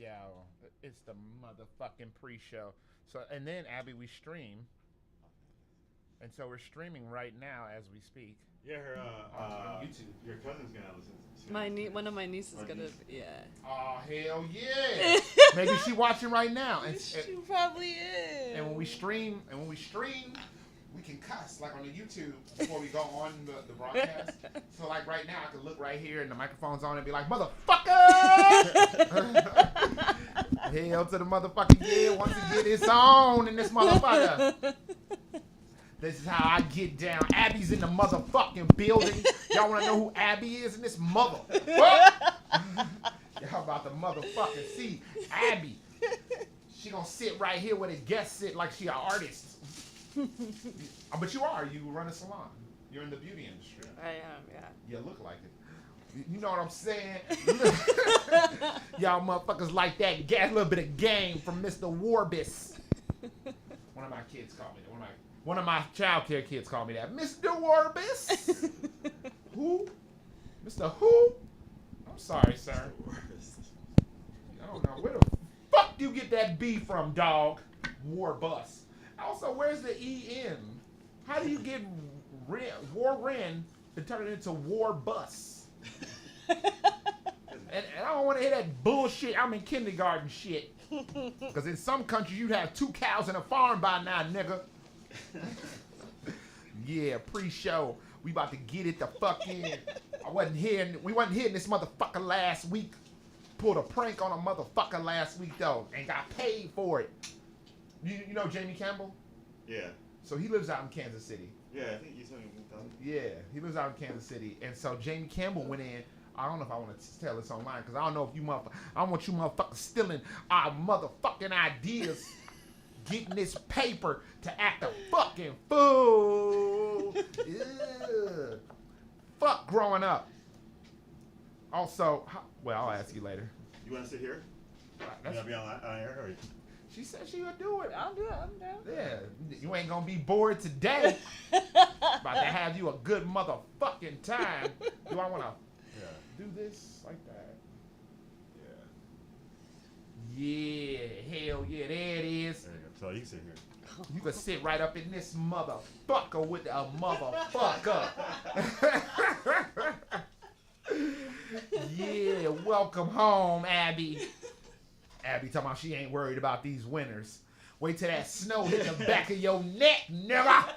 Yo, it's the motherfucking pre-show. So, and then Abby, we stream, and so we're streaming right now as we speak. Yeah, her on YouTube. Your cousin's gonna listen to One of my nieces gonna, yeah. Oh hell yeah! Maybe she watching right now. And She probably is. and when we stream, we can cuss like on the YouTube before we go on the broadcast. So like right now, I can look right here and the microphone's on and be like, motherfucker! Hell to the motherfucking yeah! Once again, it's on in this motherfucker. This is how I get down. Abby's in the motherfucking building. Y'all want to know who Abby is in this mother? What? Y'all about to motherfucking see Abby. She gonna sit right here where the guests sit like she an artist. But you are. You run a salon. You're in the beauty industry. I am, yeah. You look like it. You know what I'm saying? Y'all motherfuckers like that. Got a little bit of game from Mr. Warbis. One of my kids called me that. One of my child care kids called me that. Mr. Warbis? Who? Mr. Who? I'm sorry, sir. I don't know. Where the fuck do you get that B from, dog? Warbus. Also, where's the E in? How do you get War Ren to turn it into War Bus? and I don't want to hear that bullshit. I'm in kindergarten shit. Because in some countries, you'd have 2 cows in a farm by now, nigga. Yeah, pre-show. We about to get it the fuck in. We wasn't here in this motherfucker last week. Pulled a prank on a motherfucker last week, though, and got paid for it. You know Jamie Campbell? Yeah. So he lives out in Kansas City. Yeah, I think you told me about it. Yeah, he lives out in Kansas City. And so Jamie Campbell went in. I don't know if I want to tell this online, because I don't know if you motherfuckers, I don't want you motherfuckers stealing our motherfucking ideas. Getting this paper to act a fucking fool. Yeah. Fuck growing up. Also, well, I'll ask you later. You want to sit here? You want to be on air? Or... She said she would do it. I'll do it. I'm down. Yeah. You ain't going to be bored today. About to have you a good motherfucking time. Do I want to do this like that? Yeah. Yeah. Hell yeah. There it is. There you go. So you can sit here. You can sit right up in this motherfucker with a motherfucker. Yeah, welcome home, Abby. Abby talking about she ain't worried about these winters. Wait till that snow hit the back of your neck, nigga.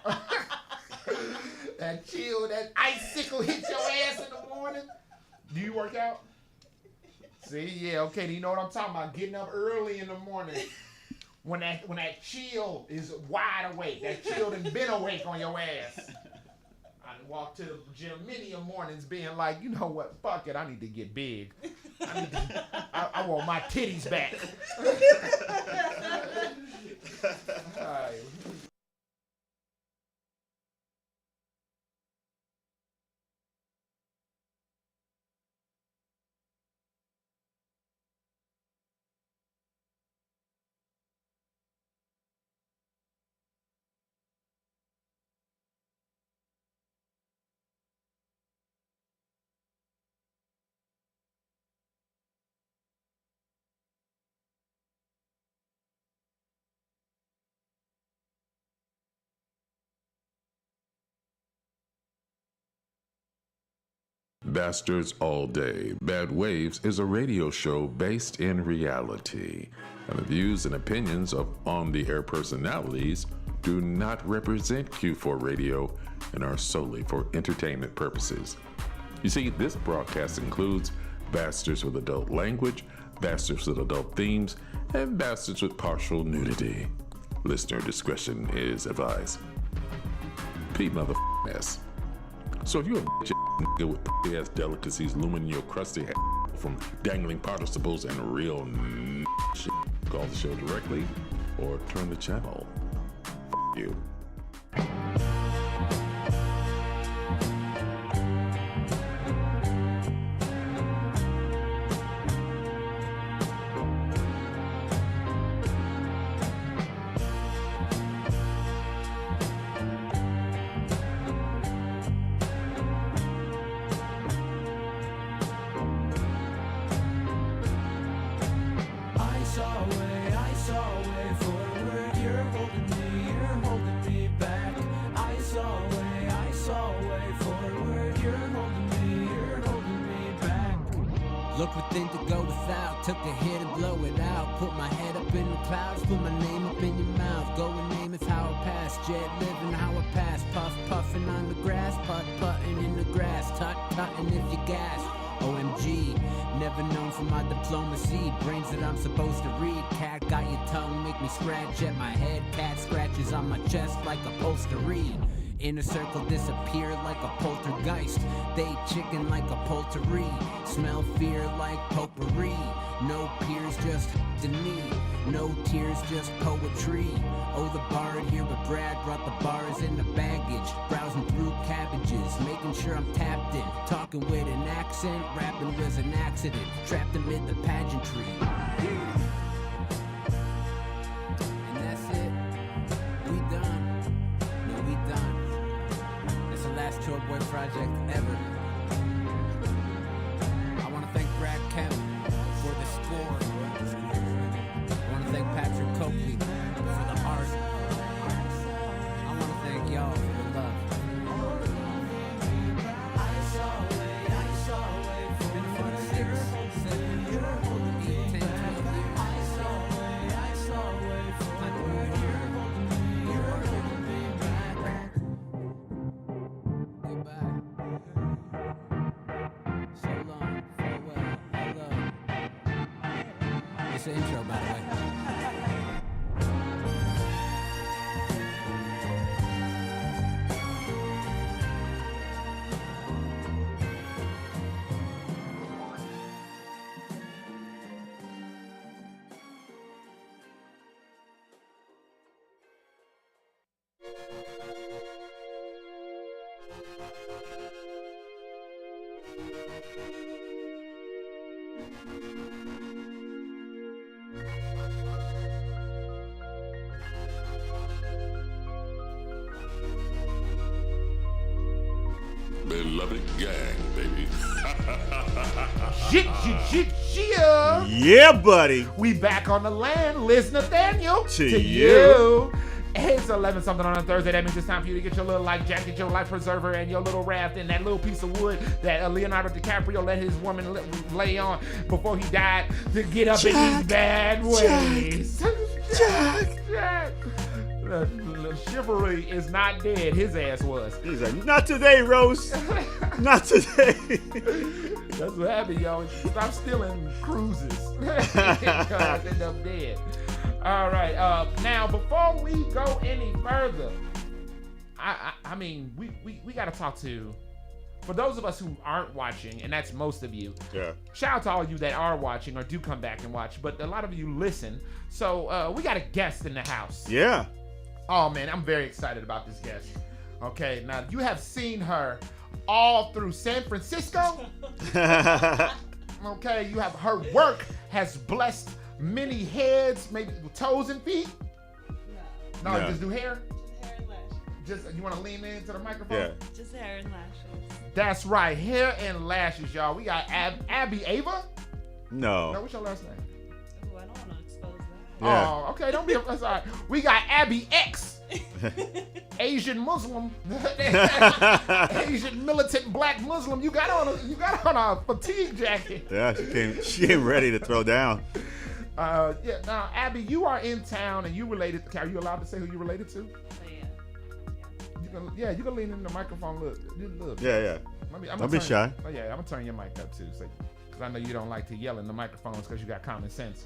That chill, that icicle hit your ass in the morning. Do you work out? See, yeah, okay. Do you know what I'm talking about? Getting up early in the morning. When that chill is wide awake, that chill done been awake on your ass. I walk to the gym many a mornings being like, you know what, fuck it, I need to get big. I want my titties back. All right. Bastards All Day, Bad Waves is a radio show based in reality, and the views and opinions of on-the-air personalities do not represent Q4 Radio and are solely for entertainment purposes. You see, this broadcast includes bastards with adult language, bastards with adult themes, and bastards with partial nudity. Listener discretion is advised. Pete motherfucking. So if you're a bitch nigga with ass delicacies looming in your crusty head from dangling participles and real shit, call the show directly or turn the channel. You. Look within to go without. Took a hit and blow it out. Put my head up in the clouds. Put my name up in your mouth. Go and name it how I pass. Jet living how I pass. Puff puffing on the grass. Putt putting in the grass. Tut tutting if you gas. OMG, never known for my diplomacy. Brains that I'm supposed to read. Cat got your tongue, make me scratch at my head. Cat scratches on my chest like a posteree. Inner circle disappear like a poltergeist. They chicken like a poultry. Smell fear like potpourri. No peers, just to me. No tears, just poetry. Oh, the bard here, but Brad brought the bars in the baggage. Browsing through cabbages, making sure I'm tapped in. Talking with an accent, rapping was an accident. Trapped amid the pageantry. And that's it. We done. No, we done. That's the last Chore Boy project ever. I want to thank Brad Kemp for the score. I want to thank Patrick Coakley for the art. I want to thank y'all for the love. It's been fun 6, 7, 8, 10, 12 years. Like a movie here. Goodbye. So long. Farewell. Hello. It's the intro, by the way. Beloved gang, baby. Yeah. Yeah, buddy. We back on the land. Liz Nathaniel. To you. Hey, it's 11 something on a Thursday. That means it's time for you to get your little life jacket, your life preserver, and your little raft, and that little piece of wood that Leonardo DiCaprio let his woman lay on before he died to get up in these bad ways. Jack. The chivalry is not dead. His ass was. He's like, not today, Rose. Not today. That's what happened, y'all. Stop stealing cruises. Guys end up dead. All right. Now, before we go any further, I mean, we got to talk to, for those of us who aren't watching, and that's most of you. Yeah. Shout out to all of you that are watching or do come back and watch, but a lot of you listen. So we got a guest in the house. Yeah. Oh, man, I'm very excited about this guest. Okay, now you have seen her all through San Francisco. Okay, you have her work has blessed many heads, maybe toes and feet. No, No. just do hair. Just hair and lashes. Just you want to lean into the microphone? Yeah. Just hair and lashes. That's right, hair and lashes, y'all. We got Abby Ava. No, No. what's your last name? Ooh, I don't want to expose that. Yeah. Oh, okay, don't be. That's all right. We got Abby X. Asian Muslim, Asian militant black Muslim. You got on a fatigue jacket. Yeah, she came ready to throw down. Yeah. Now, Abby, you are in town, and you related. Are you allowed to say who you related to? So, yeah. You can lean in the microphone. Look. Yeah, yeah. Don't be shy. Oh yeah, I'm gonna turn your mic up too, because I know you don't like to yell in the microphones because you got common sense.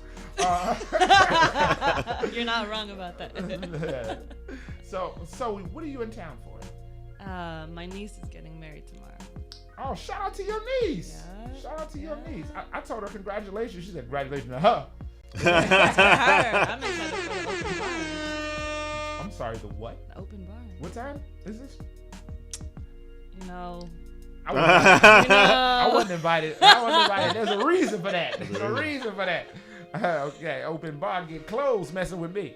You're not wrong about that. So what are you in town for? My niece is getting married tomorrow. Oh, shout out to your niece. Yeah, Shout out to your yeah. niece. I told her congratulations. She said congratulations to her. That's for her. I'm excited for the open bar. I'm sorry, the what? The open bar. What time is this? You know. I wasn't invited. There's a reason for that. Okay, open bar get closed messing with me.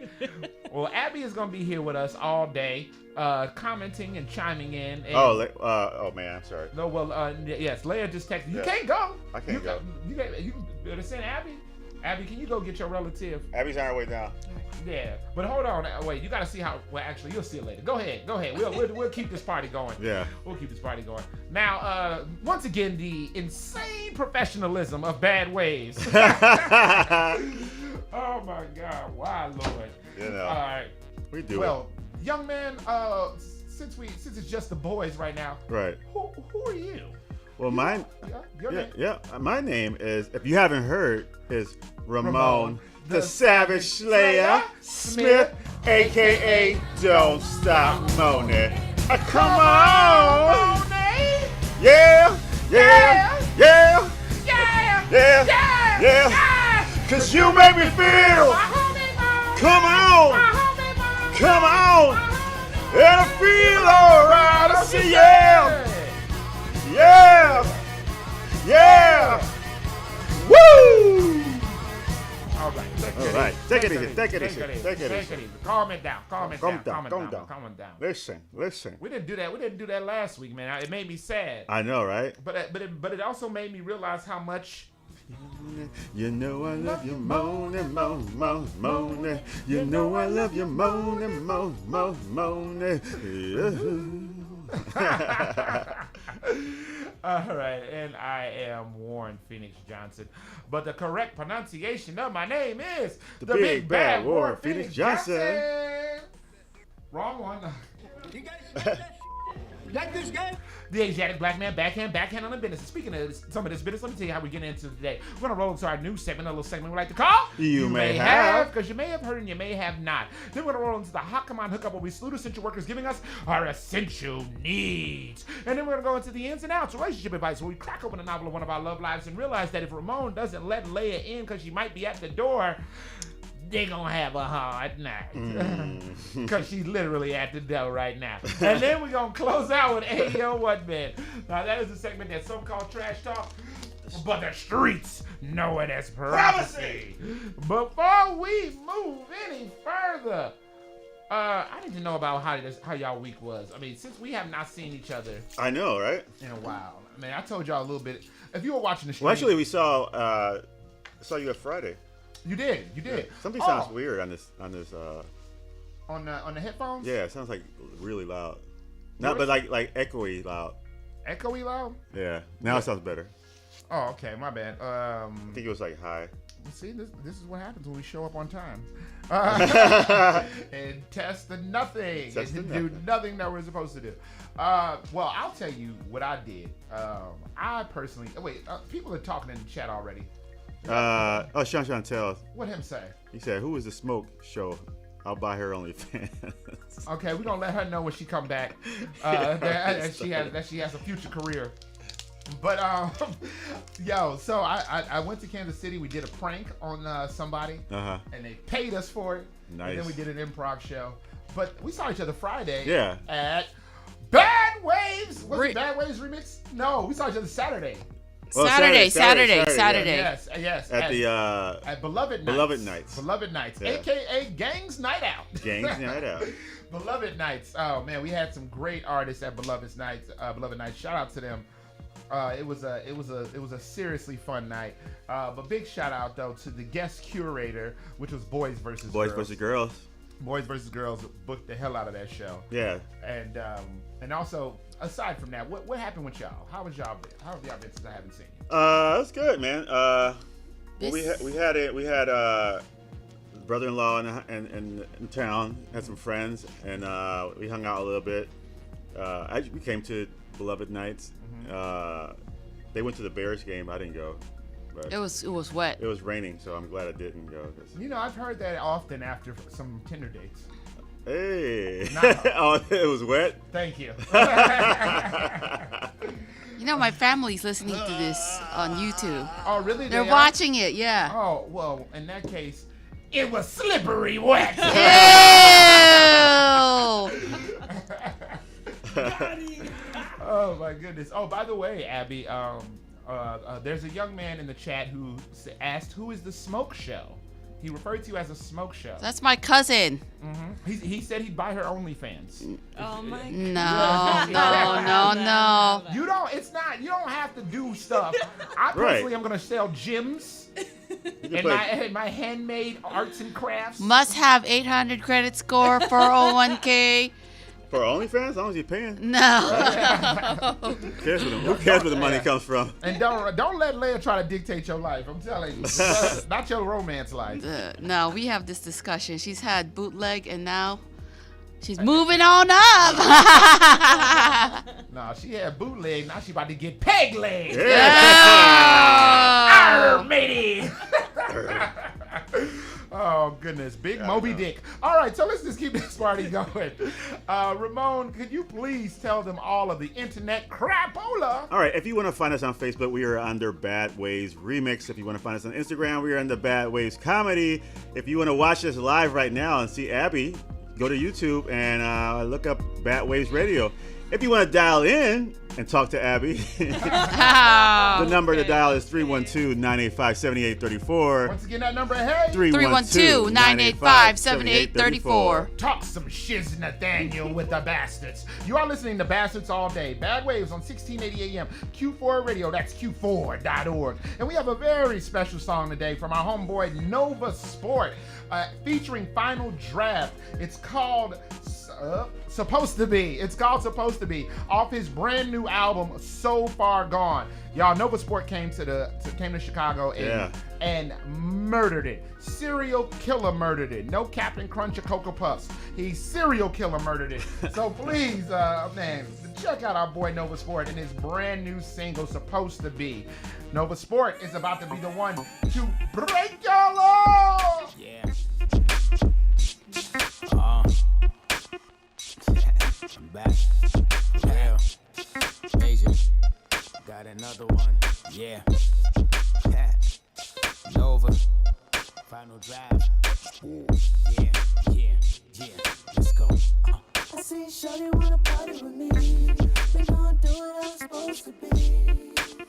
Well, Abby is going to be here with us all day, commenting and chiming in. And oh man, I'm sorry. No, well, yes, Leia just texted. You Yeah. can't go. I can't go. You better send Abby. Abby, can you go get your relative? Abby's on her way down. Yeah, but hold on. Wait, you gotta see how. Well, actually, you'll see it later. Go ahead. We'll keep this party going. Yeah. We'll keep this party going. Now, once again, the insane professionalism of Bad Waves. Oh my God! Why, Lord? You know. All right. We do Well, young man, since it's just the boys right now. Right. Who are you? Well, mine. Your name? Yeah. My name is, if you haven't heard, is Ramon, Ramon, the Savage Slayer Smith, aka Don't Stop Moaning. Come on! Yeah! Cause you make me feel. Come on! And I feel alright. I say yeah! Woo! All right. Take it easy. Calm it down. Calm down. Listen. We didn't do that last week, man. It made me sad. I know, right? But it also made me realize how much. You know I love you moaning. You know I love you moaning. All right, and I am Warren Phoenix Johnson, but the correct pronunciation of my name is the Big Bad Warren Phoenix Johnson. Wrong one. You like this game? The Asiatic black man, backhand on the business. And speaking of some of this business, let me tell you how we get into today. We're going to roll into our new segment, a little segment we like to call You May Have. Because you may have heard and you may have not. Then we're going to roll into the Hot Come On Hookup, where we salute essential workers giving us our essential needs. And then we're going to go into the ins and outs, relationship advice, where we crack open a novel of one of our love lives and realize that if Ramon doesn't let Leia in because she might be at the door, they gonna have a hard night. Because she's literally at the door right now. And then we're gonna close out with Ayo What Man. Now that is a segment that's so-called trash talk, but the streets know it as prophecy. Before we move any further, I need to know about how y'all week was. I mean, since we have not seen each other I know, right? in a while. I mean, I told y'all a little bit. If you were watching the stream, Well, actually, we saw you at Friday. you did. Something sounds weird on this. on the headphones. Yeah, it sounds like really loud. Not, but like echoey loud. Echoey loud. Yeah. Now it sounds better. Oh, okay, my bad. I think it was like high. See, this is what happens when we show up on time. And test the nothing. Do nothing that we're supposed to do. Well, I'll tell you what I did. I personally... people are talking in the chat already. Sean Chantel. What him say? He said, "Who is the smoke show? I'll buy her OnlyFans." Okay, we're gonna let her know when she come back. That she has a future career. But so I went to Kansas City. We did a prank on somebody, and they paid us for it. Nice. And then we did an improv show. But we saw each other Friday. Yeah. At Bad Waves. Was it Bad Waves remix? No, we saw each other Saturday. Well, Saturday. Yes. At the at Beloved Nights. Beloved Nights, Yeah. AKA Gangs Night Out. Gangs Night Out. Beloved Nights. Oh man, we had some great artists at Beloved Nights. Shout out to them. It was a seriously fun night. But big shout out though to the guest curator, which was Boys versus Girls. Boys versus Girls booked the hell out of that show. Yeah. And also, aside from that, what happened with y'all? How have y'all been since I haven't seen you? That's good, man. Well, we had brother-in-law in town, had some friends, and we hung out a little bit. We came to Beloved Nights. They went to the Bears game. I didn't go. But It was wet. it was raining, so I'm glad I didn't go. I've heard that often after some Tinder dates. Hey. No. Oh, it was wet? Thank you. My family's listening to this on YouTube. Oh, really? They're watching it, yeah. Oh, well, in that case, it was slippery wet. Ew! Oh, my goodness. Oh, by the way, Abby, there's a young man in the chat who asked, who is the smoke show? He referred to you as a smoke show. That's my cousin. Mm-hmm. He said he'd buy her OnlyFans. Oh my God. No. You don't have to do stuff. I personally am going to sell gyms And my handmade arts and crafts. Must have 800 credit score, 401k. For OnlyFans, as long as you're paying. No. Who cares where the money comes from? And don't let Leia try to dictate your life. I'm telling you, not your romance life. No, we have this discussion. She's had bootleg, and now she's moving on up. No, she had bootleg. Now she about to get peg leg. Yeah. Arr, matey. Oh, goodness. Big Moby Dick. All right, so let's just keep this party going. Ramon, could you please tell them all of the internet crapola? All right, if you want to find us on Facebook, we are under Bad Waves Remix. If you want to find us on Instagram, we are under Bad Waves Comedy. If you want to watch us live right now and see Abby, go to YouTube and look up Bad Waves Radio. If you want to dial in and talk to Abby, the number to dial is 312-985-7834. Once again, that number, hey, 312-985-7834. Talk some shiz, Nathaniel, with the Bastards. You are listening to Bastards All Day. Bad Waves on 1680 AM. Q4 Radio, that's Q4.org. And we have a very special song today from our homeboy Nova Sport, featuring Final Draft. It's called Supposed to Be. It's called Supposed to Be, off his brand new album So Far Gone. Y'all, Nova Sport came to Chicago and murdered it. Serial killer murdered it. No Captain Crunch or Cocoa Puffs. He serial killer murdered it. So please, man, check out our boy Nova Sport and his brand new single Supposed to Be. Nova Sport is about to be the one to break your law. Yeah. I'm back. Real. Major. Got another one. Yeah. Nova. Final Draft. Yeah. Let's go. I see shorty wanna party with me. We gon' do it how it's supposed to be.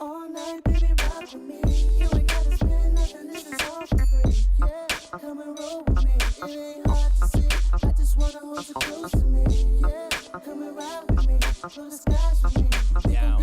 All night, baby, rock with me. You ain't gotta spend nothing, this is all for free. Yeah, come and roll with me. It ain't hard to see. I just wanna hold you close to me. Yeah, come and ride with me. Blow the skies with me. Yo,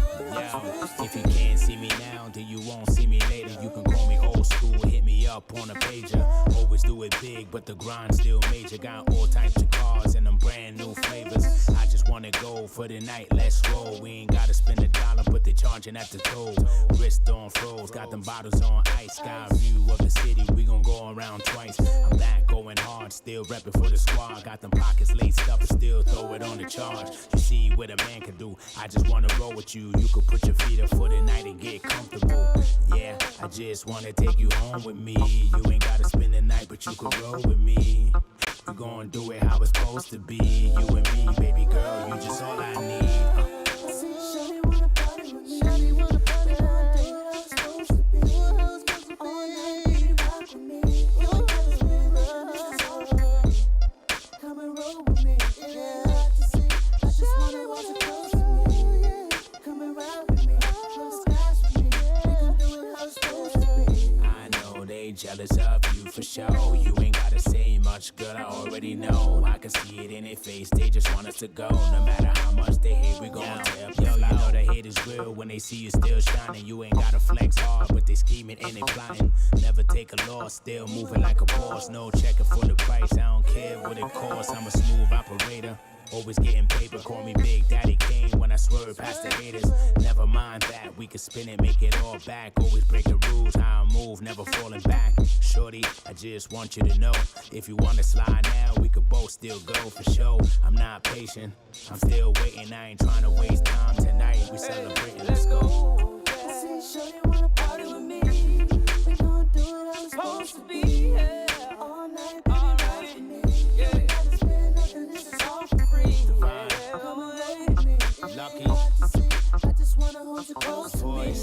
if you can't see me now, then you won't see me later. You can call me old school, hit me up on a pager. Always do it big, but the grind still major. Got all types of cars and them brand new flavors. I just wanna go for the night, let's roll. We ain't gotta spend $1, but they charging at the toll. Wrist on froze, got them bottles on ice. Sky view of the city, we gon' go around twice. I'm back going hard, still reppin' for the squad. Got them pockets laced up and still throw it on the charge. You see what a man can do, I just wanna roll with you. You could put your feet up for the night and get comfortable. Yeah, I just wanna take you home with me. You ain't gotta spend the night, but you could roll with me. We gon' do it how it's supposed to be. You and me, baby girl, you just all I need. Shawty wanna party with me. Shawty wanna party with me. Do it how it's supposed to be. All night, baby, rock with me. You ain't gotta spend nothing, this is all for free. Come and roll with me. It ain't hard to see. I just wanna hold you close to me. Come and ride with me. Blow the skies with me. We gon' do it how it's supposed to be. I know they jealous of you for sure. You ain't gotta say much, girl, I already know. I can see it in their face, they just want us to go. No matter how much they hate, we gon' tell. Yo, you know the hate is real when they see you still shining. You ain't gotta flex hard, but they scheming and they plotting. Never take a loss, still moving like a boss. No checking for the price, I don't care what it costs. I'm a smooth operator. Always getting paper, call me Big Daddy Kane when I swerve past the haters. Never mind that, we can spin it, make it all back. Always breaking rules, how I move, never falling back. Shorty, I just want you to know, if you wanna slide now, we could both still go for show. I'm not patient, I'm still waiting, I ain't trying to waste time tonight. We celebrating, let's go. Shawty wanna party with me. We gon' do it how it's supposed to be. All night, baby, rock with me. You ain't gotta spend nothing, this is all for free. Come and roll with me. Lucky. I just wanna hold you close to me.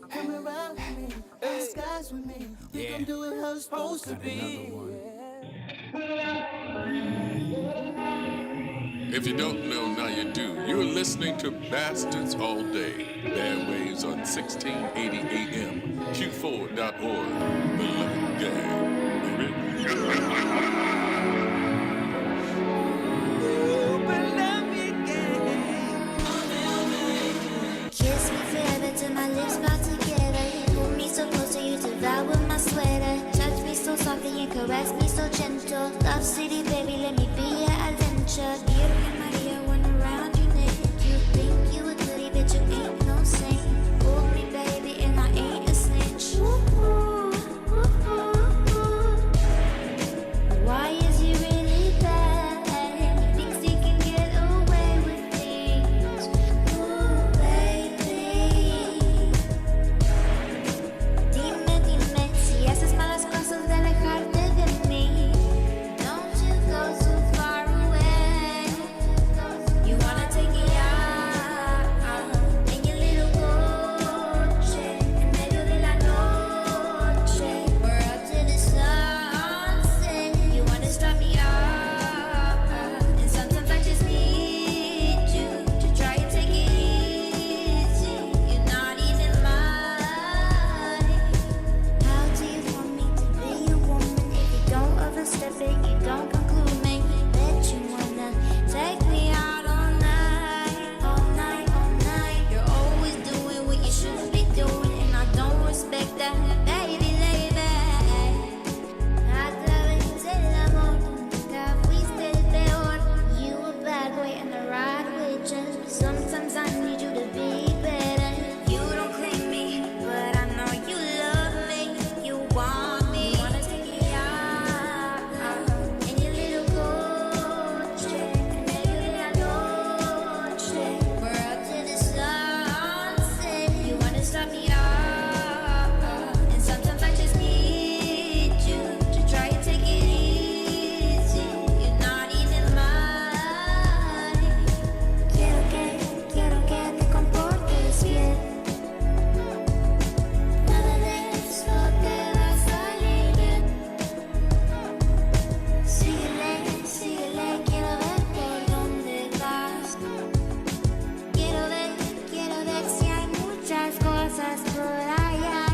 Come and ride with me. Blow the skies with me. We gon' do it how it's supposed to be. If you don't know, now you do. You're listening to Bastards All Day. Bad Waves on 1680 AM. Q4.org. The Living Gang. Kiss me forever till my lips bow together. Pull me so close to you, devour my sweat. gentle. Love city, baby, let me be your adventure. Virgen Maria, when around you naked. You think you a goodie, bitch, you ain't no saint. Fool me, baby, and I ain't a snitch. Why is he really bad? He thinks he can get away with things. Ooh, baby. Dime, si haces malas cosas de alejarte de mí. Don't you go too far away. You wanna take it out in your little coche, en medio de la noche. We're up to the sunset. You wanna stop me up, and sometimes I just need you to try and take it easy. You're not even mine. How do you want me to be a woman if you don't overstep it? You don't conclude me. Bet you wanna take me out all night, all night, all night. You're always doing what you shouldn't be doing, and I don't respect that, baby, lady. A través del amor nunca fuiste el peor. You a bad boy and a right witches, but sometimes I need you to be better. You don't claim me, but I know you love me. You want me. You wanna take it out in your little coche, en medio de la noche. We're up to the sunset. You wanna stop me up, and sometimes I just need you to try and take it easy. You're not even mine. Quiero que te comportes bien. Nada de eso te va a salir bien. Síguele, síguele, quiero ver por dónde vas. Quiero ver si hay muchas cosas por allá.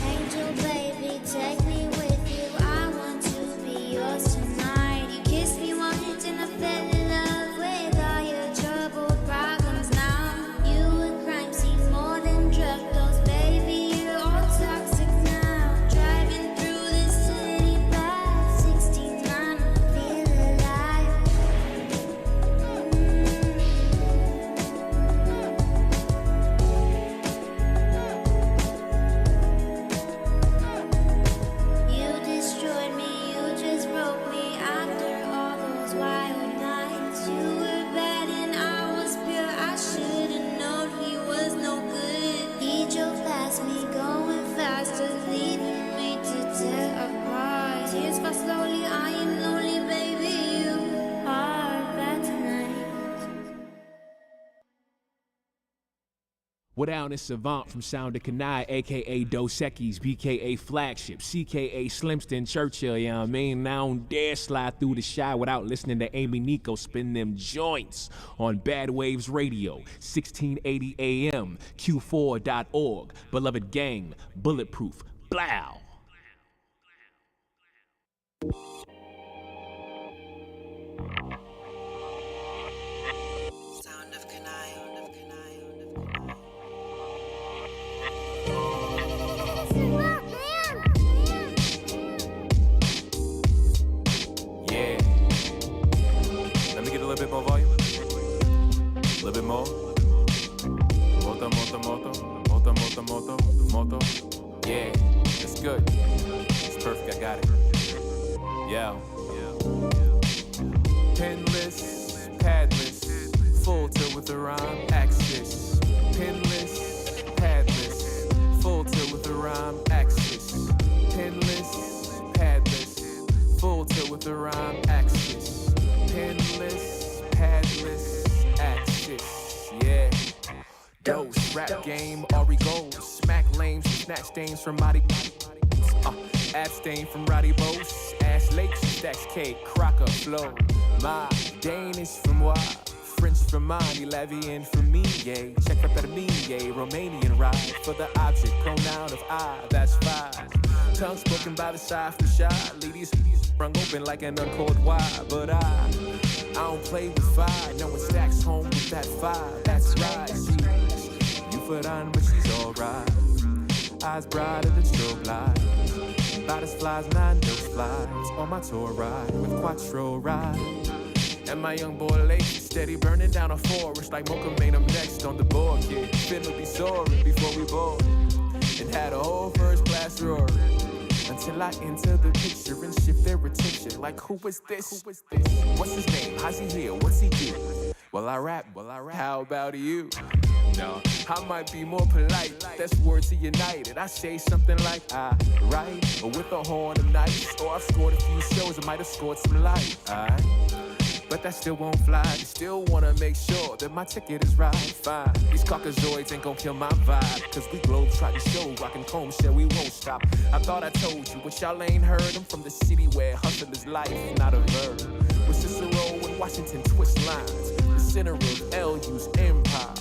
Angel baby, take me with you. I want to be yours tonight. You kissed me once and I fell in love with all your troubled problems now. You a crime scene more than drug dose, baby. You're all toxic now. Driving through the city by 69, I feel alive. You destroyed me, you just broke me after all those wild nights. You were bad and I was pure. I should've known he was no good. He drove past me, going faster, leaving me to tear apart. Tears fall slowly, I am lonely, baby. You are bad tonight. What down is Savant from Sound of Kanai, aka Dos Equis, BKA Flagship, CKA Slimston Churchill, you know what I mean? And I don't dare slide through the shy without listening to Amy Nico spin them joints on Bad Waves Radio, 1680 AM, Q4.org. Beloved gang, bulletproof, blow. Sound of Kanai. Yeah. Let me get a little bit more volume. A little bit more. Moto. Yeah, that's good. It's perfect, I got it. Yeah. Penless, padless, full tilt with the rhyme, axis. Penless, padless, full tilt with the rhyme, axis. Penless, padless, full tilt with the rhyme, axis. Penless, padless, axis. Yeah. Dose, rap game, Ari goes. Smack lames, snatch stains from Marty. Abstain from Roddy Bose. Ash Lakes, stacks cake, crocker flow. My Danish from Wa, French from Mani, Lavian from me, yay. Czech me, yay. Romanian ride for the object, pronoun of I, that's five. Tongue spoken by the side from shy. Ladies sprung open like an uncoiled wire. But I don't play with fire. No one stacks home with that fire. That's right. You put on, but she's alright. Eyes brighter than strobe lights. Baddest flies, 9 dose flies on my tour ride with Quattro ride. And my young boy late, steady burning down a forest like Mocha made him next on the board. Yeah, finna be soaring before we board. And had a whole first class roar. Until I enter the picture and shift their attention. Like, who is this? What's his name? How's he here? What's he do? Well, I rap. How about you? No, I might be more polite. That's words to united. I say something like, I write, or with a horn of nights. Or I've scored a few shows, I might have scored some light. But that still won't fly. They still wanna make sure that my ticket is right. Fine, these Caucasoids ain't gon' kill my vibe. Cause we globe trotting show, rockin' comb shell, we won't stop. I thought I told you, but y'all ain't heard. I'm from the city where hustle is life, not a verb. With Cicero and Washington twist lines, the center of LU's empire.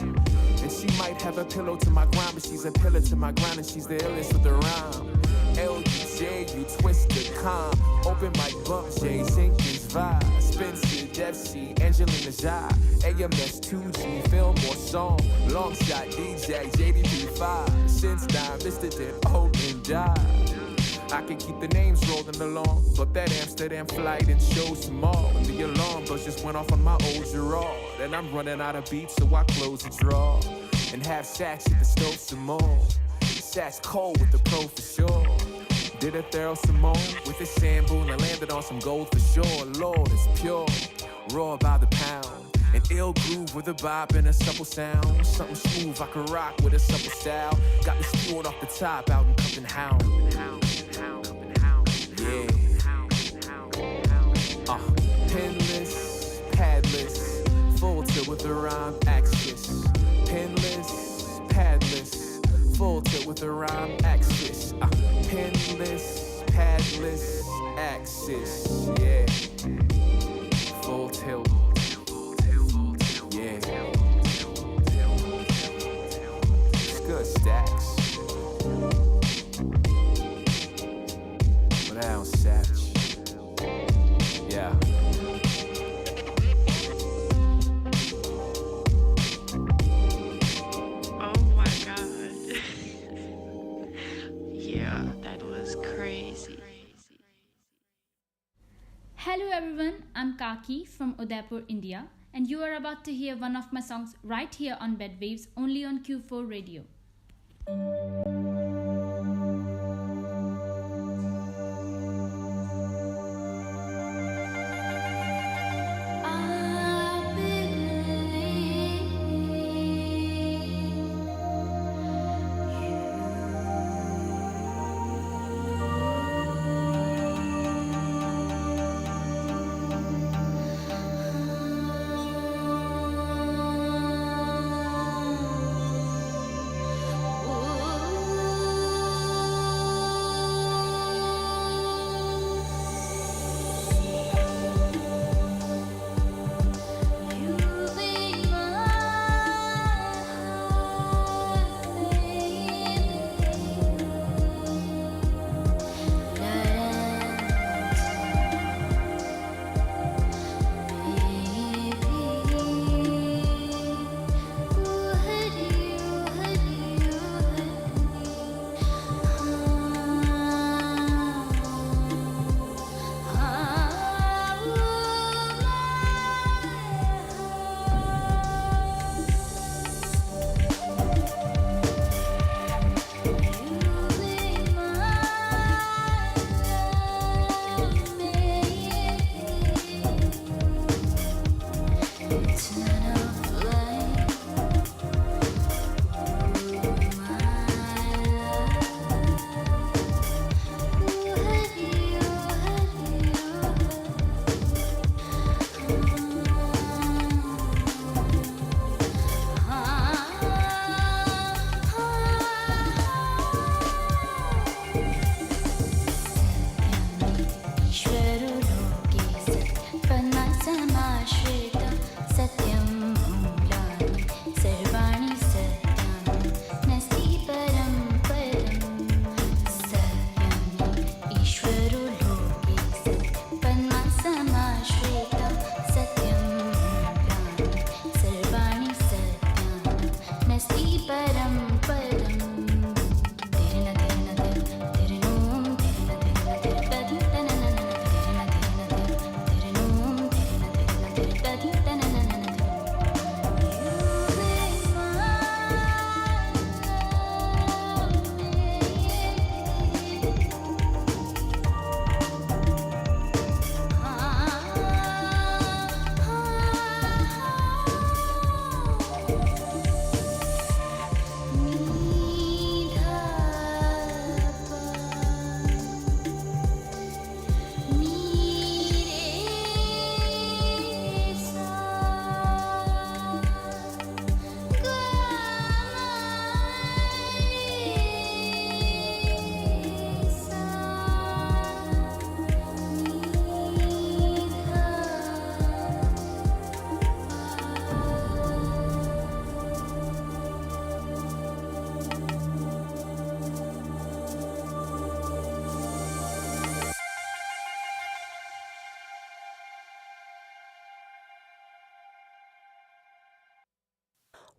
And she might have a pillow to my grind, but she's a pillar to my grind, and she's the illest with the rhyme. L-U-J, you twist the calm. Open mic bump, Jay Jenkins vibe. Spencer, Def C, Angelina Jai. AMS 2G, film or song. Long shot, DJ, JDP5. Since time, Mr. Dead, old and die. I can keep the names rolling along. But that Amsterdam flight and show some more. And the alarm bells just went off on my old Gerard. And I'm running out of beats, so I close the drawer. And have Sacks at the stove some more. Sacks cold with the pro for sure. Did a thorough Simone with his sandboon and landed on some gold for sure. Lord, it's pure, raw by the pound. An ill groove with a bop and a supple sound. Something smooth I can rock with a supple style. Got me spewing off the top out in Cup and Hound. Yeah. Penless, padless, full tilt with the rhyme axis. Penless, padless, full tilt with the rhyme axis. Penless, padless, axis. Yeah. Full tilt. Yeah. It's good, Stacks. But I don't Satch. Yeah. Oh my God. Yeah, that was crazy. Hello everyone, I'm Kaki from Udaipur, India, and you are about to hear one of my songs right here on B.A.D Waves, only on Q4 Radio. Ooh.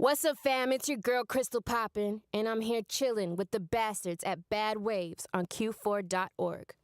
What's up, fam? It's your girl, Crystal Poppin', and I'm here chillin' with the bastards at Bad Waves on Q4.org.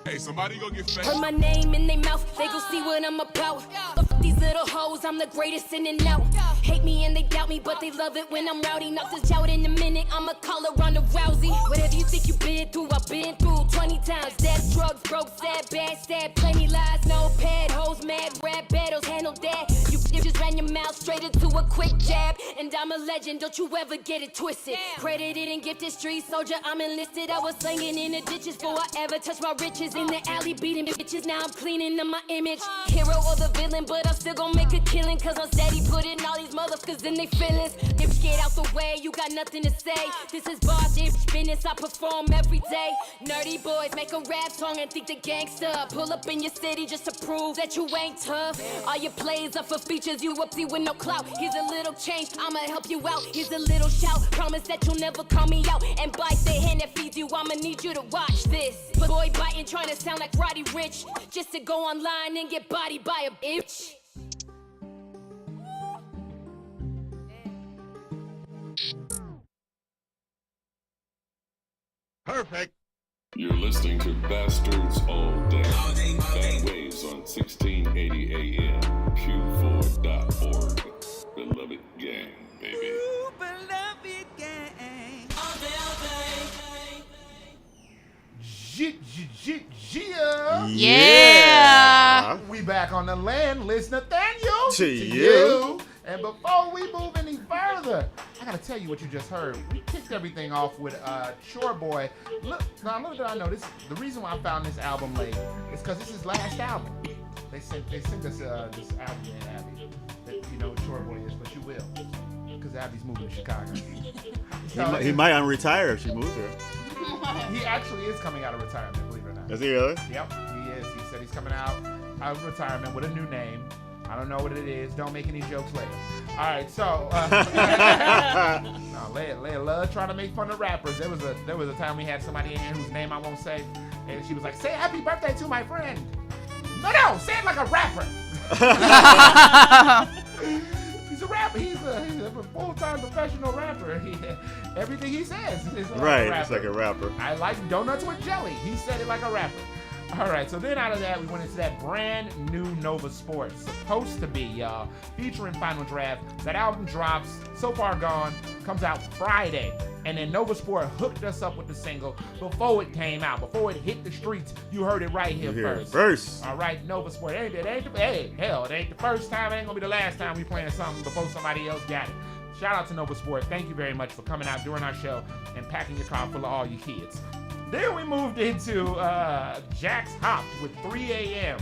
Hey, somebody go get fed. Put my name in their mouth, they gon' see what I'm about. Fuck these little hoes, I'm the greatest in and out. Hate me and they doubt me, but they love it when I'm rowdy. Knock this out in a minute, I'ma call her Ronda Rousey. Whatever you think you been through, I've been through 20 times. Death, drugs, broke, sad, bad, stab, plenty lies, no pad, hoes, mad, rap battles, handle that. You just ran your mouth straight into a quick jab. And I'm a legend, don't you ever get it twisted. Credited and gifted, street soldier, I'm enlisted. I was slinging in the ditches before I ever touched my riches. In the alley beating bitches, now I'm cleaning up my image. Hero or the villain, but I'm still gon' make a killing. Cause I'm steady putting all these motherfuckers in their feelings. If get out the way, you got nothing to say. This is boss business, I perform every day. Nerdy boys make a rap song and think they gangsta. Pull up in your city just to prove that you ain't tough. All your plays are for features, you upsy with no clout. Here's a little change, I'ma help you out. Here's a little shout, promise that you'll never call me out. And bite the hand that feeds you, I'ma need you to watch this. But boy biting, trying to sound like Roddy Rich, just to go online and get bodied by a bitch. Perfect. You're listening to Bastards All Day. Bad Waves on 1680 AM. Q4.org. Beloved gang, baby. Beloved gang. All day, Yeah. We back on the land. Listen, Nathaniel. To you. And before we move any further, I gotta tell you what you just heard. We kicked everything off with Shore Boy. Look, now little did I know this. The reason why I found this album late is because this is his last album. They sent us this album in, Abby. That you know what Shore Boy is, but you will, because Abby's moving to Chicago. So, He might unretire if she moves here. He actually is coming out of retirement, believe it or not. Is he really? Yep, he is. He said he's coming out of retirement with a new name. I don't know what it is. Don't make any jokes later. All right, so no, Leia love trying to make fun of rappers. There was a time we had somebody in here whose name I won't say, and she was like, "Say happy birthday to my friend." No, say it like a rapper. He's a rapper. He's a full-time professional rapper. Everything he says is like right, a rapper. it's like a rapper. I like donuts with jelly. He said it like a rapper. All right, so then out of that, we went into that brand new Nova Sports. Supposed to be, y'all, featuring Final Draft. That album drops, So Far Gone, comes out Friday. And then Nova Sport hooked us up with the single before it came out. Before it hit the streets, you heard it right here first. All right, Nova Sport. It ain't the first time. It ain't going to be the last time we playing something before somebody else got it. Shout out to Nova Sport. Thank you very much for coming out during our show and packing your car full of all your kids. Then we moved into Jack's Hopped with 3 a.m.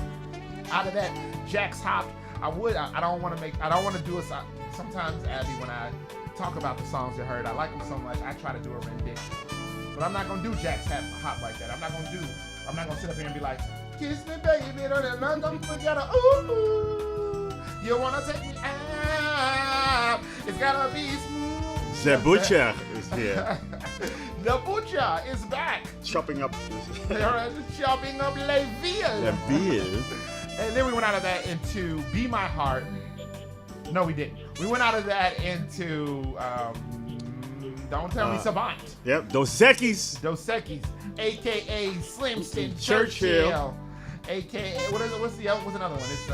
Out of that, Jack's Hopped. I don't want to do it. Sometimes, Abby, when I talk about the songs you heard, I like them so much, I try to do a rendition. But I'm not going to do Jack's Hopped like that. I'm not going to sit up here and be like, kiss me, baby, don't come together. Ooh, you want to take me out. It's got to be smooth. The Butcher is here. The Butcher is back. Chopping up La Ville. La Ville. And then we went out of that into Be My Heart. No, we didn't. We went out of that into Don't Tell Me Savant. Yep, Dos Equis, a.k.a. Slimston Churchill. A.k.a. what's another one? It's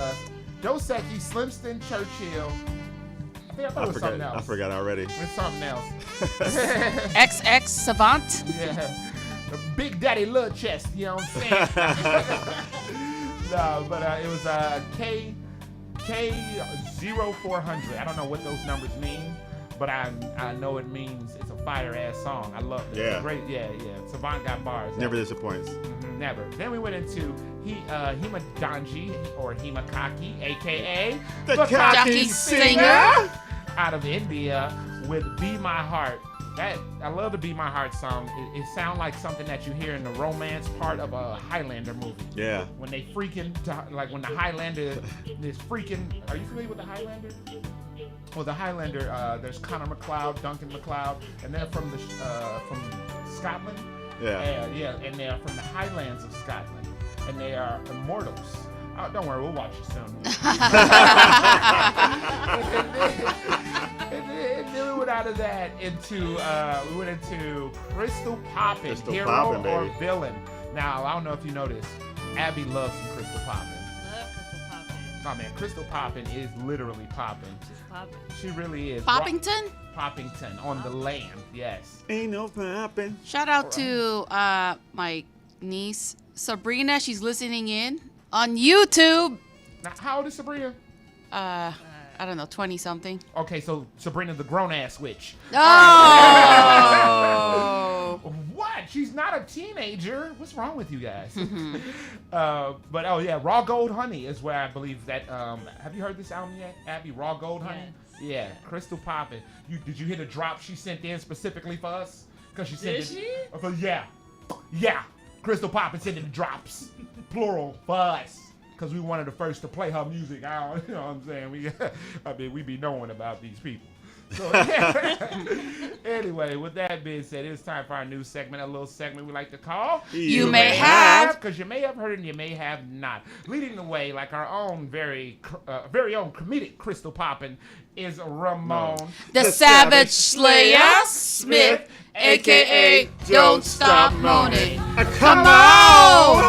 Dos Equis, Slimston Churchill. I thought it was something else. I forgot already. It's something else. XX Savant. Yeah. The Big Daddy Love Chest, you know what I'm saying? No, but it was K0400. I don't know what those numbers mean, but I know it means it's a fire-ass song. I love it. Yeah. It's great. Yeah. Savant got bars. Never disappoints. Mm-hmm, never. Then we went into Himadanji, or Himakaki, a.k.a. the Cocky Singer, out of India, with Be My Heart. I love the Be My Heart song. It sounds like something that you hear in the romance part of a Highlander movie. Yeah. When they freaking, like when the Highlander is freaking, are you familiar with the Highlander? Well, the Highlander, there's Connor McLeod, Duncan McLeod, and they're from Scotland. Yeah. Yeah, and they are from the Highlands of Scotland, and they are immortals. Oh, don't worry, we'll watch it soon. and then we went out of that into Crystal Poppin', Crystal hero Poppin', or baby. villain. Now, I don't know if you noticed, Abby loves some Crystal Poppin'. Love Crystal Poppin'. Oh man, Crystal Poppin' is literally poppin'. She's poppin'. She really is. Poppington? Poppington on the land, yes. Ain't no poppin'. Shout out to my niece Sabrina. She's listening in on YouTube. Now, how old is Sabrina? I don't know, 20 something. Okay, so Sabrina the grown-ass witch. Oh. What? She's not a teenager. What's wrong with you guys? But oh yeah, Raw Gold Honey is where I believe that. Have you heard this album yet, Abby? Raw Gold Honey. Yes. Yeah, Crystal Poppin'. Did you hear the drop she sent in specifically for us? Because she sent Did she? Yeah. Crystal Poppin' sent in the drops, plural, for us. Because we wanted the first to play her music. You know what I'm saying? We be knowing about these people. So, anyway, with that being said, it's time for our new segment, a little segment we like to call You May Have. Because you may have heard and you may have not. Leading the way, like our own very own comedic Crystal Poppin', is Ramon. The Savage Slayer Smith, a.k.a. Don't Stop Moaning. Come on!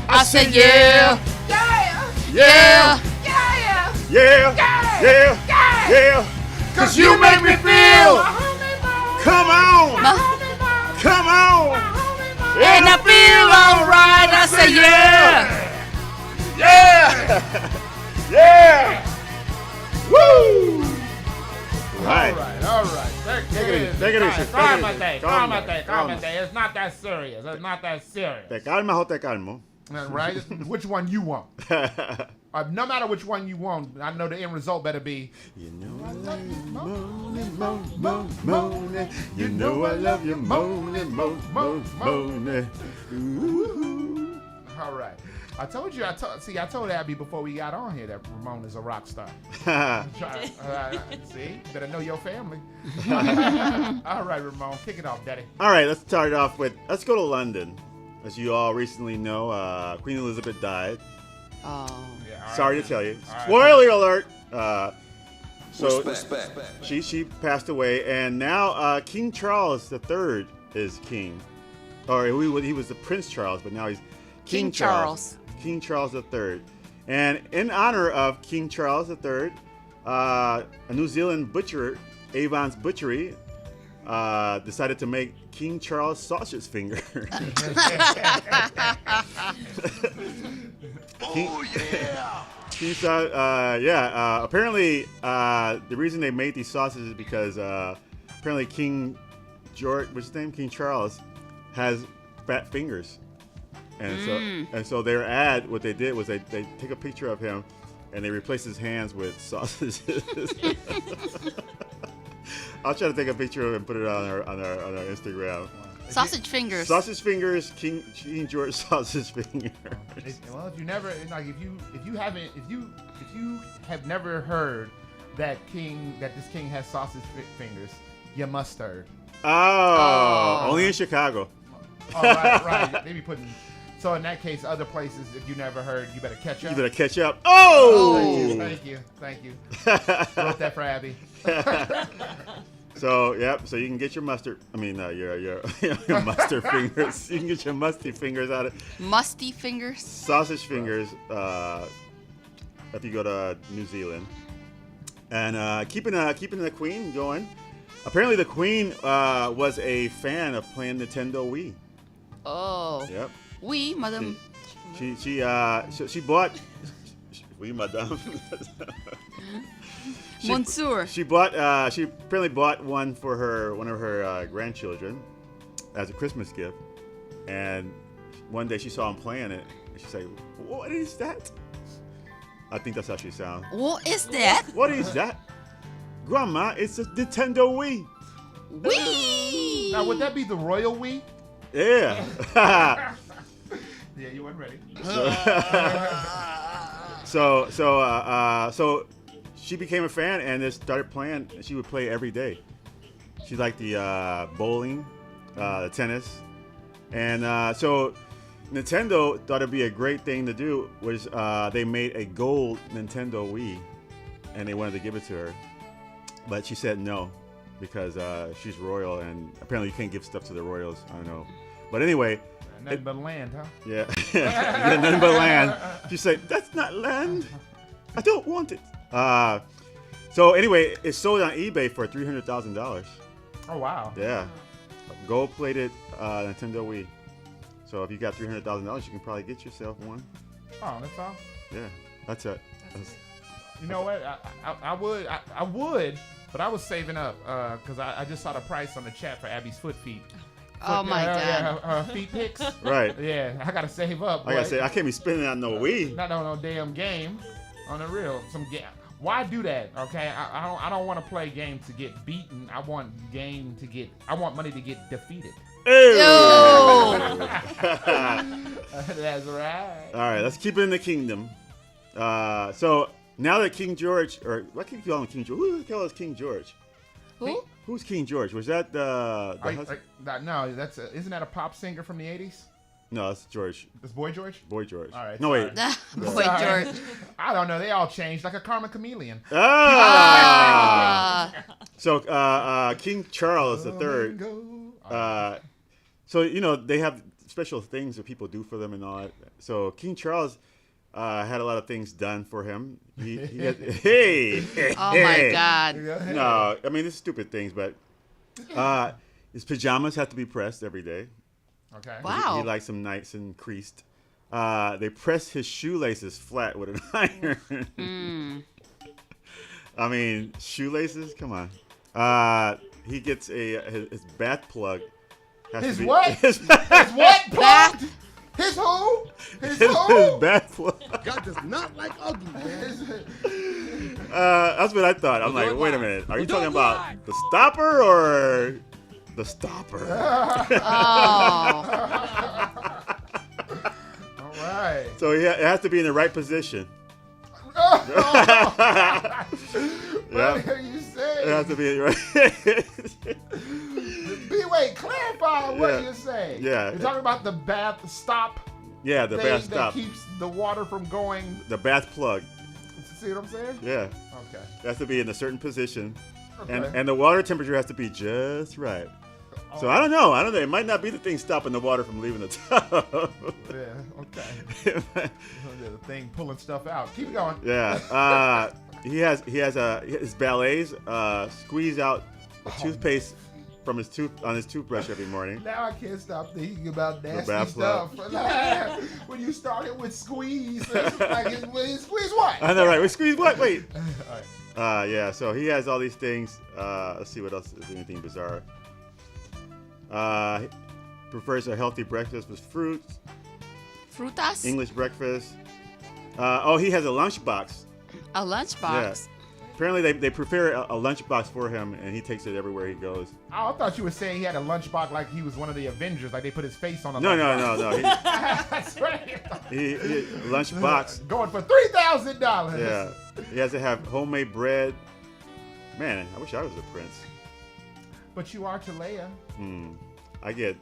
I said yeah. Yeah! Yeah. Yeah! Cause you make me feel! Come on! Come on! And I feel alright. I say yeah. Yeah! Woo! Right. All right. Take it easy. Calm day. It's not that serious. Te calmas o te calmo. Right? Which one you want? No matter which one you want, I know the end result better be. You know I love you moaning, moaning. You know I love you moaning, moaning. Ooh. All right. I told Abby before we got on here that Ramon is a rock star. See? Better know your family. All right, Ramon. Kick it off, Daddy. All right, let's start it off with, let's go to London. As you all recently know, Queen Elizabeth died. Oh. Yeah, Sorry to tell you. All Spoiler alert. So Respect. she passed away, and now King Charles III is king. Or he was the Prince Charles, but now he's King Charles. King Charles III. And in honor of King Charles III, a New Zealand butcher, Avon's Butchery, decided to make King Charles sausage finger. Oh, yeah! Apparently, the reason they made these sausages is because apparently King George, what's his name? King Charles has fat fingers. And so their ad, what they did was they take a picture of him and they replace his hands with sausages. I'll try to take a picture of it and put it on our Instagram. Sausage fingers. Sausage fingers, King George sausage fingers. Well, if you never if you have never heard that this king has sausage fingers, you must heard. Oh, only in Chicago. Oh, right. They be putting. So in that case, other places, if you never heard, you better catch up. You better catch up. Oh! Thank you. Wrote that for Abby. So so you can get your mustard. I mean, your mustard fingers. You can get your musty fingers out of Musty fingers. sausage fingers. If you go to New Zealand, and keeping the Queen going. Apparently, the Queen was a fan of playing Nintendo Wii. Oh. Yep. Oui, madame. She bought. Oui, madame. Monsieur. She apparently bought one for one of her grandchildren as a Christmas gift, and one day she saw him playing it, and she's like, "What is that?" I think that's how she sounds. What is that? What is that? Grandma, it's a Nintendo Wii. Wii. Now, would that be the royal Wii? Yeah. Yeah, you weren't ready. So she became a fan and just started playing. She would play every day. She liked the bowling, the tennis, and so Nintendo thought it'd be a great thing to do was they made a gold Nintendo Wii, and they wanted to give it to her, but she said no because she's royal, and apparently you can't give stuff to the royals. I don't know, but anyway. Nothing but land, huh? Yeah, nothing but land. She said, "That's not land. I don't want it." So anyway, it sold on eBay for $300,000. Oh wow. Yeah, gold-plated Nintendo Wii. So if you got $300,000, you can probably get yourself one. Oh, that's all. Yeah, that's it. You know what? I would, but I was saving up because I just saw the price on the chat for Abby's foot feet. Oh my God. Yeah, her feet pics. Right. Yeah, I gotta save up. I gotta say, I can't be spending on no Wii. Not on no damn game. On the real, some game. Why do that? Okay, I don't want to play games to get beaten. I want money to get defeated. Ew. That's right. All right, let's keep it in the kingdom. So now that King George, or what can you call him King George? Who the hell is King George? Who? Who's King George? Was that the no, that's isn't that a pop singer from the 80s? No, that's George. It's Boy George? Boy George. All right. No, wait. Boy George. I don't know. They all changed like a karma chameleon. So King Charles III. So, they have special things that people do for them and all that. So King Charles had a lot of things done for him. He had, Oh my God. No, I mean, it's stupid things, but his pajamas have to be pressed every day. Okay. Wow. He likes them nice and creased. They press his shoelaces flat with an iron. I mean, shoelaces? Come on. He gets his bath plug. His what? His what plug? His who? His who? His bath plug. God does not like ugly, man. That's what I thought. I'm like, wait a minute. Are you talking about the stopper or the stopper? All right. So it has to be in the right position. What are you saying? It has to be right. Wait, clarify what you're saying. Yeah. You're talking about the bath stop. Yeah, the bath stop. That keeps the water from going. The bath plug. See what I'm saying? Yeah. Okay. It has to be in a certain position. Okay. And the water temperature has to be just right. So I don't know. It might not be the thing stopping the water from leaving the tub. Yeah, okay. The thing pulling stuff out. Keep going. Yeah. He has his valets squeeze out a toothpaste from his toothbrush every morning. Now I can't stop thinking about nasty bath stuff. When you started with squeeze, it's like squeeze what? I know, right? We squeeze what? Wait. All right. Yeah. So he has all these things. Let's see what else is anything bizarre. He prefers a healthy breakfast with fruits. Frutas? English breakfast. He has a lunchbox. A lunchbox? Yeah. Apparently, they prepare a lunchbox for him, and he takes it everywhere he goes. Oh, I thought you were saying he had a lunchbox like he was one of the Avengers, like they put his face on a No. That's right. He lunchbox. Going for $3,000. Yeah. He has to have homemade bread. Man, I wish I was a prince. But you are to Leia. I get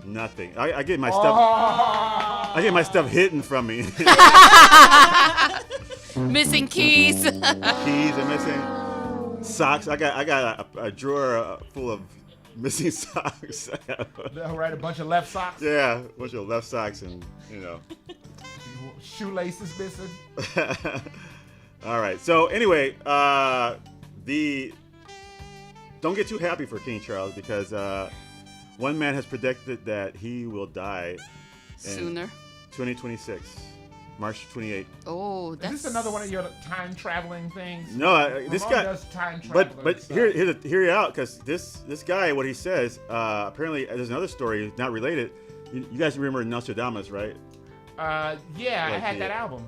nothing. I get my stuff. I get my stuff hidden from me. Missing keys. Keys are missing. Socks. I got a drawer full of missing socks. Right, a bunch of left socks. Yeah, a bunch of left socks and shoelaces missing. All right. So anyway, don't get too happy for King Charles because one man has predicted that he will die sooner. 2026. March 28th. Oh, that's... Is this another one of your time traveling things? No, this guy does time traveling. But hear you out, because this guy, what he says, apparently there's another story not related. You guys remember Nostradamus, right? Yeah, I had that album.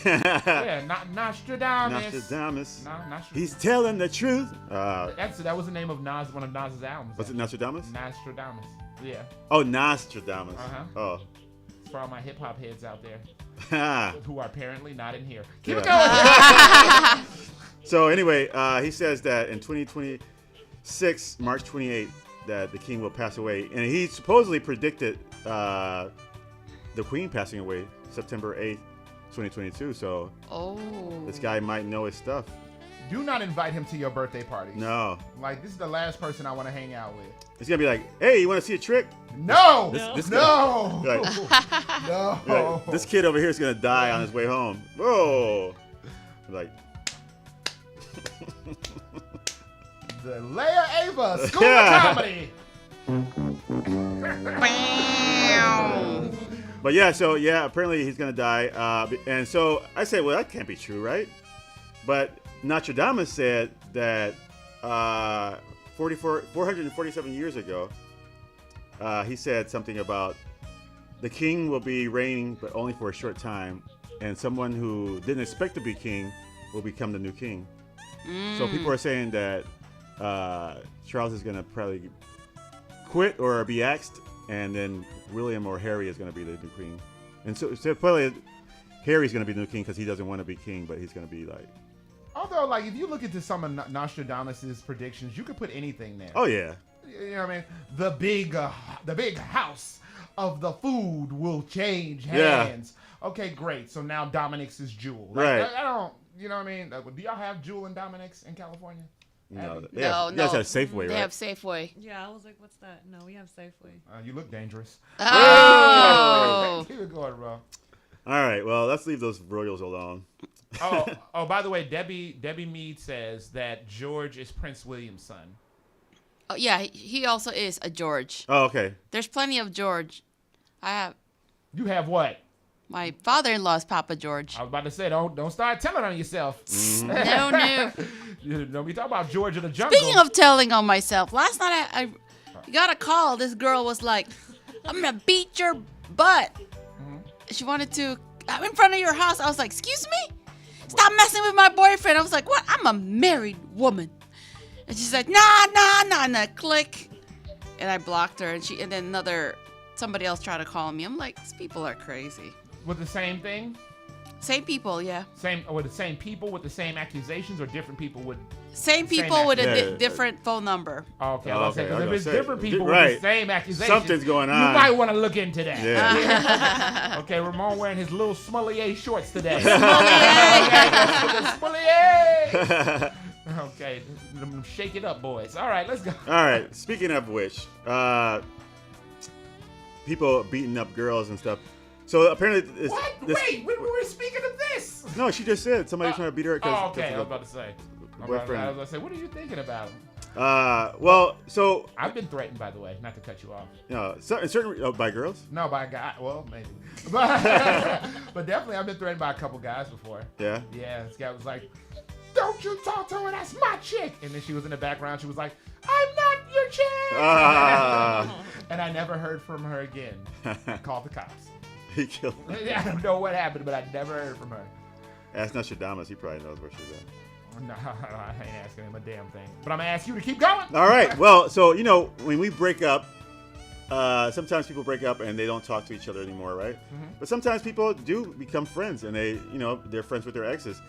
Yeah, Nostradamus. Nostradamus. He's telling the truth. That was the name of one of Nas's albums. Was it Nostradamus? Nostradamus. Yeah. Oh, Nostradamus. Oh. For all my hip hop heads out there. Who are apparently not in here. Keep it going. So anyway, he says that in 2026, March 28th, that the king will pass away, and he supposedly predicted the the Queen passing away September 8th, 2022. So this guy might know his stuff. Do not invite him to your birthday party. No. Like, this is the last person I want to hang out with. It's gonna be like, hey, you want to see a trick? No. This no. Like, no. like, this kid over here is gonna die on his way home. Whoa. Like. The Leia Ava School of Comedy. But yeah, so yeah, apparently he's gonna die, and so I said, well, that can't be true, right? But Nostradamus said that 447 years ago, he said something about the king will be reigning, but only for a short time, and someone who didn't expect to be king will become the new king. So people are saying that Charles is gonna probably quit or be axed, and then William or Harry is gonna be the new king. And so probably Harry's gonna be the new king because he doesn't want to be king, but he's gonna be like. Although, like, if you look into some of Nostradamus' predictions, you could put anything there. Oh yeah. You know what I mean? The big house of the food will change hands. Yeah. Okay, great. So now Dominic's is Jewel. Like, right. I don't. You know what I mean? Do y'all have Jewel and Dominic's in California? No. No. You guys have Safeway, right? They have Safeway. Yeah, I was like, what's that? No, we have Safeway. You look dangerous. Oh. Keep it going, bro. All right. Well, let's leave those royals alone. Oh, by the way, Debbie Mead says that George is Prince William's son. Oh, yeah, he also is a George. Oh, okay. There's plenty of George. You have what? My father-in-law's Papa George. I was about to say, don't start telling on yourself. No. Don't be talking about George of the Jungle. Speaking of telling on myself, last night I got a call. This girl was like, I'm going to beat your butt. She wanted to, I'm in front of your house. I was like, excuse me? Stop messing with my boyfriend. I was like, what? I'm a married woman. And she's like, nah, and I click. And I blocked her. And then somebody else tried to call me. I'm like, these people are crazy. With the same thing? Same people, yeah. With the same people with the same accusations, or different people with same people with a different phone number. Okay, because if it's different people with the same accusations, something's going on. You might want to look into that. Yeah. Okay, Ramon wearing his little Smollier shorts today. Smollier. Okay, shake it up, boys. All right, let's go. All right. Speaking of which, people beating up girls and stuff. So apparently, what? Wait, we were speaking of this. No, she just said somebody trying to beat her. Okay, I was about to say. I was about to say, what are you thinking about? Well, so I've been threatened, by the way, not to cut you off. No, by girls. No, by a guy. Well, maybe, but definitely, I've been threatened by a couple guys before. Yeah. Yeah, this guy was like, "Don't you talk to her? That's my chick." And then she was in the background. She was like, "I'm not your chick." And I never heard from her again. I called the cops. He killed her. I don't know what happened, but I never heard from her. Ask Nostradamus. He probably knows where she's at. No, I ain't asking him a damn thing. But I'm going to ask you to keep going. All right. Well, so, when we break up, sometimes people break up and they don't talk to each other anymore, right? Mm-hmm. But sometimes people do become friends and they're friends with their exes.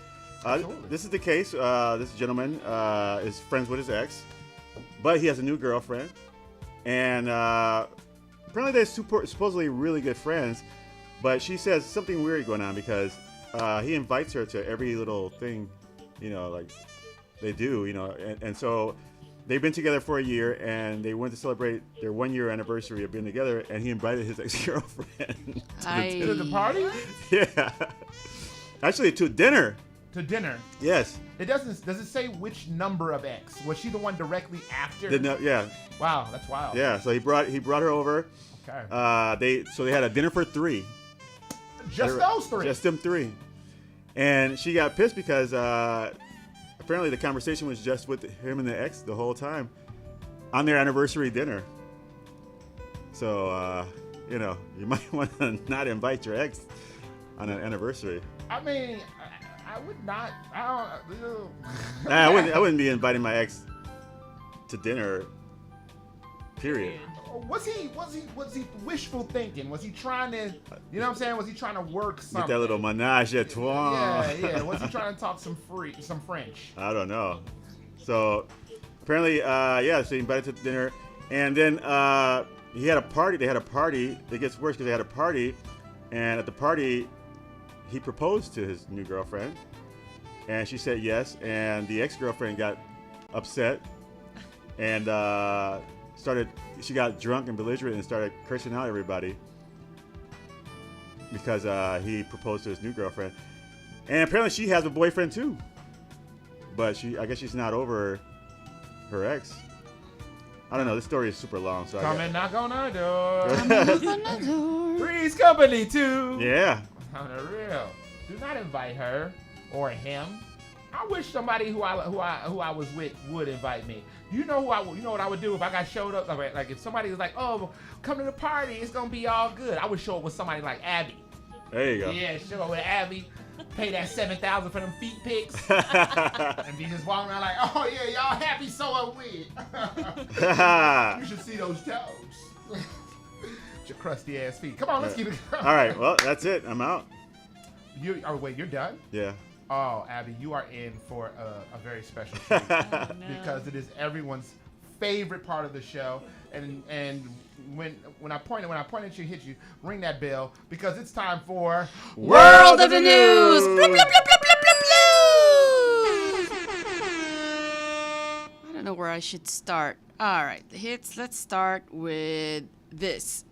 This is the case. This gentleman is friends with his ex, but he has a new girlfriend. And apparently they're supposedly really good friends. But she says something weird going on because he invites her to every little thing, like they do, and so they've been together for a year and they went to celebrate their 1 year anniversary of being together, and he invited his ex-girlfriend to the party? Yeah. Actually, to dinner. To dinner? Yes. Does it say which number of ex? Was she the one directly after? Yeah. Wow, that's wild. Yeah, so he brought her over. Okay. They had a dinner for three. Just those three? Just them three. And she got pissed because apparently the conversation was just with him and the ex the whole time on their anniversary dinner. So, you might want to not invite your ex on an anniversary. I mean, I would not. I wouldn't be inviting my ex to dinner, period. Was he wishful thinking? Was he trying to, Was he trying to work something? Get that little menage a trois. Yeah. Was he trying to talk some French? I don't know. So apparently, so he invited to dinner, and then he had a party. They had a party. It gets worse because they had a party And at the party, he proposed to his new girlfriend, and she said yes. And the ex-girlfriend got upset and she got drunk and belligerent and started cursing out everybody because he proposed to his new girlfriend. And apparently she has a boyfriend too, but I guess she's not over her ex. I don't know. This story is super long, so Come and knock on our door. Come and knock on the door. Three's Company too. Yeah. On the real. Do not invite her or him. I wish somebody who I was with would invite me. You know what I would do if I got showed up? Like if somebody was like, "Oh, come to the party. It's gonna be all good." I would show up with somebody like Abby. There you go. Yeah, show up with Abby. Pay that $7,000 for them feet pics, and be just walking around like, "Oh yeah, y'all happy? So are we." You should see those toes. Your crusty ass feet. Come on, let's keep it going. All right, well that's it. I'm out. Wait, you're done? Yeah. Oh, Abby, you are in for a very special treat because it is everyone's favorite part of the show. And when I point at you, hit you, ring that bell because it's time for World of the News. Bloop, bloop, bloop, bloop, bloop, bloop, bloop. I don't know where I should start. All right, the hits. Let's start with this.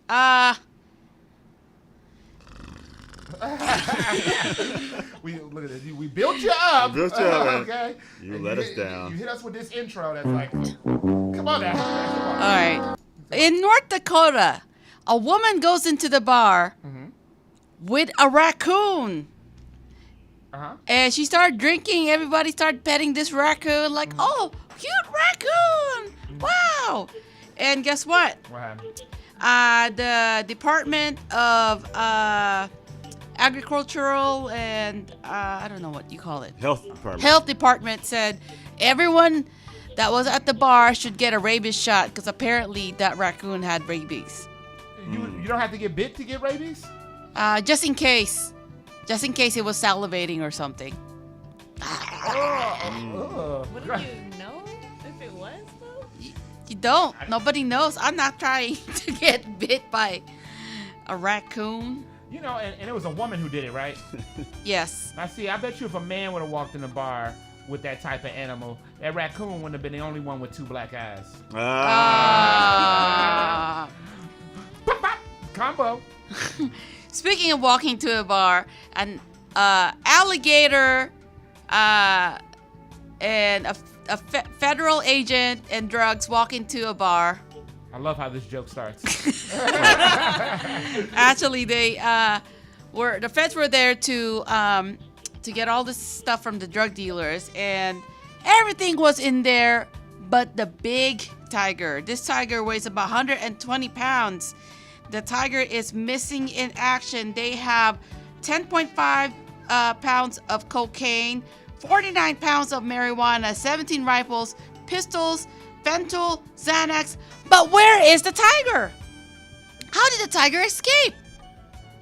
We look at this. We built you up. Okay. You let us down. You hit us with this intro that's like, come on now. All right. In North Dakota, a woman goes into the bar with a raccoon. And she started drinking. Everybody started petting this raccoon like, oh, cute raccoon. Wow. And guess what? What happened? The Department of Agricultural and I don't know what you call it. Health Department said everyone that was at the bar should get a rabies shot because apparently that raccoon had rabies. You don't have to get bit to get rabies? Just in case it was salivating or something. Wouldn't you know if it was though? You don't. Nobody knows. I'm not trying to get bit by a raccoon. You know, and it was a woman who did it, right? Yes. Now, see, I bet you if a man would have walked in the bar with that type of animal, that raccoon wouldn't have been the only one with two black eyes. Combo. Speaking of walking to a bar, an alligator and a federal agent and drugs walk into a bar. I love how this joke starts. Actually, the feds were there to get all this stuff from the drug dealers, and everything was in there but the big tiger. This tiger weighs about 120 pounds. The tiger is missing in action. They have 10.5 pounds of cocaine, 49 pounds of marijuana, 17 rifles, pistols, fentanyl, Xanax. But where is the tiger? How did the tiger escape?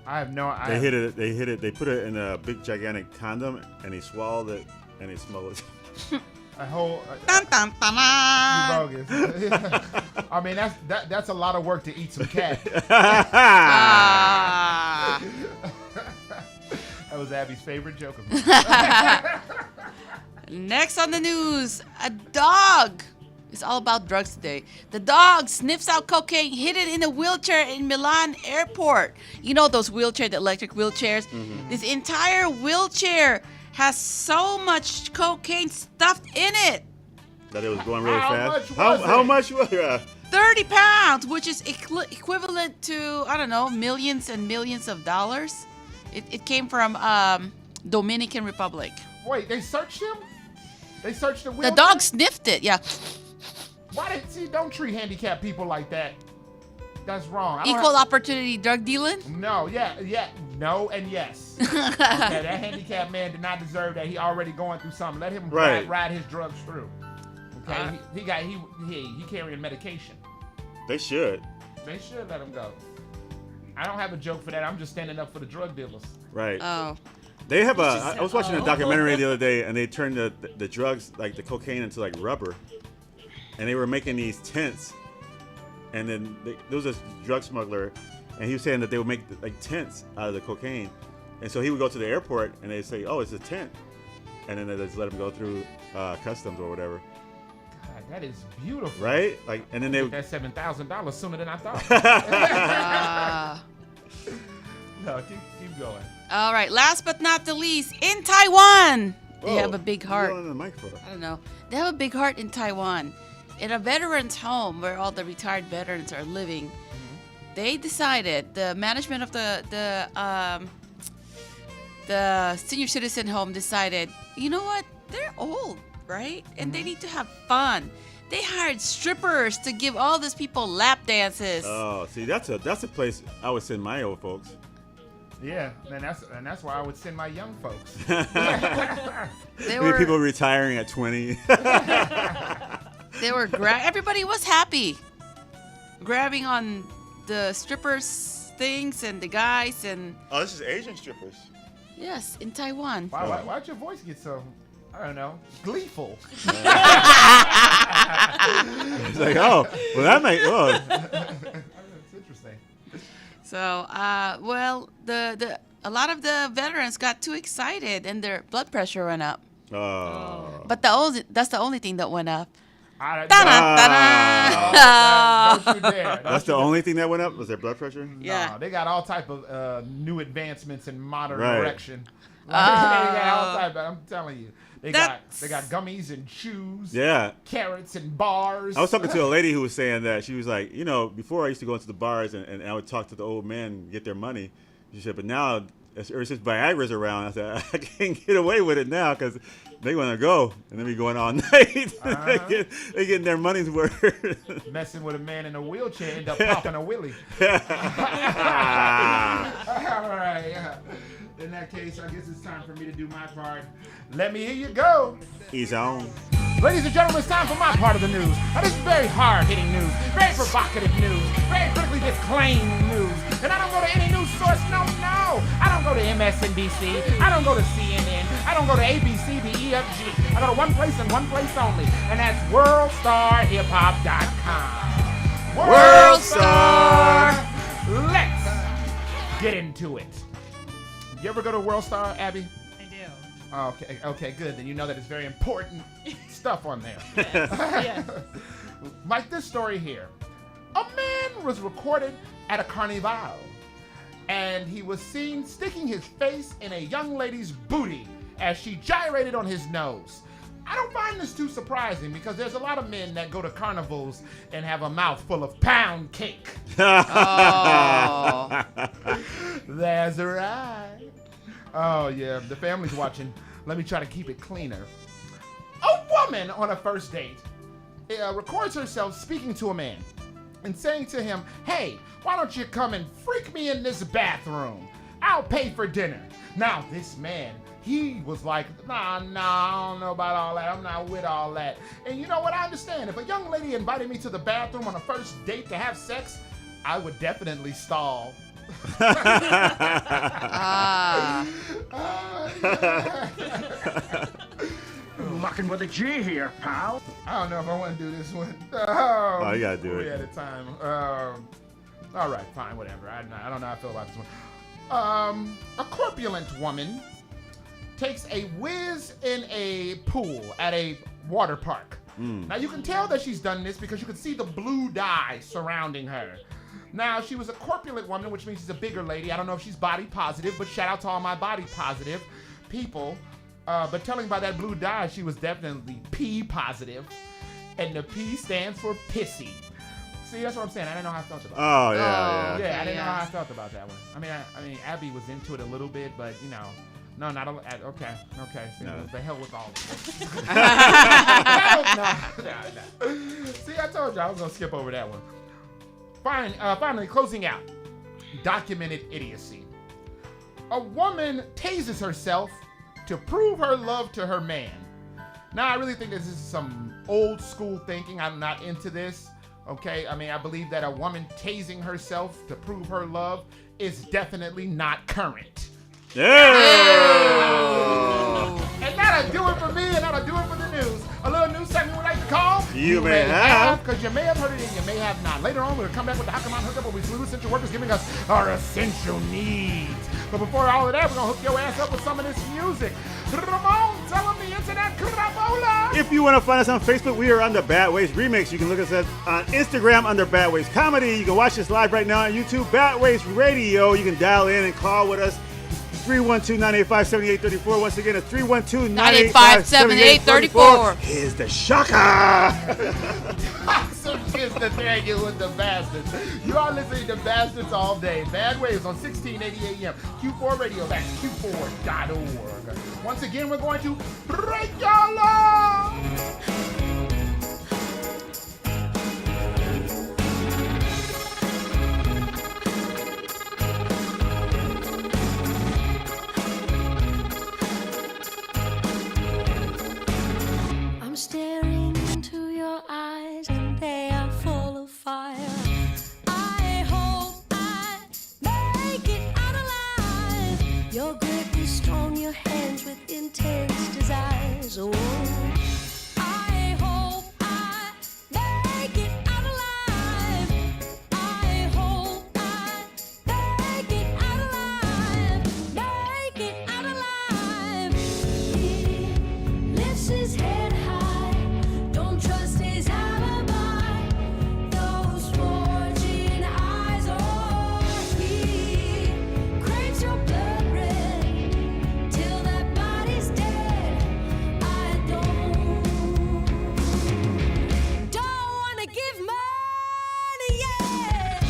I have no idea. They hit it. They put it in a big gigantic condom, and he swallowed it, and he smelled it. A whole. Dun, dun, dun, dun. You bogus. I mean, that's a lot of work to eat some cat. That was Abby's favorite joke of mine. Next on the news, a dog. It's all about drugs today. The dog sniffs out cocaine, hid it in a wheelchair in Milan airport. You know those the electric wheelchairs? Mm-hmm. This entire wheelchair has so much cocaine stuffed in it. That it was going really fast? How much was it? 30 pounds, which is equivalent to, I don't know, millions and millions of dollars. It came from Dominican Republic. Wait, they searched him? They searched the wheelchair? The dog sniffed it, yeah. Don't treat handicapped people like that. That's wrong. Equal opportunity drug dealing? No, no, and yes. Okay, that handicapped man did not deserve that. He already going through something. Let him ride his drugs through. Okay, he carrying medication. They should let him go. I don't have a joke for that. I'm just standing up for the drug dealers. Right. Oh. They have I was watching a documentary the other day, and they turned the drugs, like the cocaine, into like rubber, and they were making these tents. And then there was this drug smuggler, and he was saying that they would make like tents out of the cocaine, and so he would go to the airport and they'd say, "Oh, it's a tent," and then they just let him go through customs or whatever. God, that is beautiful. Right? Like, and then they that $7,000 sooner than I thought. No, keep going. All right. Last but not the least, in Taiwan, they Whoa, have a big heart. on the mic for? I don't know. They have a big heart in Taiwan. In a veterans' home where all the retired veterans are living, they decided, the management of the senior citizen home decided, you know what? They're old, right? And they need to have fun. They hired strippers to give all these people lap dances. Oh, see, that's a place I would send my old folks. Yeah, and that's why I would send my young folks. People retiring at 20. They were everybody was happy, grabbing on the strippers things and the guys and. Oh, this is Asian strippers. Yes, in Taiwan. Why'd your voice get so, I don't know, gleeful? It's like, oh, well, that might. Oh. It's interesting. So, well, a lot of the veterans got too excited and their blood pressure went up. Oh. But that's the only thing that went up. Don't you dare. That's the only thing that went up? Was their blood pressure? Yeah. No, they got all type of new advancements in modern Right. direction. They got all type of, I'm telling you. They got That's- gummies and chews. Yeah. Carrots and bars. I was talking to a lady who was saying that she was like, you know, before I used to go into the bars and I would talk to the old men and get their money. She said, but now, ever since Viagra's around, I said, I can't get away with it now because they want to go and then be going all night. They getting their money's worth. Messing with a man in a wheelchair, end up popping a willy. All right. In that case, I guess it's time for me to do my part. Let me hear you go. He's on. Ladies and gentlemen, it's time for my part of the news. Now, this is very hard-hitting news, very provocative news, very critically disclaimed news. And I don't go to any news source, no. I don't go to MSNBC. I don't go to CNN. I don't go to ABC, the EFG. I go to one place and one place only, and that's WorldStarHipHop.com. WorldStar. Let's get into it. You ever go to WorldStar, Abby? I do. Okay, good. Then you know that it's very important stuff on there. Yes. Like this story here. A man was recorded at a carnival, and he was seen sticking his face in a young lady's booty as she gyrated on his nose. I don't find this too surprising because there's a lot of men that go to carnivals and have a mouth full of pound cake. Oh. That's right. Oh, yeah, the family's watching. Let me try to keep it cleaner. A woman on a first date records herself speaking to a man and saying to him, hey, why don't you come and freak me in this bathroom? I'll pay for dinner. Now, this man, he was like, nah, I don't know about all that. I'm not with all that. And you know what? I understand. If a young lady invited me to the bathroom on a first date to have sex, I would definitely stall. Mucking with a G here, pal. I don't know if I want to do this one. Oh, you gotta do we it. at a time. All right, fine, whatever. I don't know how I feel about this one. A corpulent woman takes a whiz in a pool at a water park. Now you can tell that she's done this because you can see the blue dye surrounding her. Now, she was a corpulent woman, which means she's a bigger lady. I don't know if she's body positive, but shout out to all my body positive people. But telling by that blue dye, she was definitely P positive. And the P stands for pissy. See, that's what I'm saying. I didn't know how I felt about it. Oh, yeah. Yeah, I didn't know how I felt about that one. I mean, Abby was into it a little bit, but, you know. No, not a okay. See, No. the hell with all of it. No. See, I told you I was going to skip over that one. Finally, closing out. Documented idiocy. A woman tases herself to prove her love to her man. Now, I really think this is some old school thinking. I'm not into this. Okay? I mean, I believe that a woman tasing herself to prove her love is definitely not current. Yeah. And that'll do it for me, and that'll do it for the news. A little news segment we like to call You may have. Because you may have heard it and you may have not. Later on, we'll come back with the How Come On Hookup where we salute essential workers giving us our essential needs. But before all of that, we're going to hook your ass up with some of this music. Ramon, tell them the internet crapola. If you want to find us on Facebook, we are under Bad Waves Remix. You can look us up on Instagram under Bad Waves Comedy. You can watch us live right now on YouTube, Bad Waves Radio. You can dial in and call with us. 312-985-7834. Once again, it's 312-985-7834. Here's the shocker. Some kids that drag you with the bastards. You are listening to Bastards All Day. Bad Waves on 1680 AM. Q4 Radio. That's Q4.org. Once again, we're going to break your law. Staring into your eyes and they are full of fire. I hope I make it out alive. Your grip is strong, your hands with intense desires. Oh, I hope I make it out alive. I hope I make it out alive. Make it out alive. He lifts his head high. Trust his alibi, those forging eyes, oh, he craves your blood red, till that body's dead. I don't wanna give money yet.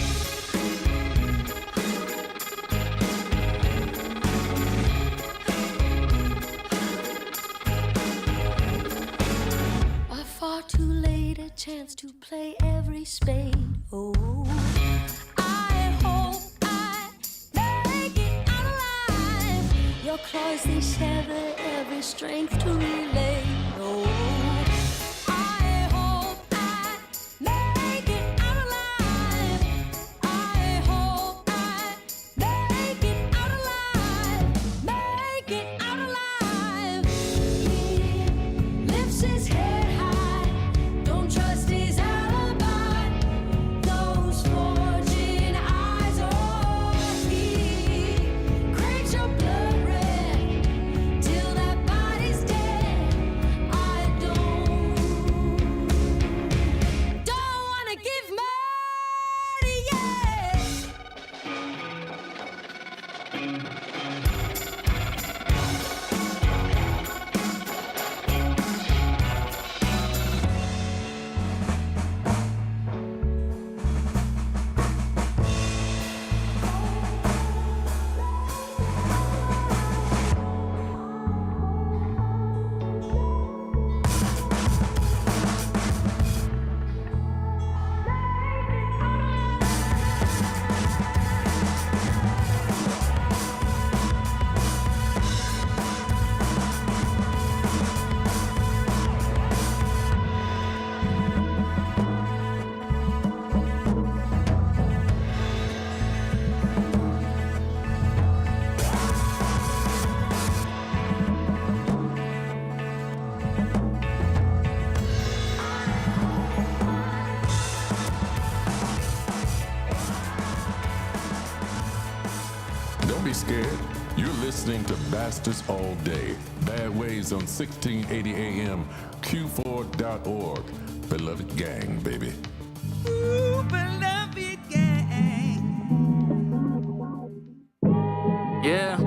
Far too late, a chance to play every spade. Oh, I hope I make it out alive. Your claws, they sever every strength to relay. Oh, I hope I make it out alive. I hope I make it out alive. Make it out alive. He lifts his head. Trust his alibi, those forging eyes, oh, he craves your blood red, till that body's dead. I don't wanna give money yet. Don't be scared. You're listening to Bastards All Day. Bad Waves on 1680 AM, Q4.org. Beloved gang, baby. Ooh, beloved gang. Yeah.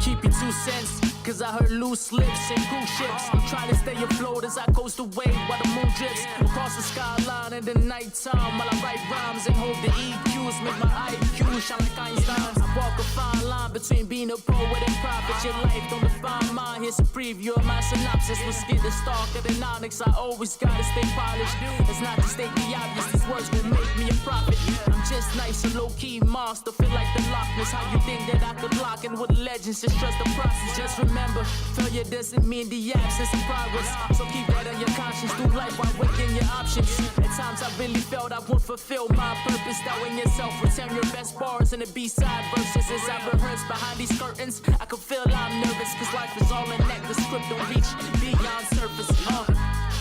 Keep your 2 cents, cause I heard loose lips and cruise ships. I'm trying to stay afloat as I coast away while the moon drifts across the skyline in the nighttime while I write rhymes and hope the EQs make my IQ shine like Einstein's. walk a fine line between being a poet and prophet. Your life don't define mine. Here's a preview of my synopsis. Was scared to stalker than onyx. I always gotta stay polished. It's not to state the obvious. These words will make me a prophet. I'm just nice and low-key monster. Feel like the Loch Ness. How you think that I could block in with legends? Just trust the process. Just remember, failure doesn't mean the absence of progress. So keep that on your conscience through life while weighing your options. At times I really felt I won't fulfill my purpose. Doubting yourself, return your best bars in the B-side verses. As I rehearse behind these curtains, I can feel I'm nervous. Cause life is all in neck. The script don't reach beyond surface.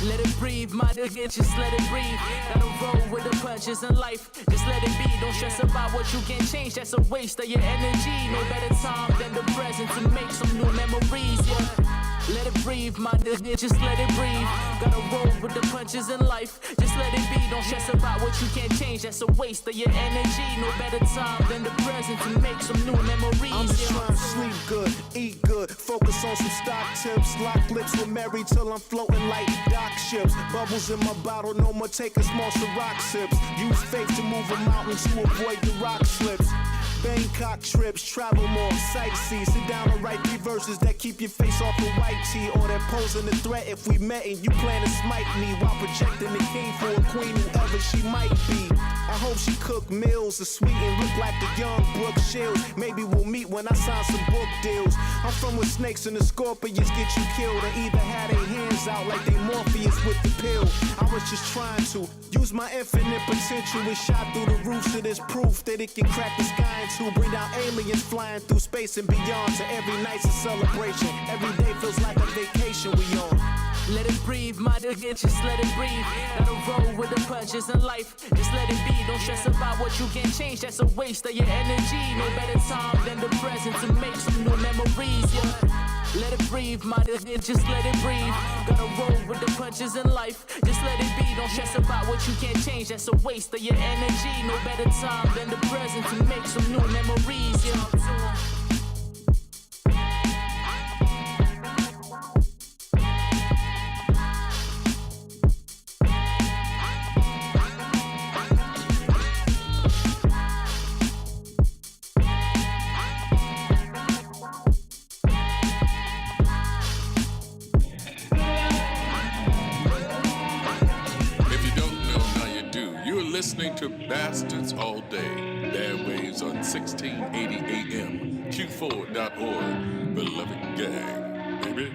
Let it breathe, my nigga, just let it breathe. Gotta roll with the punches in life, just let it be. Don't stress about what you can't change, that's a waste of your energy. No better time than the present to make some new memories, yeah. Let it breathe, my nigga, just let it breathe. Gotta roll with the punches in life, just let it be. Don't stress about what you can't change, that's a waste of your energy. No better time than the present to make some new memories. I'm just trying to sleep good, eat good, focus on some stock tips. Lock lips with Mary till I'm floating like dock ships. Bubbles in my bottle, no more taking small Ciroc sips. Use faith to move a mountain to avoid the rock slips. Bangkok trips, travel more, sightsee. Sit down and write 3 verses that keep your face off the white tee. Or that posing a threat if we met and you plan to smite me. While projecting the king for a queen, whoever she might be. I hope she cook meals that's sweet and look like the young Brooke Shields. Maybe we'll meet when I sign some book deals. I'm from where snakes and the scorpions get you killed. And either had their hands out like they Morpheus with the pill. I was just trying to use my infinite potential and shot through the roofs of this proof that it can crack the sky to bring down aliens flying through space and beyond. So every night's a celebration. Every day feels like a vacation we on. Let it breathe, my nigga, just let it breathe. Gotta roll with the punches in life, just let it be. Don't stress about what you can't change, that's a waste of your energy. No better time than the present to make some new memories, yeah. Let it breathe, my nigga, just let it breathe. Gotta roll with the punches in life, just let it be. Don't stress about what you can't change, that's a waste of your energy. No better time than the present to make some new memories, yeah. Listening to Bastards All Day, Bad Waves on 1680 AM, Q4.org, Beloved Gang, baby.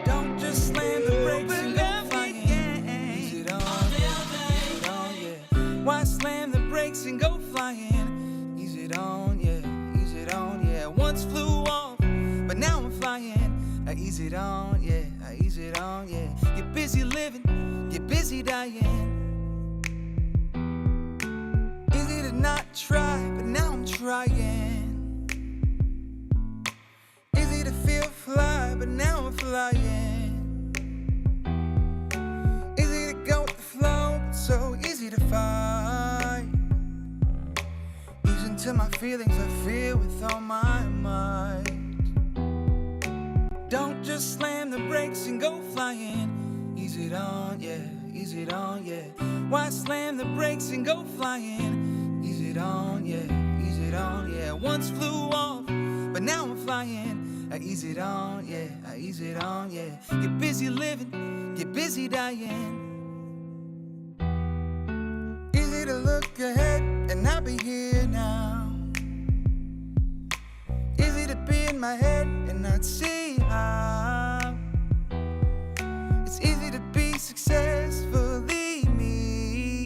Don't just slam the brakes and go flying. Ease it on, yeah. Why slam the brakes and go flying? Ease it on, yeah. Once flew off, but now I'm flying. I ease it on, yeah. Get busy living, get busy dying. Easy to not try, but now I'm trying. Easy to feel fly, but now I'm flying. Easy to go with the flow, but so easy to fight. Easing to my feelings, I feel with all my might. Don't just slam the brakes and go flying. Ease it on, yeah. Why slam the brakes and go flying? Ease it on, yeah. Once flew off, but now I'm flying. I ease it on, yeah. Get busy living, get busy dying. Easy to look ahead and not be here now. Easy to be in my head and not see how. It's easy to be successfully me.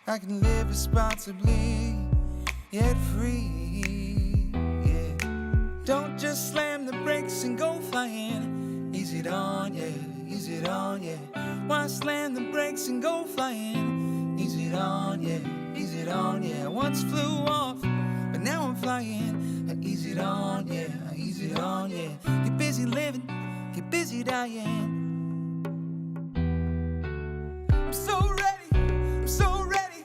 I can live responsibly, yet free, yeah. Don't just slam the brakes and go flying. Ease it on, yeah. Why slam the brakes and go flying? Ease it on, yeah. Once flew off, but now I'm flying. I ease it on, yeah. Get busy living, get busy dying. I'm so ready.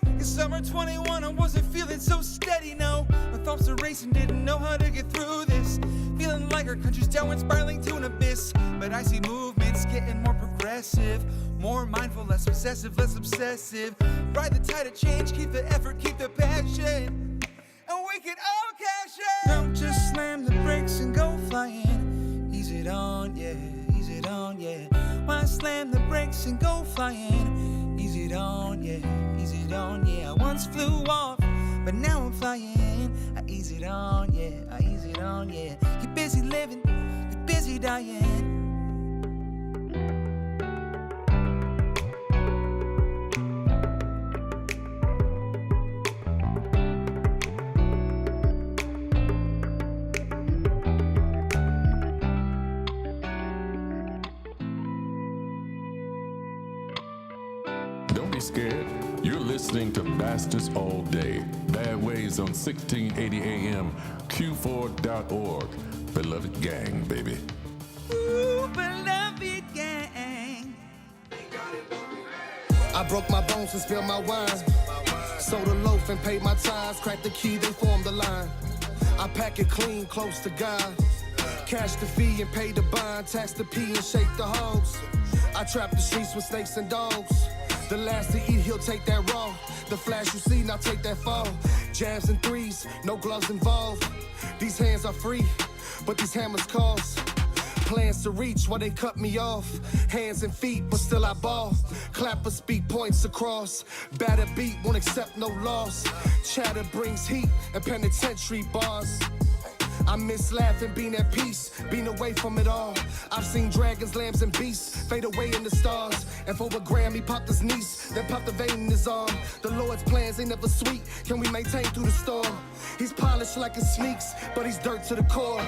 In summer 21, I wasn't feeling so steady, no. My thoughts are racing, didn't know how to get through this. Feeling like like our country's downward spiraling to an abyss. But I see movements getting more progressive, more mindful, less obsessive, less obsessive. Ride the tide of change, keep the effort, keep the passion, and we can all cash in. Don't just slam the brakes and go flying. Ease it on, yeah, ease it on, yeah. Why slam the brakes and go flying? Ease it on, yeah, ease it on, yeah. I once flew off, but now I'm flying. I ease it on, yeah, I ease it on, yeah. You're busy living, you're busy dying. Don't be scared. You're listening to Bastards All Day. Bad Ways on 1680 AM, Q4.org. Beloved gang, baby. Ooh, beloved gang. I broke my bones and spilled my wine. Sold a loaf and paid my tithes. Cracked the key, they formed the line. I pack it clean, close to God. Cash the fee and pay the bond. Tax the P and shake the hoes. I trap the streets with snakes and dogs. The last to eat, he'll take that raw. The flash you see, now take that fall. Jabs and threes, no gloves involved. These hands are free, but these hammers cost. Plans to reach while they cut me off. Hands and feet, but still I ball. Clapper speak points across. Batter beat, won't accept no loss. Chatter brings heat and penitentiary bars. I miss laughing, being at peace, being away from it all. I've seen dragons, lambs, and beasts fade away in the stars. And for a gram, he popped his niece, then popped the vein in his arm. The Lord's plans ain't never sweet. Can we maintain through the storm? He's polished like his sneaks, but he's dirt to the core.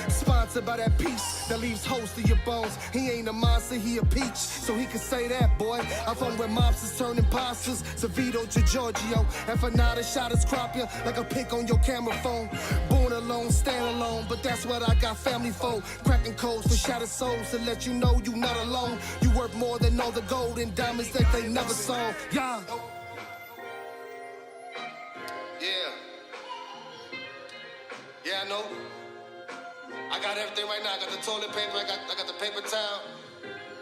Sponsored by that peace that leaves holes to your bones. He ain't a monster, he a peach, so he can say that, boy. I'm from where mobsters turn imposters. Savito to Giorgio, and for now the shot is crop you like a pic on your camera phone. Born alone, stand alone, but that's what I got family for. Cracking codes for shattered souls to let you know you not alone. You worth more than all the gold and diamonds that they never saw. Yeah. Yeah, I know. I got everything right now. I got the toilet paper. I got the paper towel.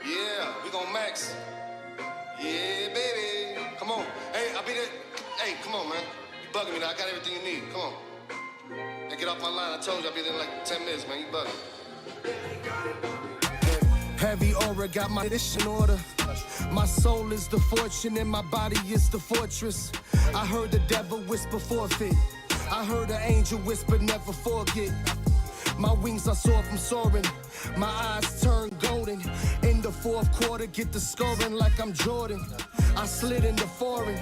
Yeah, we gon' max. Yeah, baby. Come on. Hey, I'll be there. Hey, come on, man. You bugging me now. I got everything you need. Come on. Hey, get off my line. I told you I'll be there in like 10 minutes, man. You bugging. Heavy aura got my dish in order. My soul is the fortune and my body is the fortress. I heard the devil whisper forfeit. I heard an angel whisper never forget. My wings are sore from soaring. My eyes turn golden. In the fourth quarter, get the scoring like I'm Jordan. I slid into foreign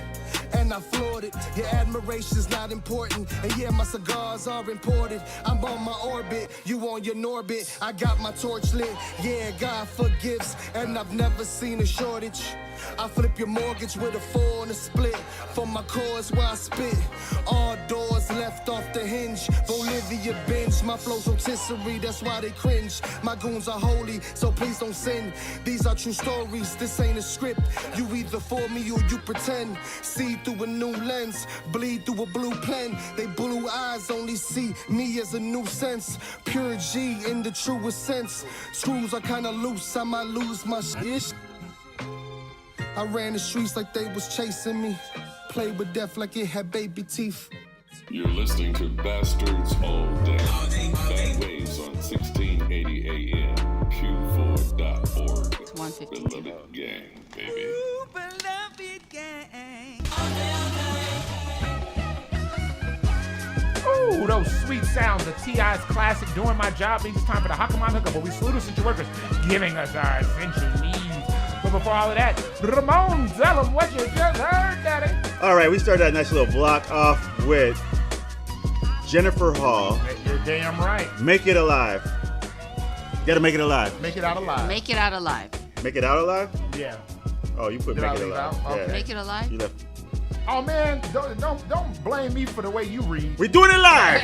and I floored it. Your admiration's not important. And yeah, my cigars are imported. I'm on my orbit, you on your orbit. I got my torch lit. Yeah, God forgives. And I've never seen a shortage. I flip your mortgage with a 4 and a split. For my cause where I spit. All doors left off the hinge. Bolivia binge. My flow's rotisserie, that's why they cringe. My goons are holy, so please don't sin. These are true stories, this ain't a script. You either for me or you pretend. See through a new lens, bleed through a blue pen. They blue eyes only see me as a new sense. Pure G in the truest sense. Screws are kinda loose, I might lose my shit. I ran the streets like they was chasing me. Played with death like it had baby teeth. You're listening to Bastards All Day. Bad Waves on 1680 AM, Q4.org. It's 152. Beloved gang, baby. Ooh, beloved gang. Ooh, those sweet sounds of T.I.'s classic Doing My Job means it's time for the Hakaman Hookup, where we salute essential workers, giving us our essential needs. But before all of that, Ramon, tell them what you just heard, Daddy. All right, we started that nice little block off with Jennifer Hall. You're damn right. Make It Alive. You gotta make it alive. Make it out alive. Make it out alive. Make it out alive? Yeah. Oh, you put Did Make I It leave Alive. out? Okay. Yeah. Make it alive? You left. Oh man, don't blame me for the way you read. We're doing it live.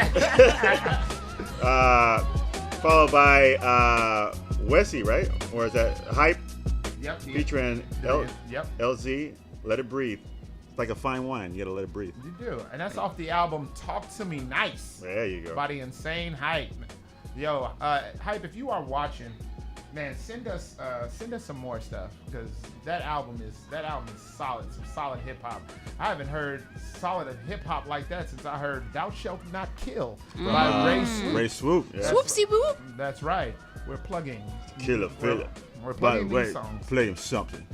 Followed by Wesley, right? Or is that Hype? Yep. Featuring Yep. LZ. Let It Breathe. It's like a fine wine. You gotta let it breathe. You do, and that's off the album "Talk to Me Nice." There you go. By the Insane Hype. Yo, Hype, if you are watching, man, send us some more stuff because that album is solid, some solid hip hop. I haven't heard solid hip hop like that since I heard "Thou Shalt Not Kill" by Ray Swoop. Ray Swoop. Yeah. Swoopsie whoop. That's right. We're plugging. Killer Philip. We're By the plugging way, these songs. play him something.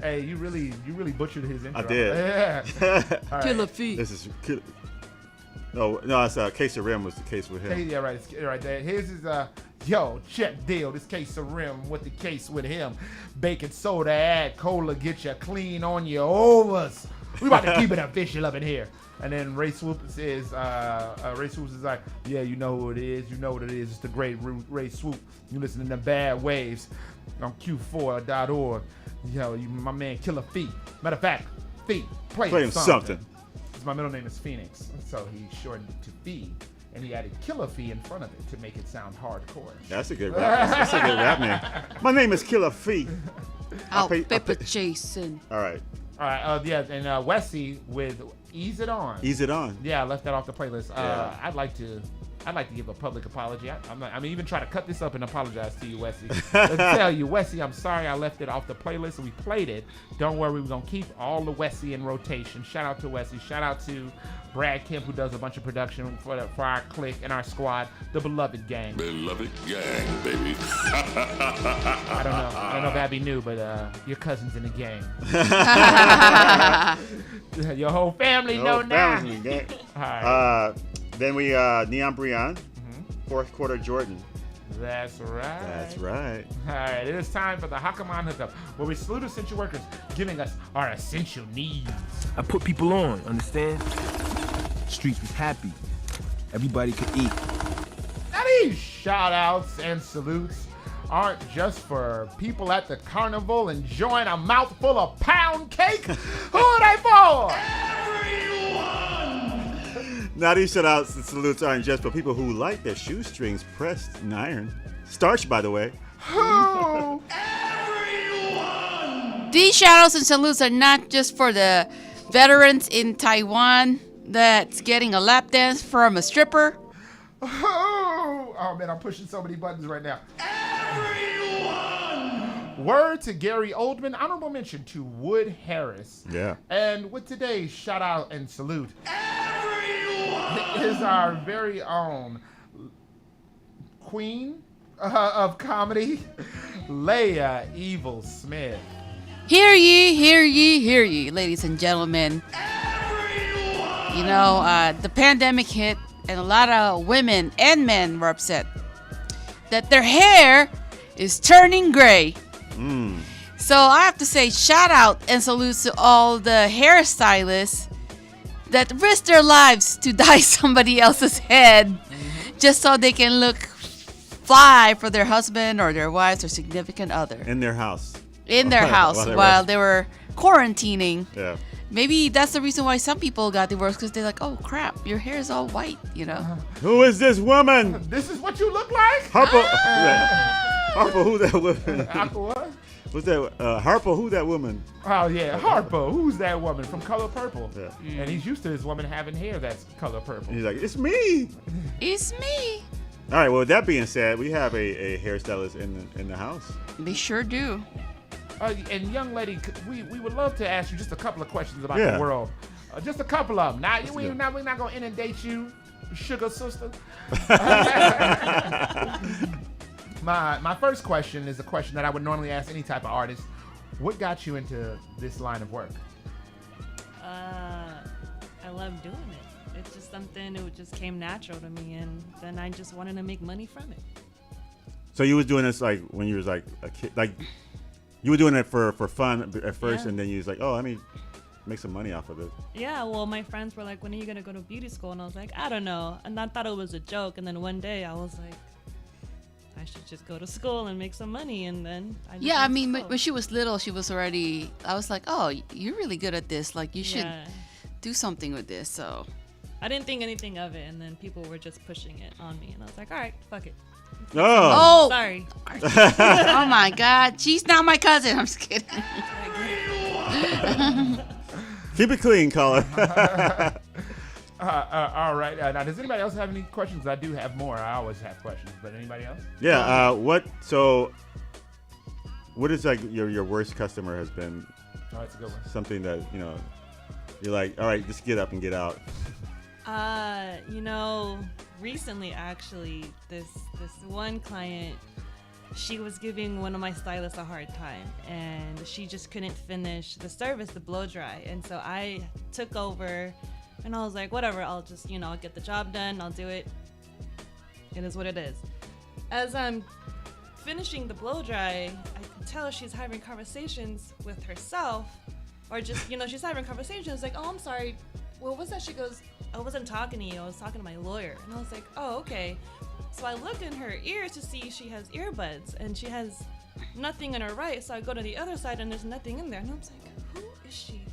Hey, you really butchered his intro. I did. Yeah. All right. Killer feet. This is Killer. No, it's Case of Rim was the case with him. Hey, yeah, right. It's right there. His is yo, check deal. This case of rim. What the case with him? Baking soda, add cola, get you clean on your overs. We about to keep it official up in here. And then Ray Swoop says, Ray Swoop is like, yeah, you know who it is. You know what it is. It's the great Ray Swoop. You listen to the Bad Waves on Q4.org. Yo, you, my man Killer Feet. Matter of fact, Feet, play him something. My middle name is Phoenix, so he shortened it to Fee, and he added Killer Fee in front of it to make it sound hardcore. That's a good rap. That's a good rap name. My name is Killer Fee. Pepper Jason. All right. Yeah, and Wesley with Ease It On. Ease It On. Yeah, I left that off the playlist. Yeah. I'd like to give a public apology. I'm even trying to cut this up and apologize to you, Wesley. Let's tell you, Wesley, I'm sorry I left it off the playlist. We played it. Don't worry, we're gonna keep all the Wesley in rotation. Shout out to Wesley. Shout out to Brad Kemp, who does a bunch of production for our clique and our squad, the Beloved Gang. Beloved Gang, baby. I don't know if Abby knew, but your cousin's in the gang. Your whole family know now. In the gang. All right. Then we Neon Breon, fourth quarter Jordan. That's right. That's right. All right, it is time for the Hakaman Hookup, where we salute essential workers, giving us our essential needs. I put people on, understand? Streets was happy. Everybody could eat. Now these shout outs and salutes aren't just for people at the carnival enjoying a mouthful of pound cake. Who are they for? Now these shout outs and salutes aren't just for people who like their shoestrings pressed in iron. Starch, by the way. Who? These shout outs and salutes are not just for the veterans in Taiwan that's getting a lap dance from a stripper. Oh man, I'm pushing so many buttons right now. Word to Gary Oldman, honorable mention to Wood Harris. Yeah. And with today's shout out and salute is our very own queen of comedy, Leia Evil Smith. Hear ye, hear ye, hear ye, ladies and gentlemen. You know, the pandemic hit, and a lot of women and men were upset that their hair is turning gray. So I have to say shout out and salute to all the hairstylists that risk their lives to dye somebody else's head just so they can look fly for their husband or their wives or significant other. In their house. In their house while they were quarantining. Yeah. Maybe that's the reason why some people got divorced, because they're like, oh crap, your hair is all white, you know. Who is this woman? This is what you look like? Harper. Harper, who that woman? Harper what? What's that? Harper, who that woman? Oh yeah, Harper. Who's that woman from Color Purple? Yeah. And he's used to this woman having hair that's color purple. He's like, it's me. It's me. All right. Well, with that being said, we have a hairstylist in the house. They sure do. And young lady, we would love to ask you just a couple of questions about the world. Just a couple of them. We're not gonna inundate you, sugar sister. My first question is a question that I would normally ask any type of artist. What got you into this line of work? I love doing it. It's just something, it just came natural to me, and then I just wanted to make money from it. So you was doing this like when you was like a kid, like you were doing it for fun at first, and then you was like, oh, let me make some money off of it. Yeah, well, my friends were like, when are you gonna go to beauty school? And I was like, I don't know. And I thought it was a joke. And then one day I was like, I should just go to school and make some money. And then I just when she was little, she was already, I was like, oh, you're really good at this. Like, you should do something with this. So I didn't think anything of it. And then people were just pushing it on me. And I was like, all right, fuck it. Oh, sorry. Oh my God, she's not my cousin. I'm just kidding. Keep it clean, caller. All right. Now, does anybody else have any questions? I do have more. I always have questions. But anybody else? Yeah. What is like your worst customer has been? Oh, that's a good one. Something that you're like, all right, just get up and get out. Recently actually, this one client, she was giving one of my stylists a hard time, and she just couldn't finish the service, the blow dry. And so I took over, and I was like, whatever, I'll just, I'll get the job done, I'll do it. It is what it is. As I'm finishing the blow dry, I can tell she's having conversations with herself, or just, she's having conversations like, oh, I'm sorry, what was that? She goes, I wasn't talking to you, I was talking to my lawyer. And I was like, oh, okay. So I look in her ears to see if she has earbuds, and she has nothing in her right. So I go to the other side, and there's nothing in there. And I was like, who is she?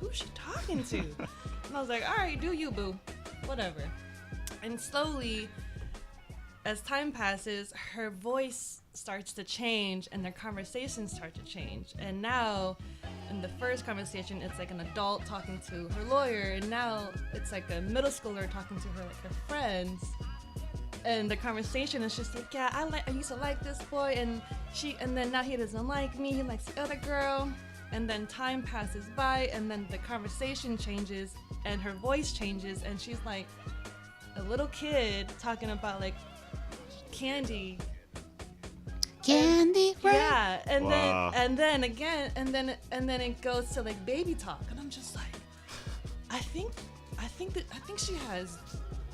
Who's she talking to? And I was like, all right, do you, boo. Whatever. And slowly, as time passes, her voice starts to change, and their conversations start to change. And now, in the first conversation, it's like an adult talking to her lawyer, and now it's like a middle schooler talking to her like her friends. And the conversation is just like, yeah, I used to like this boy, and then now he doesn't like me, he likes the other girl. And then time passes by, and then the conversation changes, and her voice changes, and she's like a little kid talking about like candy. Candy, right? Yeah, and Wow. then again, and then it goes to like baby talk, and I'm just like, I think she has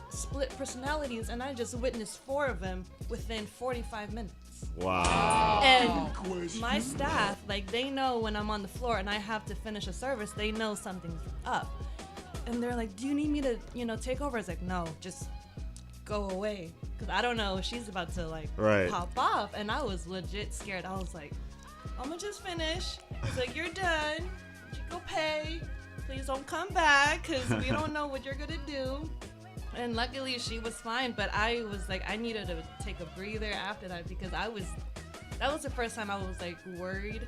split personalities, and I just witnessed 4 of them within 45 minutes. Wow. And my staff, like, they know when I'm on the floor and I have to finish a service, they know something's up. And they're like, do you need me to, take over? I was like, no, just go away. Because I don't know if she's about to, like, pop off. And I was legit scared. I was like, I'm going to just finish. It's like, you're done. You go pay. Please don't come back, because we don't know what you're going to do. And luckily she was fine, but I was like, I needed to take a breather after that, because that was the first time I was like worried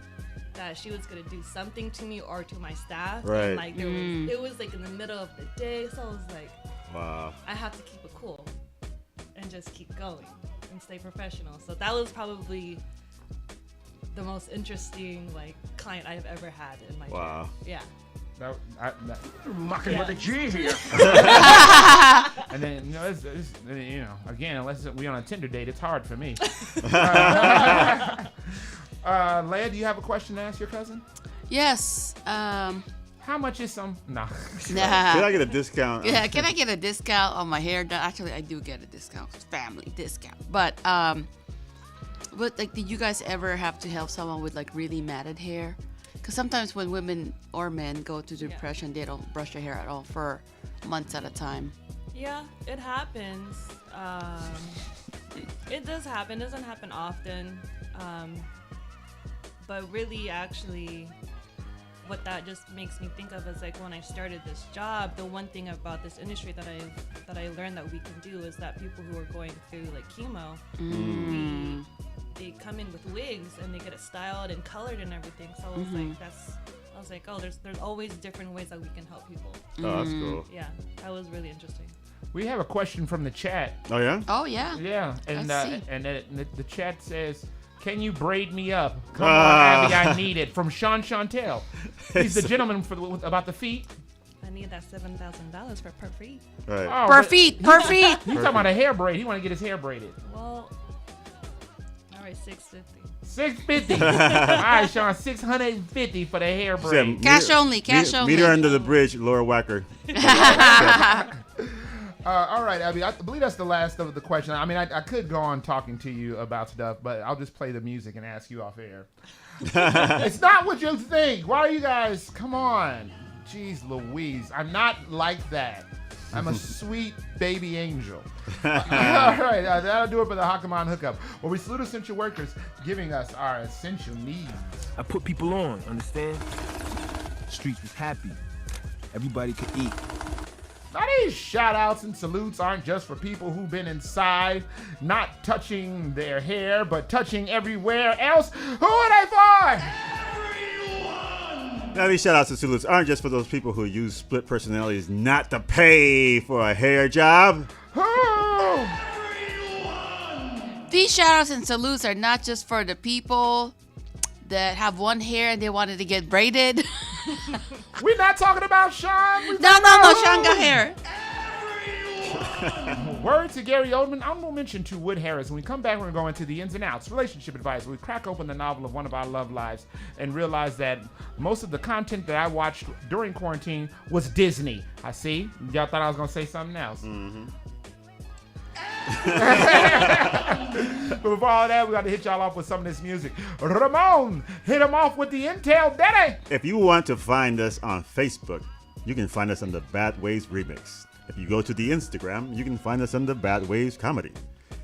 that she was gonna do something to me or to my staff. Right. And like it was like in the middle of the day, so I was like, wow. I have to keep it cool and just keep going and stay professional. So that was probably the most interesting like client I have ever had in my job. Yeah. Mucking with a G here. And then, again, unless we on a Tinder date, it's hard for me. Leia, do you have a question to ask your cousin? Yes. How much is some? Nah. Can I get a discount? Yeah, can I get a discount on my hair done? Actually, I do get a discount, family discount. But like, did you guys ever have to help someone with like really matted hair? Because sometimes when women or men go to depression, they don't brush their hair at all for months at a time. Yeah, it happens. It does happen. It doesn't happen often. But really, actually, what that just makes me think of is like when I started this job, the one thing about this industry that I learned that we can do is that people who are going through like chemo, they come in with wigs and they get it styled and colored and everything. So I was like, oh, there's always different ways that we can help people. Oh, that's cool. Yeah, that was really interesting. We have a question from the chat. Oh yeah? Oh yeah. Yeah, and the chat says, "Can you braid me up? Come on, Abby, I need it." From Sean Chantel. He's the gentleman about the feet. I need that $7,000 for per feet. Right. Oh, per feet. He's talking about a hair braid. He want to get his hair braided. Well, all right, $650. $650. All right, Sean, $650 for the hair braid. Cash only. Meet her under the bridge, Laura Wacker. All right, Abby, I believe that's the last of the question. I mean, I could go on talking to you about stuff, but I'll just play the music and ask you off air. It's not what you think. Why are you guys? Come on. Jeez Louise. I'm not like that. I'm a sweet baby angel. All right, that'll do it for the Hakaman Hookup, where we salute essential workers giving us our essential needs. I put people on, understand? Streets was happy. Everybody could eat. Now these shout outs and salutes aren't just for people who've been inside, not touching their hair, but touching everywhere else. Who are they for? Everyone! Now, these shout outs and salutes aren't just for those people who use split personalities not to pay for a hair job. These shout outs and salutes are not just for the people that have one hair and they wanted to get braided. We're not talking about Sean. No, Sean got hair. Word to Gary Oldman. I'm going to mention to Wood Harris. When we come back, we're going to go into the ins and outs, relationship advice. We crack open the novel of one of our love lives and realize that most of the content that I watched during quarantine was Disney. I see. Y'all thought I was going to say something else. Mm-hmm. But before all that, we got to hit y'all off with some of this music. Ramon, hit him off with the Intel Daddy. If you want to find us on Facebook, you can find us under Bad Waves Remix. If you go to the Instagram, you can find us under Bad Waves Comedy.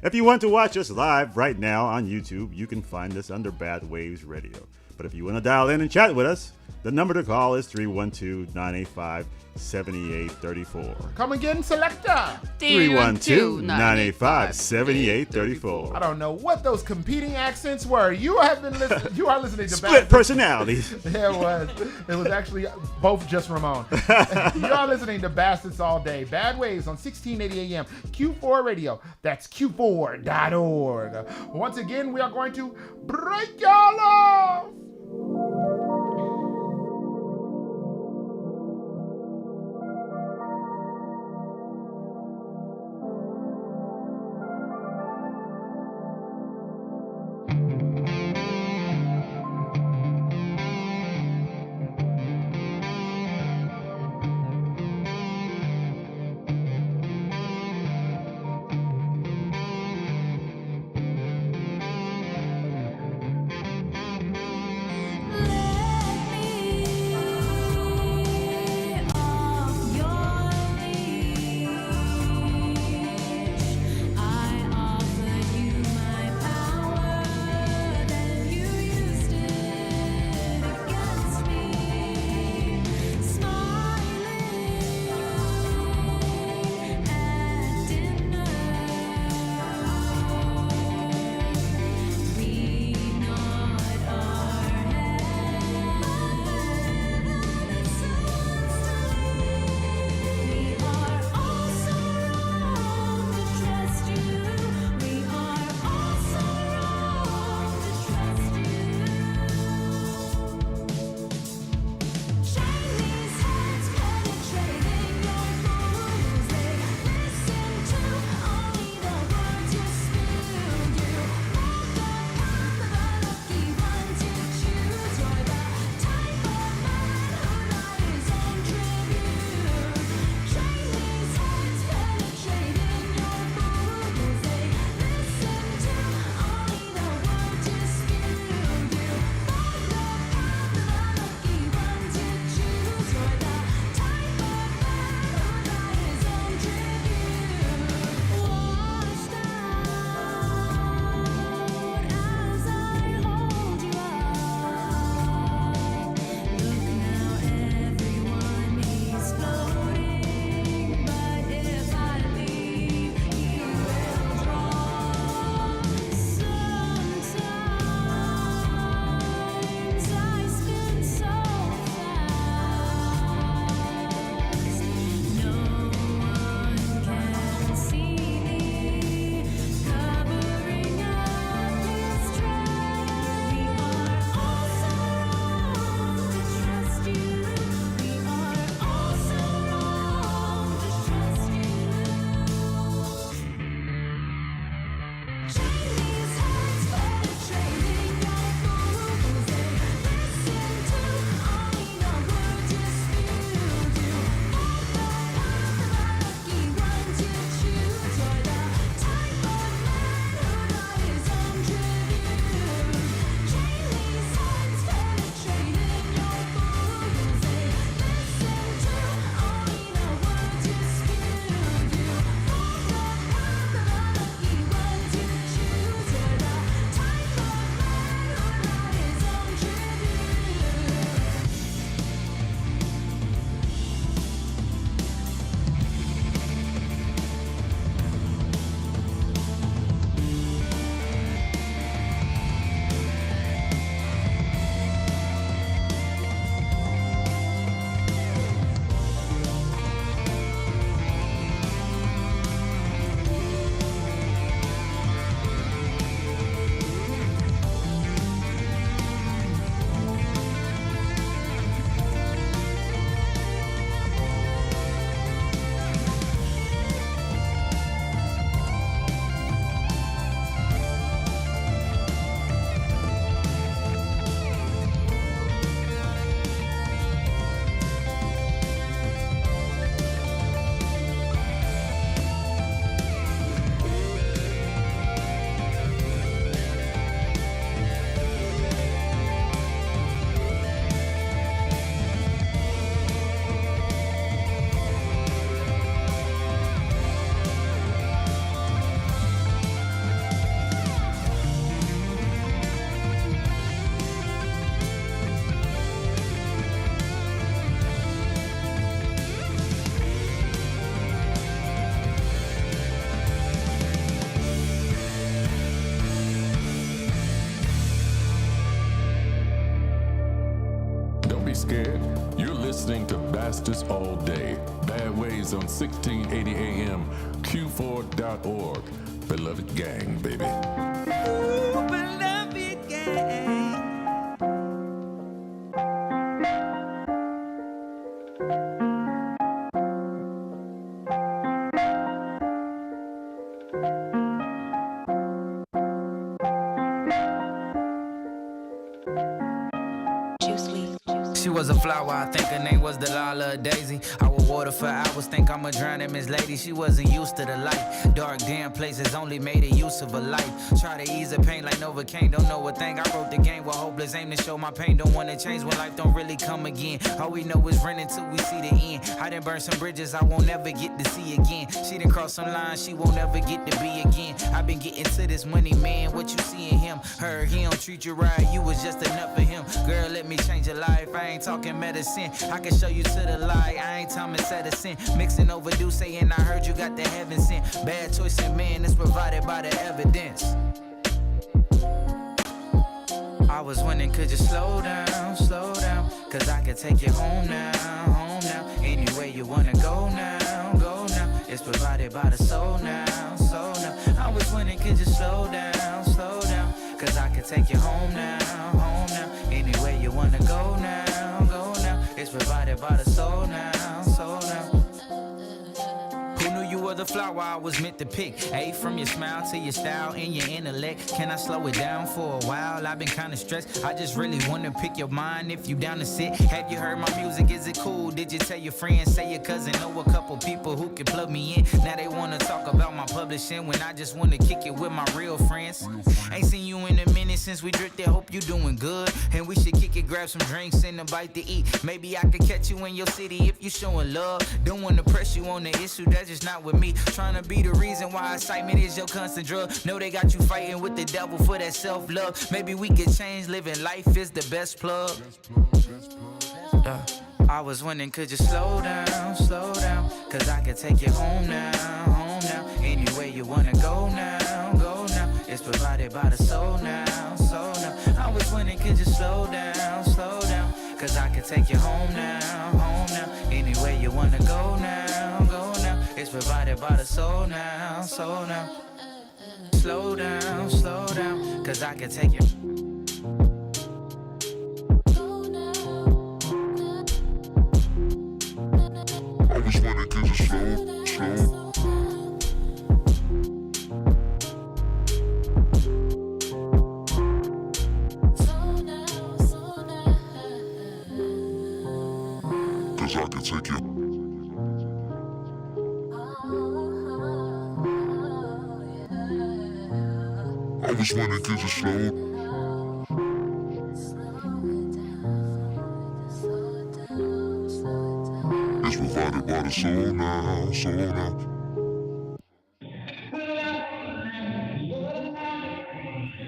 If you want to watch us live right now on YouTube, you can find us under Bad Waves Radio. But if you want to dial in and chat with us, the number to call is 312-985-7834. Come again, selector. 312-985-7834. I don't know what those competing accents were. You are listening to Split personalities. Yeah, it was actually both just Ramon. You are listening to Bastards All Day. Bad Waves on 1680 AM. Q4 Radio. That's Q4.org. Once again, we are going to break y'all off. scared? You're listening to Bastards All Day. Bad Waves on 1680 AM, Q4.org. Beloved gang, baby. Ooh, beloved gang. She was a flower, I think her name was Delilah or Daisy. I would water for hours, think I'ma drown in Miss Lady. She wasn't used to the light. Dark, damn places only made a use of a light. Try to ease her pain like Novocaine, don't know a thing. I wrote the game with hopeless aim to show my pain. Don't wanna change when life don't really come again. All we know is run until we see the end. I done burned some bridges I won't ever get to see again. She done crossed some lines she won't ever get to be again. I been getting to this money, man, what you see in him? Heard he don't treat you right, you was just enough for him. Girl, let me change your life, I ain't talking medicine. I can show you to the light, I ain't Thomas Edison. Mixing overdue, saying I heard you got the heaven sent. Bad choice in man, it's provided by the evidence. I was wondering, could you slow down, cause I could take you home now, anywhere you wanna go now, it's provided by the soul now. I was wondering, could you slow down, cause I could take you home now, anywhere you wanna go now, it's provided by the soul now. Who knew you were the flower I was meant to pick? A, from your smile to your style and your intellect. Can I slow it down for a while? I've been kinda stressed. I just really wanna pick your mind if you down to sit. Have you heard my music? Is it cool? Did you tell your friends? Say your cousin know a couple people who can plug me in. Now they wanna talk about my publishing when I just wanna kick it with my real friends. Ain't seen you in a minute since we drifted. Hope you doing good. And we should kick it, grab some drinks and a bite to eat. Maybe I could catch you in your city if you showing love. Don't wanna press you on the issue, that's just not with me. Trying to be the reason why excitement is your constant drug. Know they got you fighting with the devil for that self-love. Maybe we could change, living life is the best plug. I was wondering, could you slow down, cause I could take you home now, anywhere you wanna go now, it's provided by the soul now. I was wondering, could you slow down, cause I could take you home now, anywhere you wanna go now, it's provided by the soul now. Slow down, cause I could take you. I was wondering, could you slow? Cause I could take you. I was wondering, could you slow? It's provided by the soul now.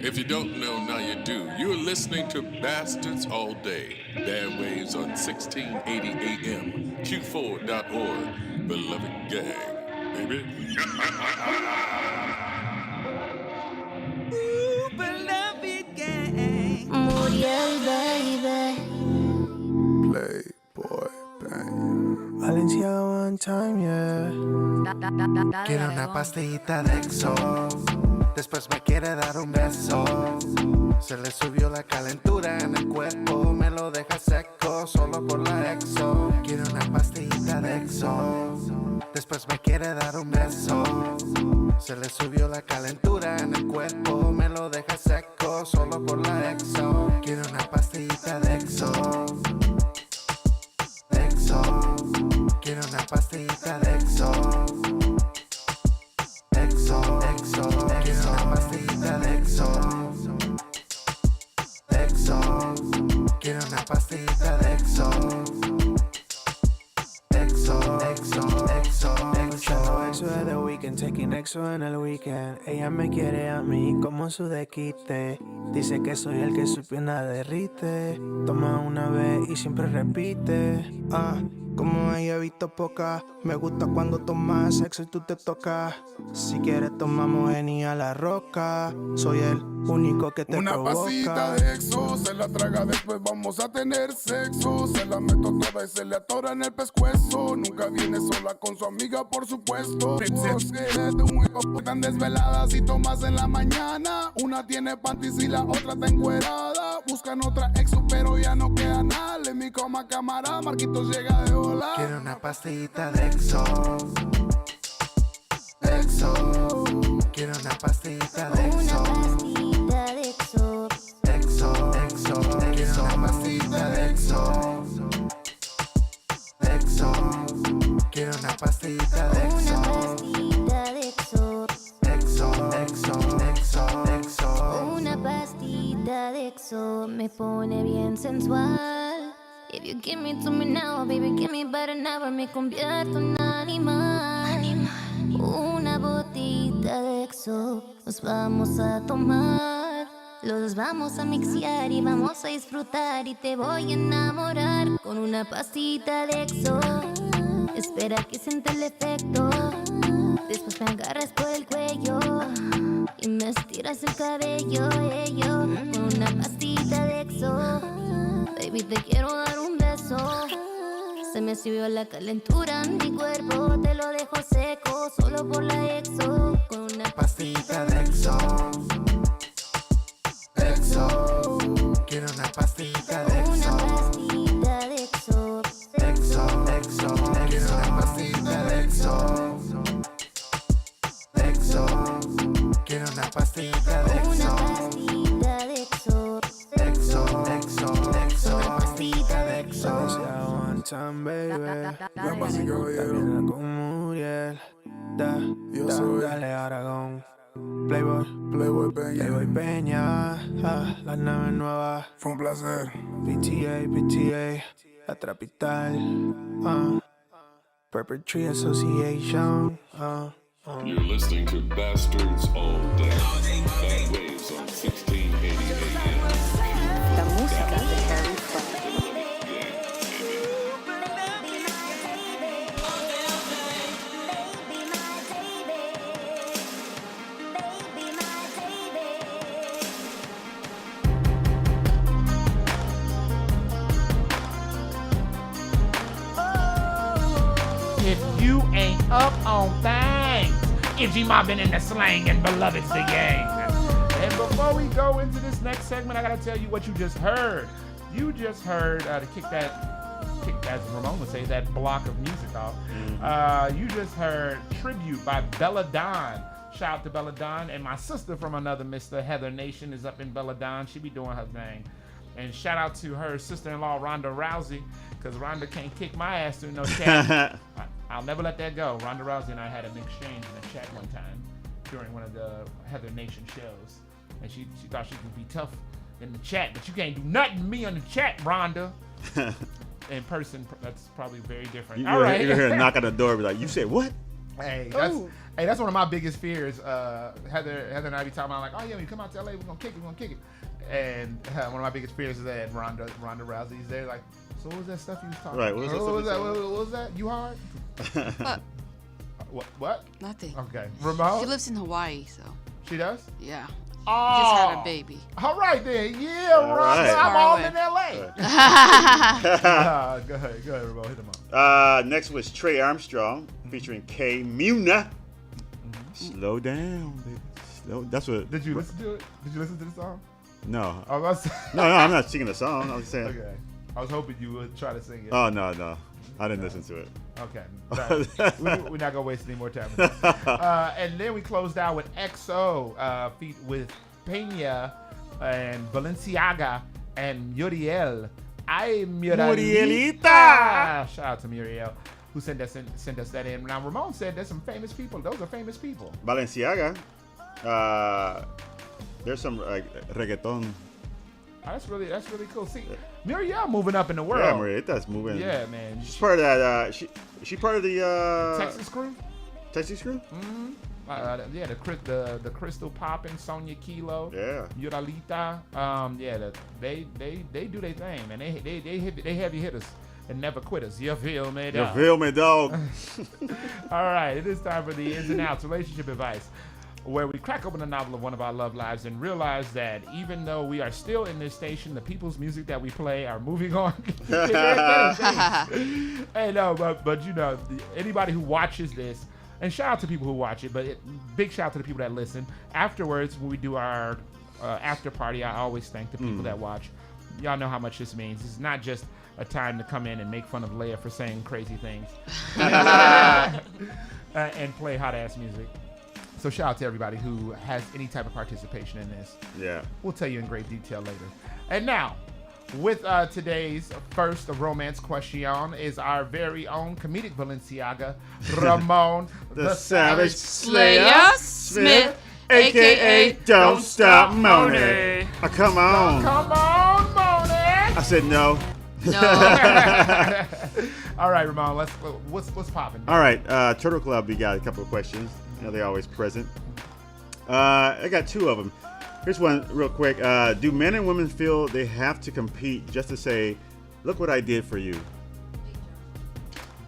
If you don't know, now you do. You're listening to Bastards All Day. Bad Waves on 1680 AM, Q4.org. Beloved gang, baby. Ooh, beloved gang. Muriel, baby. Playboy, bang. Valencia one time, yeah. Quiero una pastillita de exo. Después me quiere dar un beso. Se le subió la calentura en el cuerpo. Me lo deja seco solo por la exo. Quiero una pastillita de exo. Después me quiere dar un beso. Se le subió la calentura en el cuerpo. Me lo deja seco solo por la exo. Quiero una pastillita de exo. De exo. Quiero una pastillita de exo. Exo. Quiero una pastillita de exo. Exo. Quiero una pastillita de exo. Escuchando exo de The Weeknd, taking exo en el weekend. Ella me quiere a mí como su desquite. Dice que soy el que su pierna derrite. Toma una vez y siempre repite. Como ella he visto poca. Me gusta cuando tomas sexo y tú te tocas. Si quieres tomamos Henny a la roca. Soy el único que te Una provoca. pasita de exo, se la traga después vamos a tener sexo. Se la meto toda y se le atora en el pescuezo. Nunca viene sola con su amiga, por supuesto. Están desveladas y tomas en la mañana. Una tiene panties y la otra está encuerada. Buscan otra exo pero ya no queda nada. En mi coma cámara, Marquitos llega de volar. Quiero una pastillita de exo. Exo. Quiero una pastillita de exo. Pastillita de exo. Exo, exo. Quiero una pastillita de exo. Exo. Quiero una pastillita de exo. Pastillita de exo. Exo, exo, exo, exo. Una pastillita de exo me pone bien sensual. If you give me to me now, baby, give me better never. Me convierto en animal. Una botita de exo nos vamos a tomar. Los vamos a mixear y vamos a disfrutar. Y te voy a enamorar con una pastita de exo. Espera que sienta el efecto. Después me agarras por el cuello y me estiras el cabello, con una pastita de exo. Baby, te quiero dar un beso. Se me subió la calentura en mi cuerpo. Te lo dejo seco solo por la exo. Con una pastillita de exo. Exo. Quiero una pastillita de exo. Una pastillita de exo. Exo, exo. Quiero una pastillita de exo. Exo. Quiero una pastillita de exo. Una pastillita de exo. Exo, exo, exo. Una pastillita de exo. One time, baby. Damas y caballeros, Con Muriel. yo soy Dale Aragón. Playboy. Playboy Peña. Playboy Peña. Las naves nuevas. Fue un placer. PTA. La Trapital. Purple Tree Association. You're listening to Bastards All Day. Bad Waves on 1680 AM. La música de Harry Fraud. If you ain't up on things, if you mobbing in the slang and beloved's the gang. And before we go into this next segment, I gotta tell you what you just heard. You just heard to kick as Ramon would say, that block of music off. You just heard Tribute by Bella Don. Shout out to Bella Don. And my sister from another Mr. Heather Nation is up in Bella Don. She be doing her thing. And shout out to her sister-in-law, Ronda Rousey, because Ronda can't kick my ass through no chat. I'll never let that go. Ronda Rousey and I had an exchange in a chat one time during one of the Heather Nation shows. And she thought she could be tough in the chat, but you can't do nothing to me on the chat, Ronda. In person, that's probably very different. All right. You're here knock on the door, be like, you said what? Hey, that's one of my biggest fears. Heather and I be talking about like, oh yeah, when you come out to LA, we're gonna kick it. And one of my biggest fears is that Ronda Rousey's there, like, so what was that stuff you was talking Right, about? What was that? You hard? What? Nothing. Okay. Ramon? She lives in Hawaii, so. She does? Yeah. Oh. Just had a baby. All right then. Yeah, All Ronda, right. I'm all in LA. Go ahead, Ramon. Hit him up. Next was Trey Armstrong featuring K Muna. Slow down, baby. That's what. Did you listen to it? Did you listen to the song? No. I was No, I'm not singing the song. I was saying. Okay. I was hoping you would try to sing it. Oh no. I didn't listen to it. Okay. We're not gonna waste any more time. And then we closed out with XO feat with Peña and Balenciaga and Muriel. Ay, Murielita. Shout out to Muriel who sent us that in. Now Ramon said there's some famous people. Those are famous people. Balenciaga. There's some reggaeton. Oh, that's really cool. See, Muriel moving up in the world. Yeah, Marieta's moving. Yeah, man. She's part of that. She part of the Texas crew. Texas crew. Mm-hmm. Yeah, the Crystal Poppin', Sonia Kilo. Yeah. Muralita. Yeah, they do their thing, man. They heavy hitters. and never quitters. You feel me, You dog? feel me, dog? All right, it is time for the ins and outs relationship advice, where we crack open a novel of one of our love lives and realize that even though we are still in this station, the people's music that we play are moving on. Hey, no, but you know, anybody who watches this, and shout out to people who watch it, but big shout out to the people that listen. Afterwards, when we do our after party, I always thank the people that watch. Y'all know how much this means. It's not just a time to come in and make fun of Leia for saying crazy things and play hot ass music. So shout out to everybody who has any type of participation in this. Yeah. We'll tell you in great detail later. And now, with today's first romance question is our very own comedic Balenciaga, Ramon the Savage Slayer Smith, a.k.a. Don't Stop Moaning. Come on. Come on, Moaning. I said no. No. All right, Ramon, what's popping? All right, Turtle Club, we got a couple of questions. You know, they're always present. I got two of them. Here's one real quick. Do men and women feel they have to compete just to say, look what I did for you?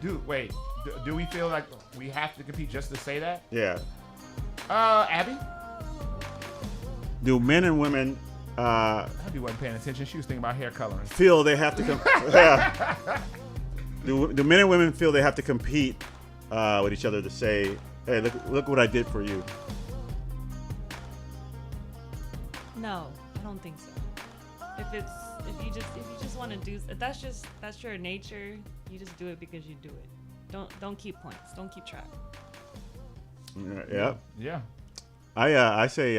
Do we feel like we have to compete just to say that? Yeah. Abby? Do men and women Abby wasn't paying attention. She was thinking about hair coloring. feel they have to do men and women feel they have to compete with each other to say, hey, look what I did for you? No, I don't think so. If you just want to do, if that's your nature, you just do it because you do it. Don't keep points. Don't keep track. Yeah. Yeah. I say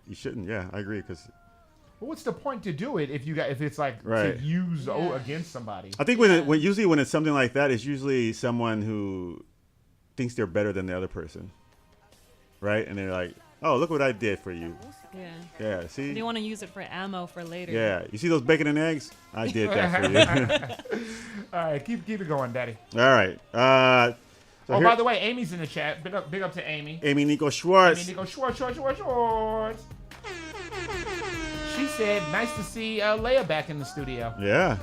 you shouldn't. Yeah, I agree because. Well, what's the point to do it if it's like Right. to use against somebody? I think when usually when it's something like that, it's usually someone who thinks they're better than the other person, right? And they're like, "Oh, look what I did for you." Yeah. Yeah. See. They want to use it for ammo for later. Yeah. You see those bacon and eggs? I did that for you. All right, keep it going, Daddy. All right. So by the way, Amy's in the chat. Big up to Amy. Amy Nico Schwartz. Amy Nico Schwartz. She said, "Nice to see Leia back in the studio." Yeah.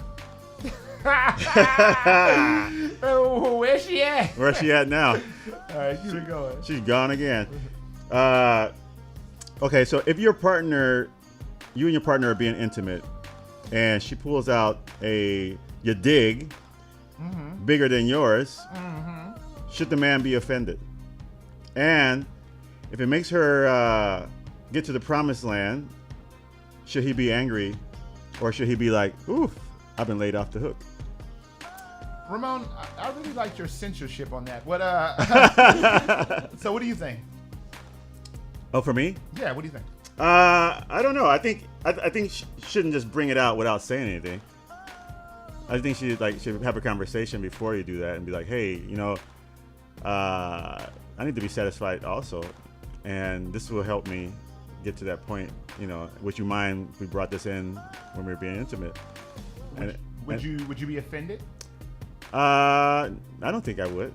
Where's she at? Where's she at now? All right, keep it going. She's gone again. Okay, so if you and your partner are being intimate, and she pulls out your dig bigger than yours, should the man be offended? And if it makes her get to the promised land, should he be angry, or should he be like, "Oof, I've been laid off the hook"? Ramon, I really liked your censorship on that. What? So what do you think? Oh, for me? Yeah, what do you think? I don't know. I think she shouldn't just bring it out without saying anything. I think she should have a conversation before you do that and be like, "Hey, I need to be satisfied also, and this will help me get to that point. Would you mind if we brought this in when we were being intimate?" Would you be offended? I don't think I would.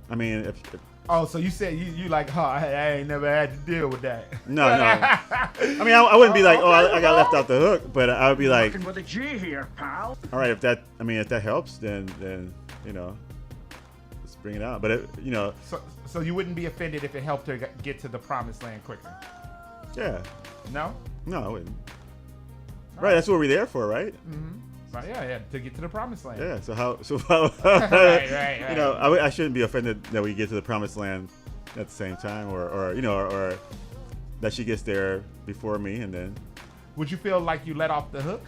I mean, if so you said you like, I ain't never had to deal with that. No. I mean, I wouldn't be like, I got left off the hook, but I would be like, Working with a G here, pal. all right, if that helps, then let's bring it out. But So you wouldn't be offended if it helped her get to the promised land quicker? Yeah. No, I wouldn't. Right, that's what we're there for, right? Mm-hmm. Yeah, to get to the promised land. Yeah. So how? Right. I shouldn't be offended that we get to the promised land at the same time, or that she gets there before me, and then. Would you feel like you let off the hook?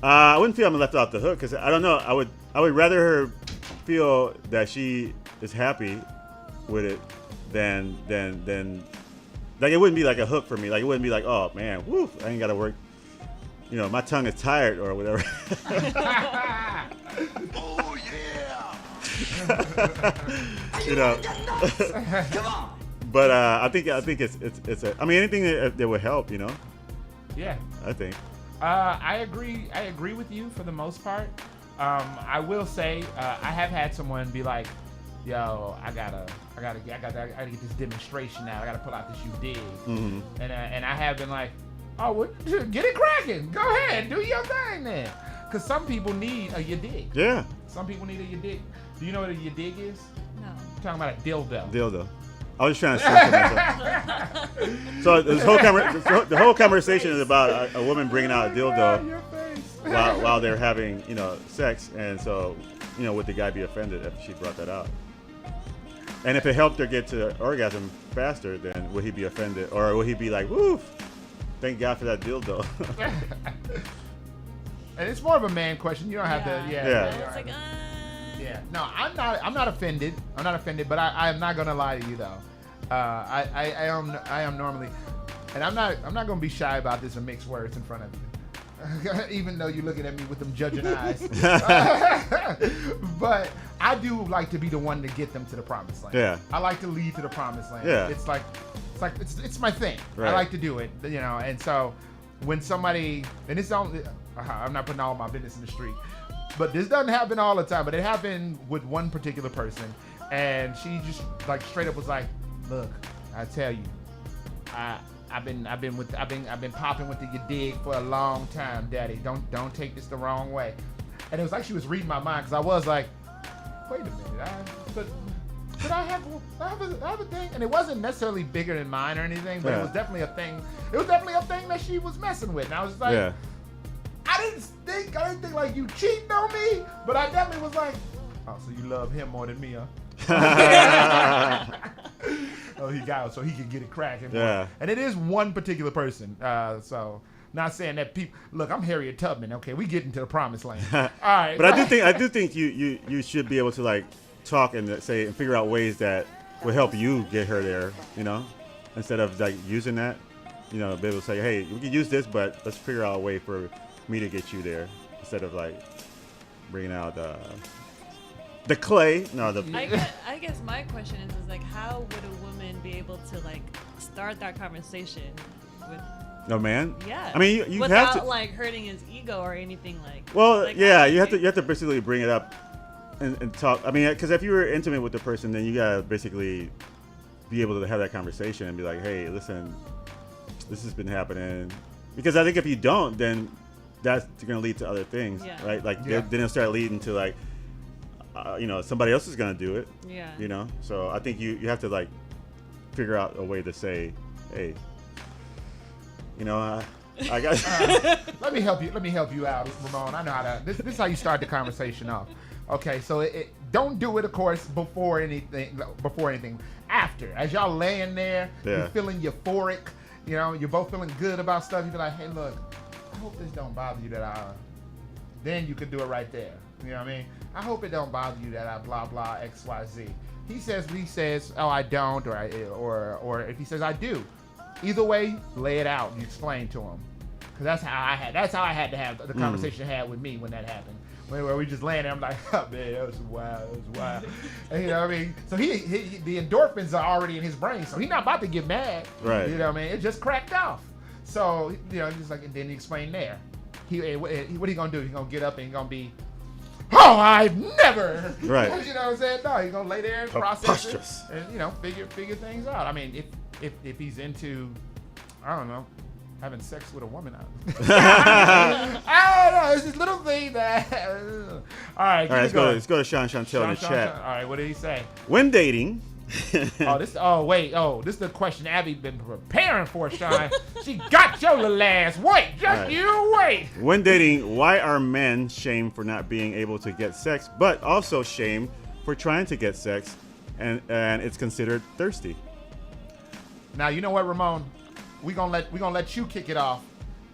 I wouldn't feel I'm left off the hook because I don't know. I would rather her feel that she is happy with it than like it wouldn't be like a hook for me. Like it wouldn't be like, oh man, woof, I ain't got to work. My tongue is tired or whatever. Oh yeah. Come on. But I think it's I mean anything that would help, Yeah. I think. I agree with you for the most part. I will say I have had someone be like, "Yo, I gotta get this demonstration now. I gotta pull out this you dig," and I have been like, "Oh, well, get it cracking. Go ahead, do your thing then." Because some people need a you dig. Yeah. Some people need a you dig. Do you know what a you dig is? No. I'm talking about a dildo. Dildo. I was just trying to say so the whole conversation is about a woman bringing out a dildo while they're having, sex, and so, would the guy be offended if she brought that out? And if it helped her get to orgasm faster, then would he be offended, or would he be like, "Woof, thank God for that dildo"? And it's more of a man question. You don't have to. Yeah. It's like, Yeah. No, I'm not offended. I'm not offended, but I am not gonna lie to you though. I am normally, and I'm not gonna be shy about this and mix words in front of you. Even though you're looking at me with them judging eyes. But I do like to be the one to get them to the promised land. Yeah. I like to lead to the promised land. Yeah. It's my thing. Right. I like to do it, and so when somebody, and it's only, I'm not putting all my business in the street, but this doesn't happen all the time, but it happened with one particular person, and she just like straight up was like, look, I tell you, I've been popping with the you dig for a long time, Daddy. Don't take this the wrong way. And it was like she was reading my mind, because I was like, wait a minute, could I have a thing? And it wasn't necessarily bigger than mine or anything, but it was definitely a thing. It was definitely a thing that she was messing with. And I was just like, I didn't think like you cheating on me, but I definitely was like, oh, so you love him more than me, huh? Oh, he got it so he could get it cracking. Yeah. And it is one particular person. So not saying that people look, I'm Harriet Tubman. Okay, we get into the promised land. All right. But I do think you should be able to like talk and say and figure out ways that will help you get her there, instead of like using that, be able to say, hey, we can use this, but let's figure out a way for me to get you there, instead of like bringing out the clay. No, I guess my question is like, how would a woman be able to like start that conversation with? No, man. Yeah. I mean, you without have to, like hurting his ego or anything like. Well, like, yeah, you have to basically bring it up and talk. I mean, because if you were intimate with the person, then you gotta basically be able to have that conversation and be like, hey, listen, this has been happening. Because I think if you don't, then that's gonna lead to other things, right? Like then it'll start leading to like, somebody else is gonna do it. Yeah. So I think you have to like figure out a way to say, hey, I got. Let me help you out, Ramon. I know how to. This is how you start the conversation off. Okay, so don't do it, of course, before anything. After, as y'all laying there, you're feeling euphoric. You're both feeling good about stuff. You be like, hey, look, I hope this don't bother you that I. Then you could do it right there. You know what I mean? I hope it don't bother you that I blah blah X Y Z. He says, oh, I don't, or if he says I do. Either way, lay it out and explain to him, because that's how I had to have the conversation I had with me when that happened. Where we just laying there, I'm like, oh man, that was wild. And, you know what I mean? So he the endorphins are already in his brain, so he's not about to get mad. Right. You know what I mean? It just cracked off. So just like, and then he explained there. What he gonna do? He gonna get up and he gonna be, oh, I've never. Right. You know what I'm saying? No, he's gonna lay there and process it and figure things out. I mean, if he's into, I don't know, having sex with a woman. I don't know. It's this little thing that. All right. Let's go to Sean Chantel in the chat. All right. What did he say? When dating. This is the question Abby been preparing for, Sean. She got your little ass. Wait, you wait. When dating, why are men shamed for not being able to get sex, but also shamed for trying to get sex, and it's considered thirsty? Now you know what, Ramon. We gonna let you kick it off.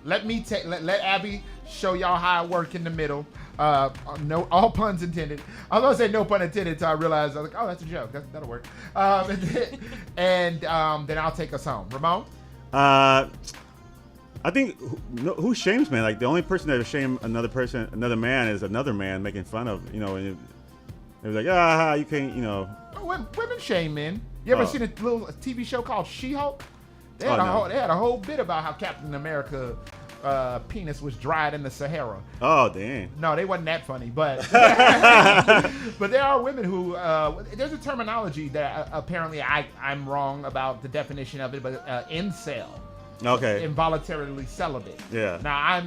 Let Abby show y'all how I work in the middle. No, all puns intended. I was gonna say no pun intended until I realized I was like, oh, that's a joke. That'll work. And then I'll take us home. Ramon. I think who shames man? Like the only person that would shame another man is another man making fun of. And they're like, you can't. Women shame men. You ever seen a little TV show called She-Hulk? They had a whole bit about how Captain America penis was dried in the Sahara. Oh, dang. No, they wasn't that funny, but but there are women who there's a terminology that apparently I'm wrong about the definition of it, but incel. involuntarily celibate. Yeah. Now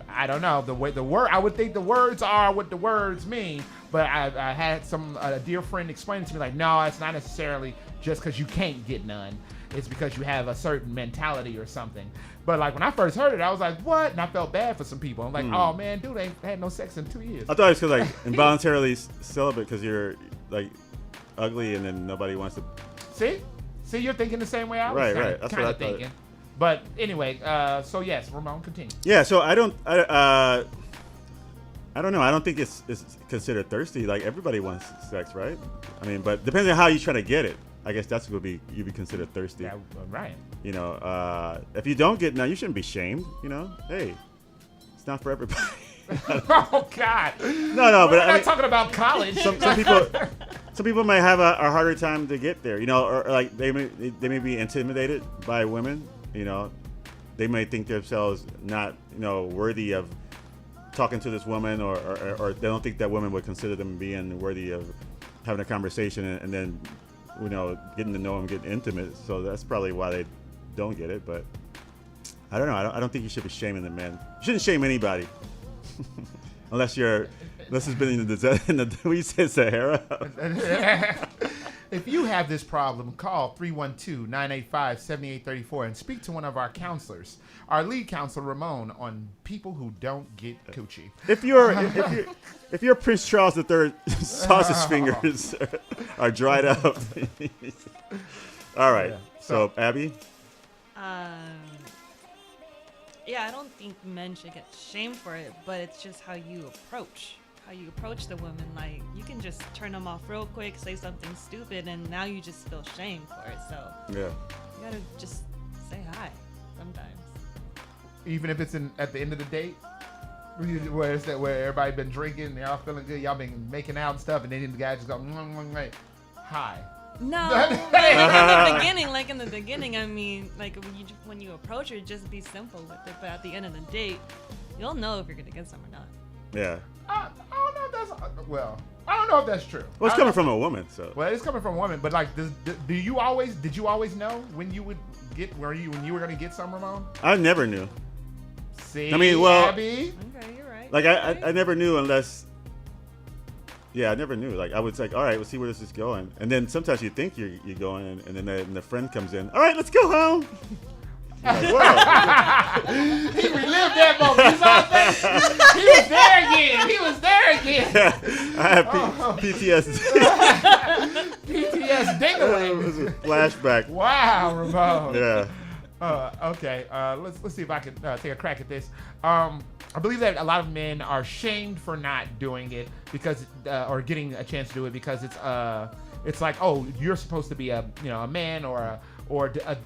I don't know the word. I would think the words are what the words mean, but I had a dear friend explain it to me like, no, it's not necessarily just because you can't get none. It's because you have a certain mentality or something. But like when I first heard it, I was like, what? And I felt bad for some people. I'm like, oh man, dude, ain't had no sex in 2 years. I thought it was because like involuntarily celibate because you're like ugly and then nobody wants to. See, you're thinking the same way I was right. That's kind what of thinking. But anyway, so yes, Ramon, continue. Yeah, so I don't know. I don't think it's considered thirsty. Like everybody wants sex, right? I mean, but depending on how you try to get it, I guess that's what you'd be considered thirsty. Yeah, right. You know, if you don't get, now you shouldn't be shamed. You know, hey, it's not for everybody. Oh God. No, but we're not talking about college. Some people may have a harder time to get there. You know, or like they may be intimidated by women. You know, they may think themselves not worthy of talking to this woman, or they don't think that women would consider them being worthy of having a conversation and then getting to know them, getting intimate. So that's probably why they don't get it. But I don't know. I don't think you should be shaming the men. You shouldn't shame anybody, unless it's been in the we said Sahara. If you have this problem, call 312-985-7834 and speak to one of our counselors. Our lead counselor, Ramon, on people who don't get coochie. If you're Prince Charles III, sausage fingers are dried up. All right. Yeah. So Abby? Yeah, I don't think men should get shamed for it, but it's just how you approach the women. Like, you can just turn them off real quick, say something stupid, and now you just feel shamed for it. So yeah, you gotta just say hi sometimes. Even if it's at the end of the date, where everybody been drinking, they're all feeling good, y'all been making out and stuff, and then the guy just go, hi. No, like in the beginning, I mean, like when you approach her, just be simple with it. But at the end of the date, you'll know if you're gonna get some or not. Yeah. I don't know if that's I don't know if that's true. Well, it's coming from a woman, so. Well, it's coming from a woman, but like, did you always know when you would get when you were gonna get some, Ramon? I never knew. See, I mean, well, Abby? Okay, you're right. Like I never knew unless. Yeah, I never knew. Like I was like, all right, we'll see where this is going, and then sometimes you think you're going, and then the friend comes in. All right, let's go home. Like, he relived that moment. You saw that? He was there again. Yeah, I have PTSD. PTSD. It was a flashback. Wow, Ramon. Yeah. Okay. Let's see if I can take a crack at this. I believe that a lot of men are shamed for not doing it because, or getting a chance to do it because it's like, oh, you're supposed to be a man or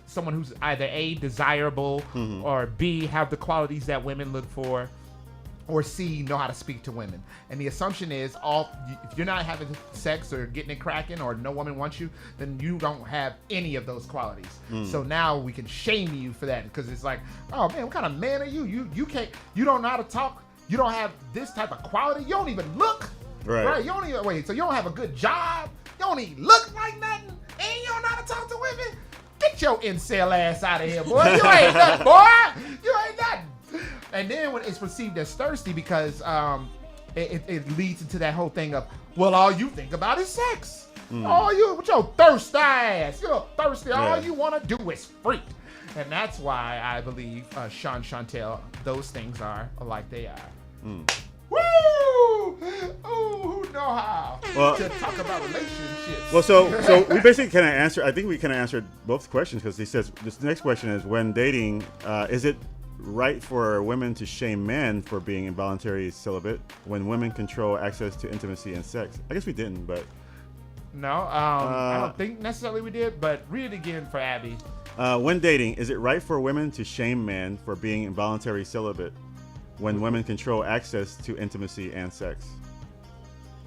someone who's either A, desirable, or B, have the qualities that women look for, or C, know how to speak to women. And the assumption is if you're not having sex or getting it cracking or no woman wants you, then you don't have any of those qualities. So now we can shame you for that because it's like, oh man, what kind of man are you? You don't know how to talk. You don't have this type of quality. You don't even look. Right. You don't even so you don't have a good job. You don't even look like nothing. And you don't know how to talk to women. Get your incel ass out of here, boy. You ain't nothing, boy. You ain't nothing. And then when it's perceived as thirsty because it leads into that whole thing of, well, all you think about is sex. All you with your thirsty ass. You're thirsty. Yeah. All you want to do is freak. And that's why I believe, Sean Chantel, those things are like they are. Woo! Ooh, who know how to talk about relationships? Well, so we basically kind of answered. I think we kind of answered both questions because he says this next question is, when dating, is it right for women to shame men for being involuntary celibate when women control access to intimacy and sex? I guess we didn't, but no, I don't think necessarily we did. But read it again for Abby. When dating, is it right for women to shame men for being involuntary celibate when women control access to intimacy and sex?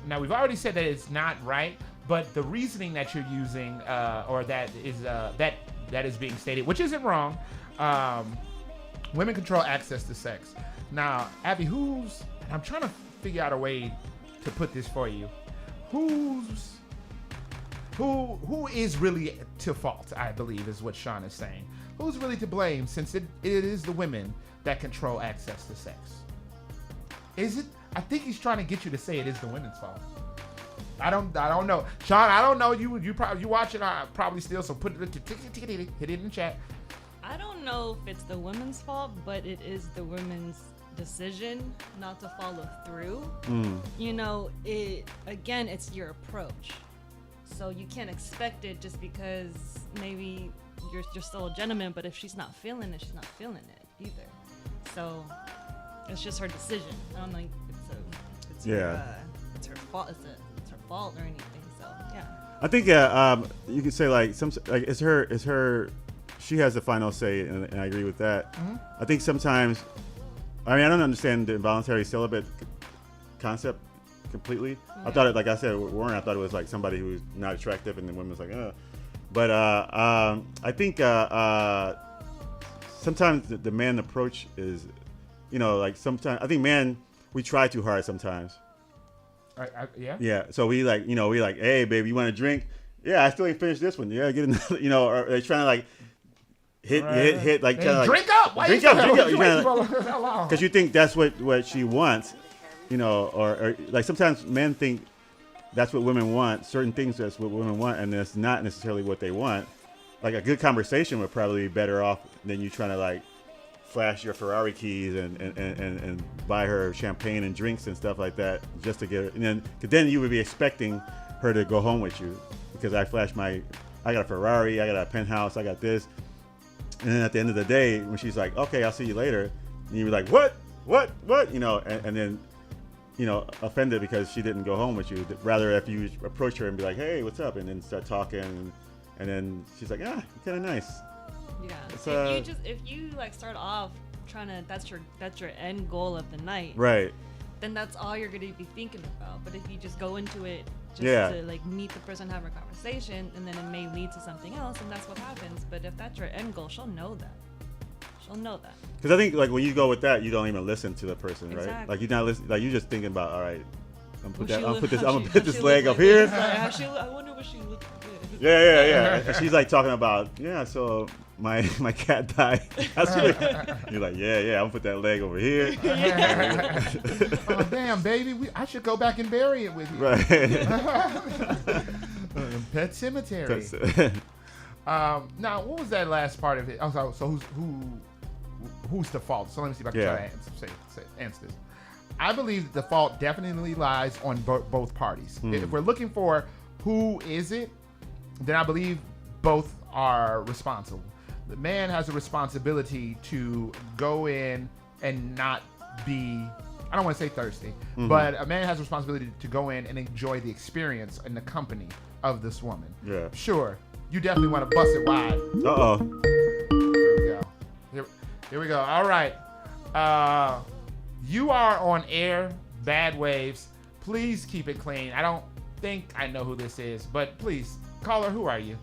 Now, we've already said that it's not right, but the reasoning that you're using, or that is being stated, which isn't wrong, women control access to sex. Now, Abby, I'm trying to figure out a way to put this for you. Who is really to fault, I believe, is what Sean is saying. who's really to blame since it is the women that control access to sex? Is it? I think he's trying to get you to say it is the women's fault. I don't know, Sean. I don't know. You probably watching. Probably still. So hit it in the chat. I don't know if it's the women's fault, but it is the women's decision not to follow through. You know, it's your approach. So you can't expect it just because maybe you're still a gentleman, but if she's not feeling it, she's not feeling it either. So it's just her decision. I don't think it's her fault. It's her fault or anything. So yeah. I think you could say like it's her. She has the final say, and I agree with that. I think sometimes, I mean, I don't understand the involuntary celibate concept completely. I thought it, like I said, Warren, I thought it was like somebody who was not attractive, and the woman was like, But I think sometimes the man approach is, like sometimes I think man, we try too hard sometimes. Yeah. Yeah. So we like, hey, baby, you want a drink? Yeah, I still ain't finished this one. Yeah, get another. Or they're trying to like hit, like hey, kind of drink like up. Why drink you up. Because you think that's what she wants, or like sometimes men think that's what women want. Certain things that's what women want, and it's not necessarily what they want. Like a good conversation would probably be better off than you trying to like flash your Ferrari keys and buy her champagne and drinks and stuff like that just to get her. And then you would be expecting her to go home with you because I got a Ferrari, I got a penthouse, I got this. And then at the end of the day, when she's like, okay, I'll see you later, and you're like, what? And then, offended because she didn't go home with you. Rather, if you approach her and be like, hey, what's up? And then start talking, and then she's like, you're kind of nice. Yeah. If you like start off trying to, that's your end goal of the night. Right. Then that's all you're going to be thinking about. But if you just go into it just to like meet the person, have a conversation, and then it may lead to something else, and that's what happens. But if that's your end goal, she'll know that. Because I think like when you go with that, you don't even listen to the person, right? Exactly. Like you're not listening. Like you're just thinking about, all right, I'm gonna put this leg up here. I wonder what she looked good. Yeah. And she's like talking about, so my cat died. You're like, yeah, I'm gonna put that leg over here. Oh damn, baby, I should go back and bury it with you. Right. Pet cemetery. Now, what was that last part of it? Oh, so who's the fault? So let me see if I can try to answer this. I believe that the fault definitely lies on both parties. If we're looking for who is it, then I believe both are responsible. The man has a responsibility to go in and not be, I don't want to say thirsty, but a man has a responsibility to go in and enjoy the experience and the company of this woman. Yeah. Sure, you definitely want to bust it wide. Uh-oh. Here we go. Here we go. All right. You are on air, Bad Waves. Please keep it clean. I don't think I know who this is, but please, caller, who are you?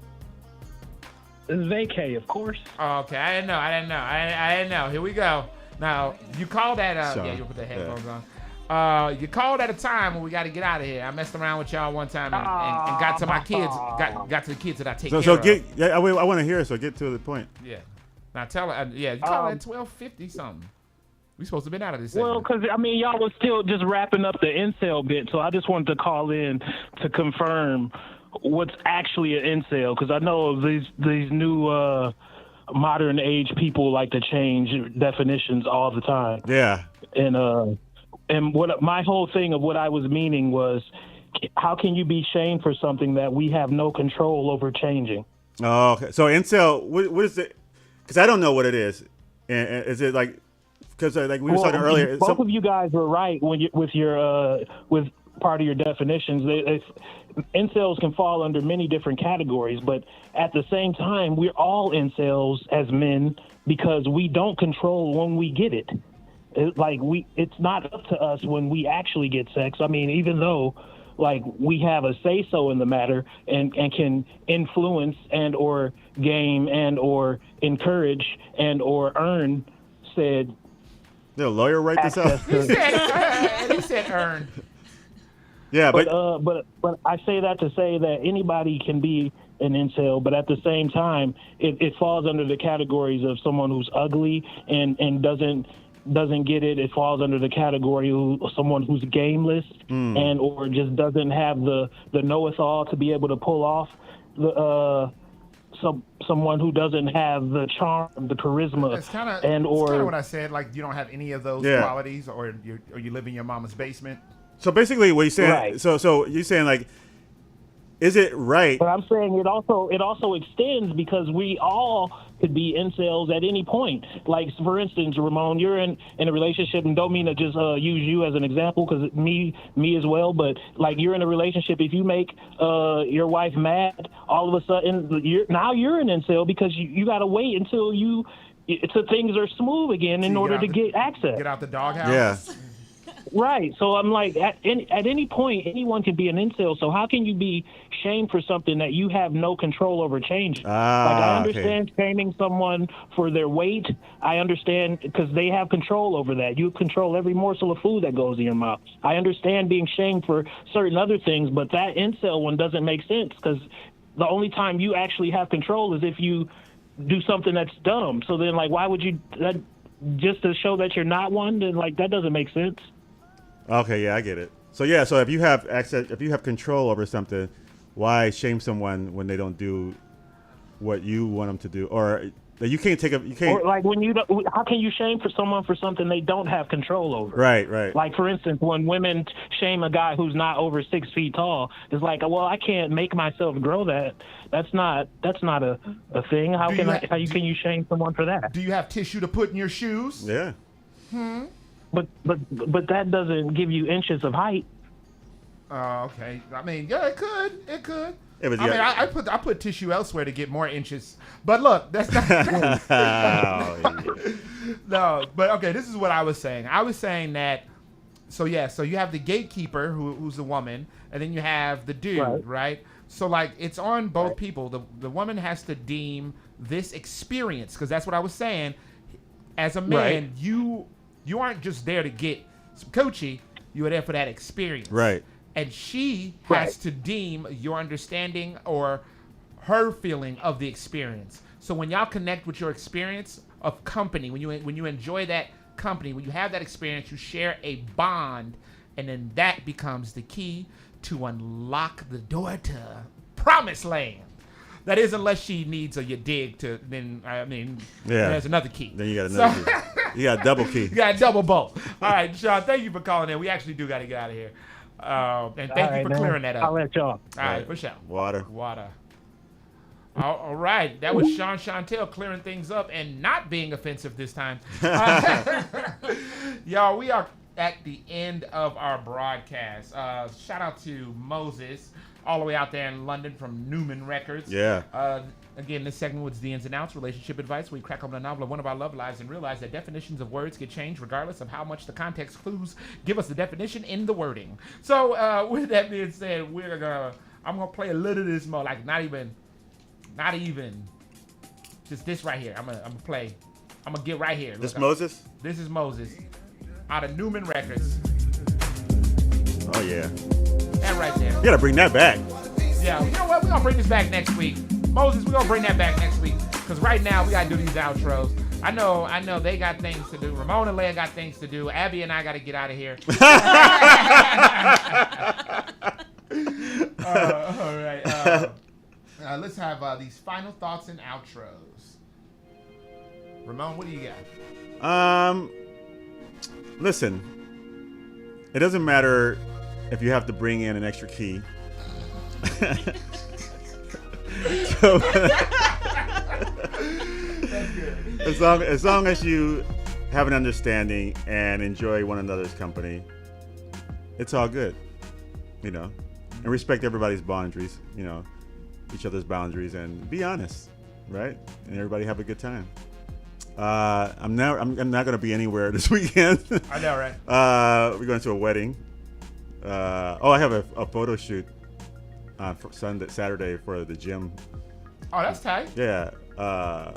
This is Vacay, of course. Okay, I didn't know. Here we go. Now, you called at, you put the headphones on. You called at a time when we got to get out of here. I messed around with y'all one time and got to my kids, got to the kids that I take care of. I want to hear it, so get to the point. Yeah. Now tell her, you called at 12:50 something. We supposed to have been out of this segment. Well, because, y'all was still just wrapping up the incel bit, so I just wanted to call in to confirm what's actually an incel, because I know these new modern age people like to change definitions all the time. Yeah. And what my whole thing of what I was meaning was, how can you be shamed for something that we have no control over changing? Oh, okay. So incel, what is it? Because I don't know what it is. And is it like, because like we were talking earlier. Both of you guys were right with part of your definitions. Incels can fall under many different categories, but at the same time, we're all incels as men because we don't control when we get it. It's not up to us when we actually get sex. Even though we have a say-so in the matter and can influence and or game and or encourage and or earn said. Did a lawyer write this out? He said earn. Yeah, but I say that to say that anybody can be an incel, but at the same time, it falls under the categories of someone who's ugly and doesn't get it. It falls under the category of someone who's gameless and or just doesn't have the know-it-all to be able to pull off the someone who doesn't have the charm, the charisma, It's kind of what I said. Like you don't have any of those qualities, or you live in your mama's basement. So basically, what you're saying. Right. So you're saying like, is it right? But I'm saying it also extends because we all could be incels at any point. Like for instance, Ramon, you're in a relationship, and don't mean to just use you as an example because me as well. But like you're in a relationship, if you make your wife mad, all of a sudden you're an incel because you got to wait until things are smooth again in order to get access. Get out the doghouse. Yeah. Right. So I'm like, at any point, anyone can be an incel. So how can you be shamed for something that you have no control over changing? I understand shaming someone for their weight. I understand because they have control over that. You control every morsel of food that goes in your mouth. I understand being shamed for certain other things, but that incel one doesn't make sense because the only time you actually have control is if you do something that's dumb. So then, like, why would you just to show that you're not one? Then, like, that doesn't make sense. Okay, yeah, I get it. So if you have access, if you have control over something, why shame someone when they don't do what you want them to do, or you can't take Or like how can you shame someone for something they don't have control over? Right. Like for instance, when women shame a guy who's not over 6 feet tall, it's like, well, I can't make myself grow that. That's not a thing. How can you shame someone for that? Do you have tissue to put in your shoes? Yeah. But that doesn't give you inches of height. Okay. I mean, yeah, it could. Yeah, but I put tissue elsewhere to get more inches. But look, that's not. No, but okay. This is what I was saying. I was saying that. So you have the gatekeeper who's a woman, and then you have the dude, right? So like it's on both people. The woman has to deem this experience because that's what I was saying. As a man, you aren't just there to get some coochie. You are there for that experience. Right. And she has to deem your understanding or her feeling of the experience. So when y'all connect with your experience of company, when you enjoy that company, when you have that experience, you share a bond, and then that becomes the key to unlock the door to promised land. That is, unless she needs your dig to, then, I mean, there's another key. Then you got another key. You got a double key. You got a double bolt. All right, Sean, thank you for calling in. We actually do got to get out of here. And thank you for clearing that up. I'll let y'all. All right, for sure. Water. All right, that was Sean Chantel clearing things up and not being offensive this time. Y'all, we are at the end of our broadcast. Shout out to Moses, all the way out there in London from Newman Records. Yeah. Again, this segment was the ins and outs, relationship advice. We crack open a novel of one of our love lives and realize that definitions of words get changed regardless of how much the context clues give us the definition in the wording. So with that being said, I'm gonna play a little of this more, like not even, just this right here. I'm gonna get right here. This Moses? This is Moses, out of Newman Records. Oh yeah. That right there. You gotta bring that back. Yeah, you know what? We're gonna bring this back next week. Moses, we're gonna bring that back next week. Because right now we gotta do these outros. I know they got things to do. Ramon and Leia got things to do. Abby and I gotta get out of here. All right. Let's have these final thoughts and outros. Ramon, what do you got? Listen. It doesn't matter if you have to bring in an extra key. So, as long as you have an understanding and enjoy one another's company, it's all good, and respect everybody's boundaries, each other's boundaries, and be honest, right? And everybody have a good time. I'm not going to be anywhere this weekend. I know, right? We're going to a wedding. I have a photo shoot for Saturday for the gym. Oh, that's tight. Yeah.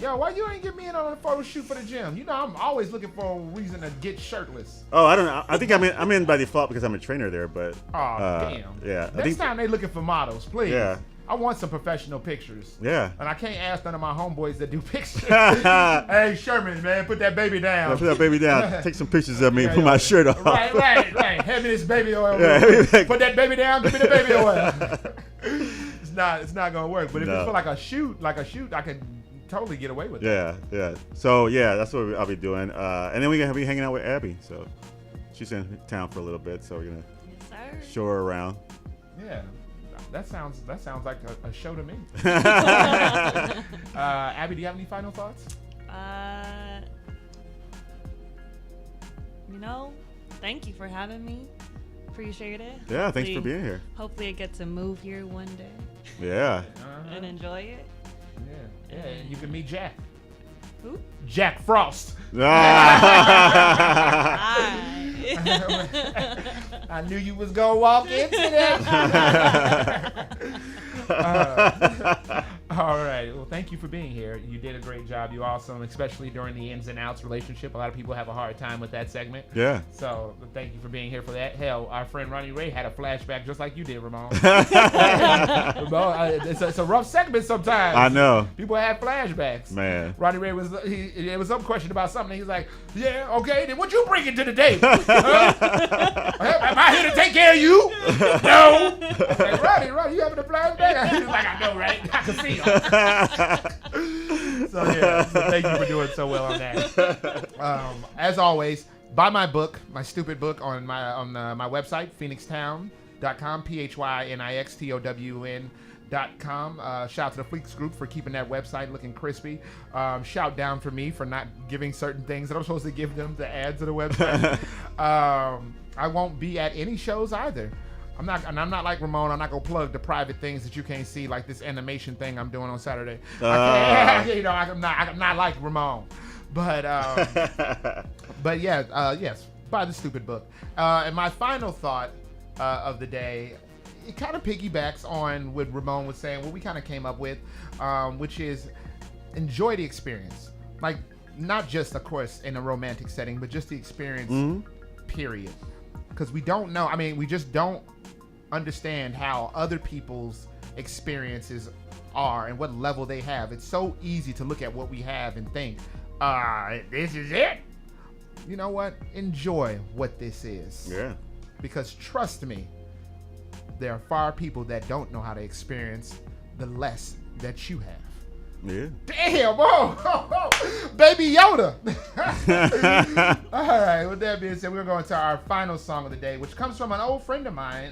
Yo, why you ain't get me in on a photo shoot for the gym? I'm always looking for a reason to get shirtless. Oh, I don't know. I think I'm in by default because I'm a trainer there, but. Oh, damn. Yeah. Next time they looking for models, please. Yeah. I want some professional pictures. Yeah. And I can't ask none of my homeboys that do pictures. Hey, Sherman, man, put that baby down. Yeah, put that baby down. Take some pictures of me. Put my shirt off. Right. Hand me this baby oil. Yeah, put that baby down. Give me the baby oil. It's not gonna work. But if it's for like a shoot, I can totally get away with it. Yeah. So yeah, that's what I'll be doing. And then we're gonna be hanging out with Abby. So she's in town for a little bit. So we're gonna show her around. Yeah. That sounds like a show to me. Abby, do you have any final thoughts? Thank you for having me. Appreciate it. Yeah, thanks for being here. Hopefully I get to move here one day. Yeah. And enjoy it. Yeah, and you can meet Jack. Who? Jack Frost. I knew you was gonna walk into that. All right. Well, thank you for being here. You did a great job. You awesome, especially during the ins and outs relationship. A lot of people have a hard time with that segment. Yeah. So thank you for being here for that. Hell, our friend Ronnie Ray had a flashback just like you did, Ramon. It's a rough segment sometimes. I know. People have flashbacks. Man. Ronnie Ray there was some question about something. He's like, yeah, okay, then what you bringing to the table? Am I here to take care of you? No. Like, Ronnie, you having a flashback? He was like, I know, right? I can see him. So thank you for doing so well on that. As always, buy my book, my stupid book on my website, phoenixtown.com, PHYNIXTOWN.com. Shout out to the Fleeks Group for keeping that website looking crispy. Shout down for me for not giving certain things that I'm supposed to give them, the ads of the website. I won't be at any shows either. I'm not like Ramon. I'm not gonna plug the private things that you can't see, like this animation thing I'm doing on Saturday. I'm not like Ramon. But yes, buy the stupid book. And my final thought of the day, it kind of piggybacks on what Ramon was saying, what we kind of came up with, which is enjoy the experience. Like, not just, of course, in a romantic setting, but just the experience, period. Because we don't know. I mean, we just don't understand how other people's experiences are and what level they have. It's so easy to look at what we have and think, this is it. You know what? Enjoy what this is. Yeah. Because trust me, there are far people that don't know how to experience the less that you have. Yeah. Damn, whoa, Baby Yoda. All right, with that being said, we're going to our final song of the day, which comes from an old friend of mine,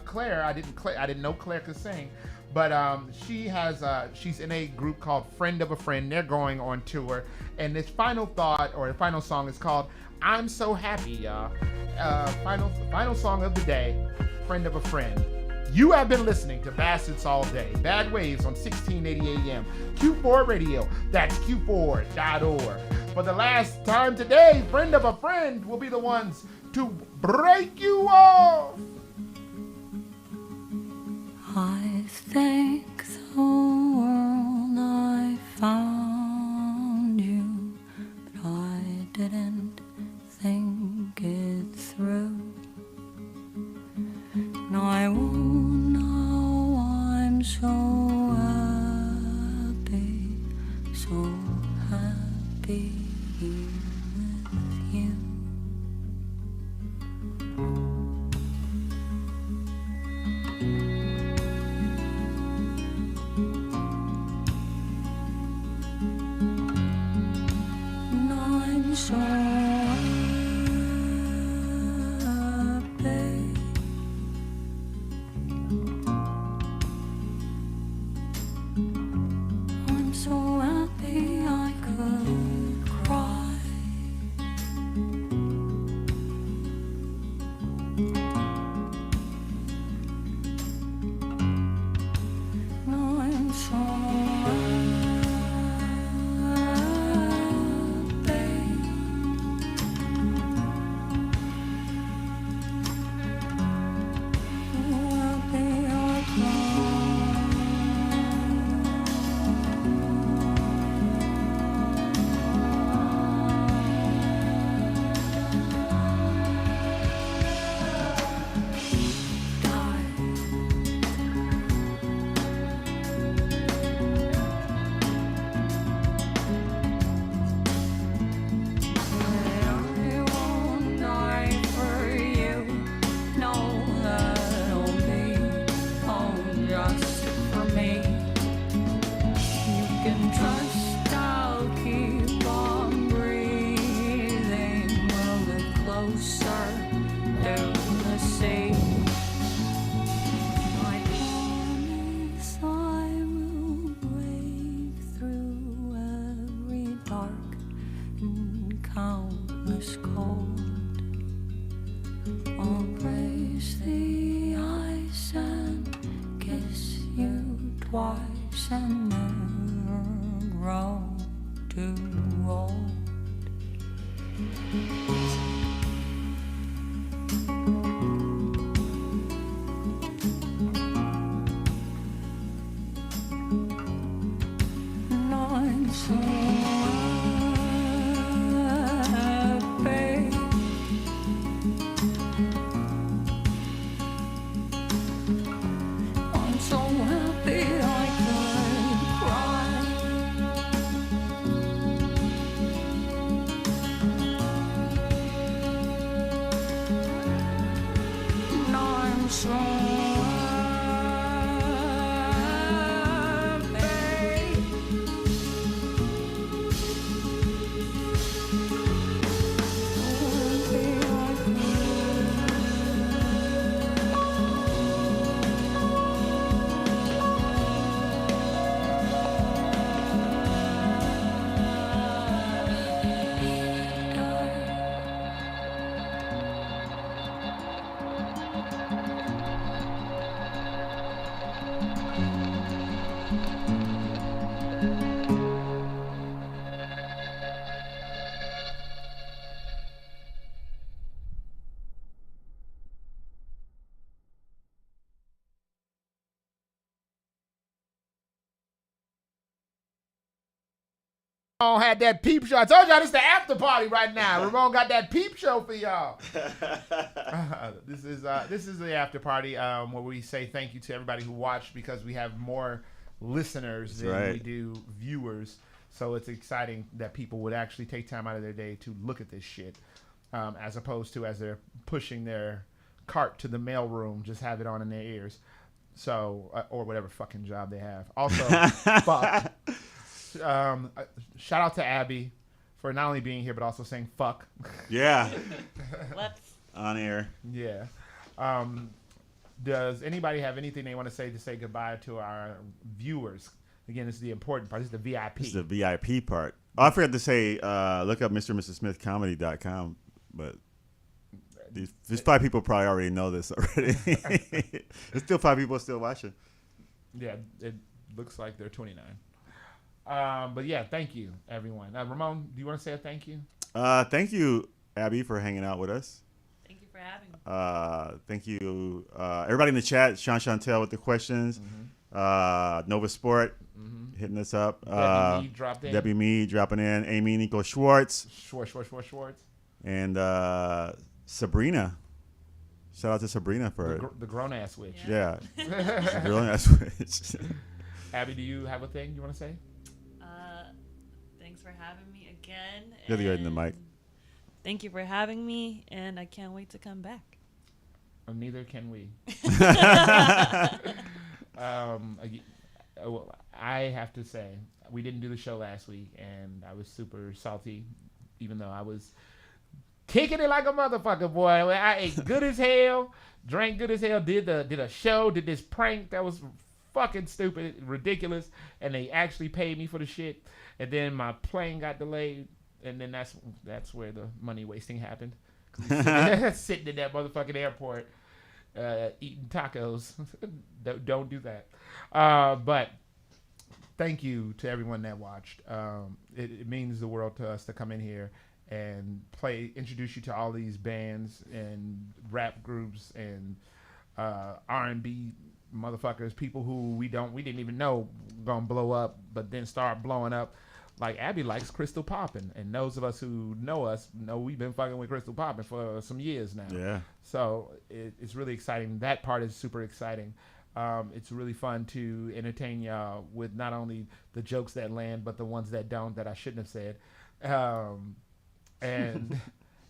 Claire. I didn't know Claire could sing, but she's in a group called Friend of a Friend. They're going on tour, and this final song is called "I'm So Happy," y'all. Final song of the day, Friend of a Friend. You have been listening to Bastards All Day, Bad Waves on 1680 AM, Q4 Radio, that's Q4.org. For the last time today, Friend of a Friend will be the ones to break you off. I think the world I found you, but I didn't think it through. Now I won't know I'm so happy here with you. And I'm so happy closer to the sea. I promise I will break through every dark and countless cold. I'll brace the ice and kiss you twice and never grow too old. And I'm so happy. I'm so happy I could cry. And I'm so happy. Ramon had that peep show. I told y'all this is the after party right now. Ramon got that peep show for y'all. This is the after party where we say thank you to everybody who watched, because we have more listeners than we do viewers. So it's exciting that people would actually take time out of their day to look at this shit, as opposed to as they're pushing their cart to the mailroom, just have it on in their ears. So or whatever fucking job they have. Also, fuck. Shout out to Abby for not only being here but also saying fuck. Yeah. Let's. On air. Yeah. Does anybody have anything they want to say goodbye to our viewers? Again, this is the important part. This is the VIP. This is the VIP part. Oh, I forgot to say, look up Mr. and Mrs. Smith Comedy.com, but these 5 people probably already know this already. There's still 5 people still watching. Yeah, it looks like they're 29. But yeah, thank you, everyone. Ramon, do you want to say a thank you? Thank you, Abby, for hanging out with us. Thank you for having me. Thank you, everybody in the chat. Sean Chantel with the questions. Nova Sport hitting us up. Debbie Mead dropped in. Debbie Mead dropping in. Amy Nico Schwartz. Schwartz. And Sabrina. Shout out to Sabrina for the grown ass witch. Yeah. The grown ass witch. Abby, do you have a thing you want to say? Thanks for having me again. You have to go in the mic. Thank you for having me, and I can't wait to come back. Neither can we. I have to say, we didn't do the show last week, and I was super salty, even though I was kicking it like a motherfucker, boy. I ate good as hell, drank good as hell, did a show, did this prank that was fucking stupid, ridiculous, and they actually paid me for the shit. And then my plane got delayed, and then that's where the money wasting happened. Sitting in that motherfucking airport, eating tacos. Don't do that. But thank you to everyone that watched. It means the world to us to come in here and introduce you to all these bands and rap groups and R&B motherfuckers, people who we didn't even know gonna blow up, but then start blowing up. Like Abby likes Crystal Poppin', and those of us who know us know we've been fucking with Crystal Poppin' for some years now. Yeah. So it's really exciting. That part is super exciting. It's really fun to entertain y'all with not only the jokes that land, but the ones that don't, that I shouldn't have said. And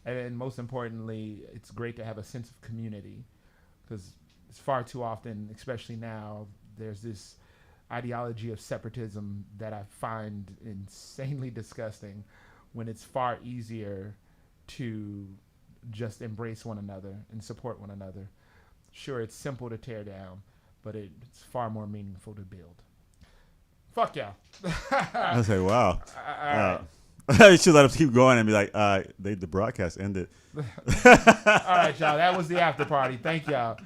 then most importantly, it's great to have a sense of community, because it's far too often, especially now, there's this ideology of separatism that I find insanely disgusting, when it's far easier to just embrace one another and support one another. Sure, it's simple to tear down, but it's far more meaningful to build. Fuck y'all. I was like, wow. All You should let us keep going and be like, the broadcast ended. All right, y'all. That was the after party. Thank y'all.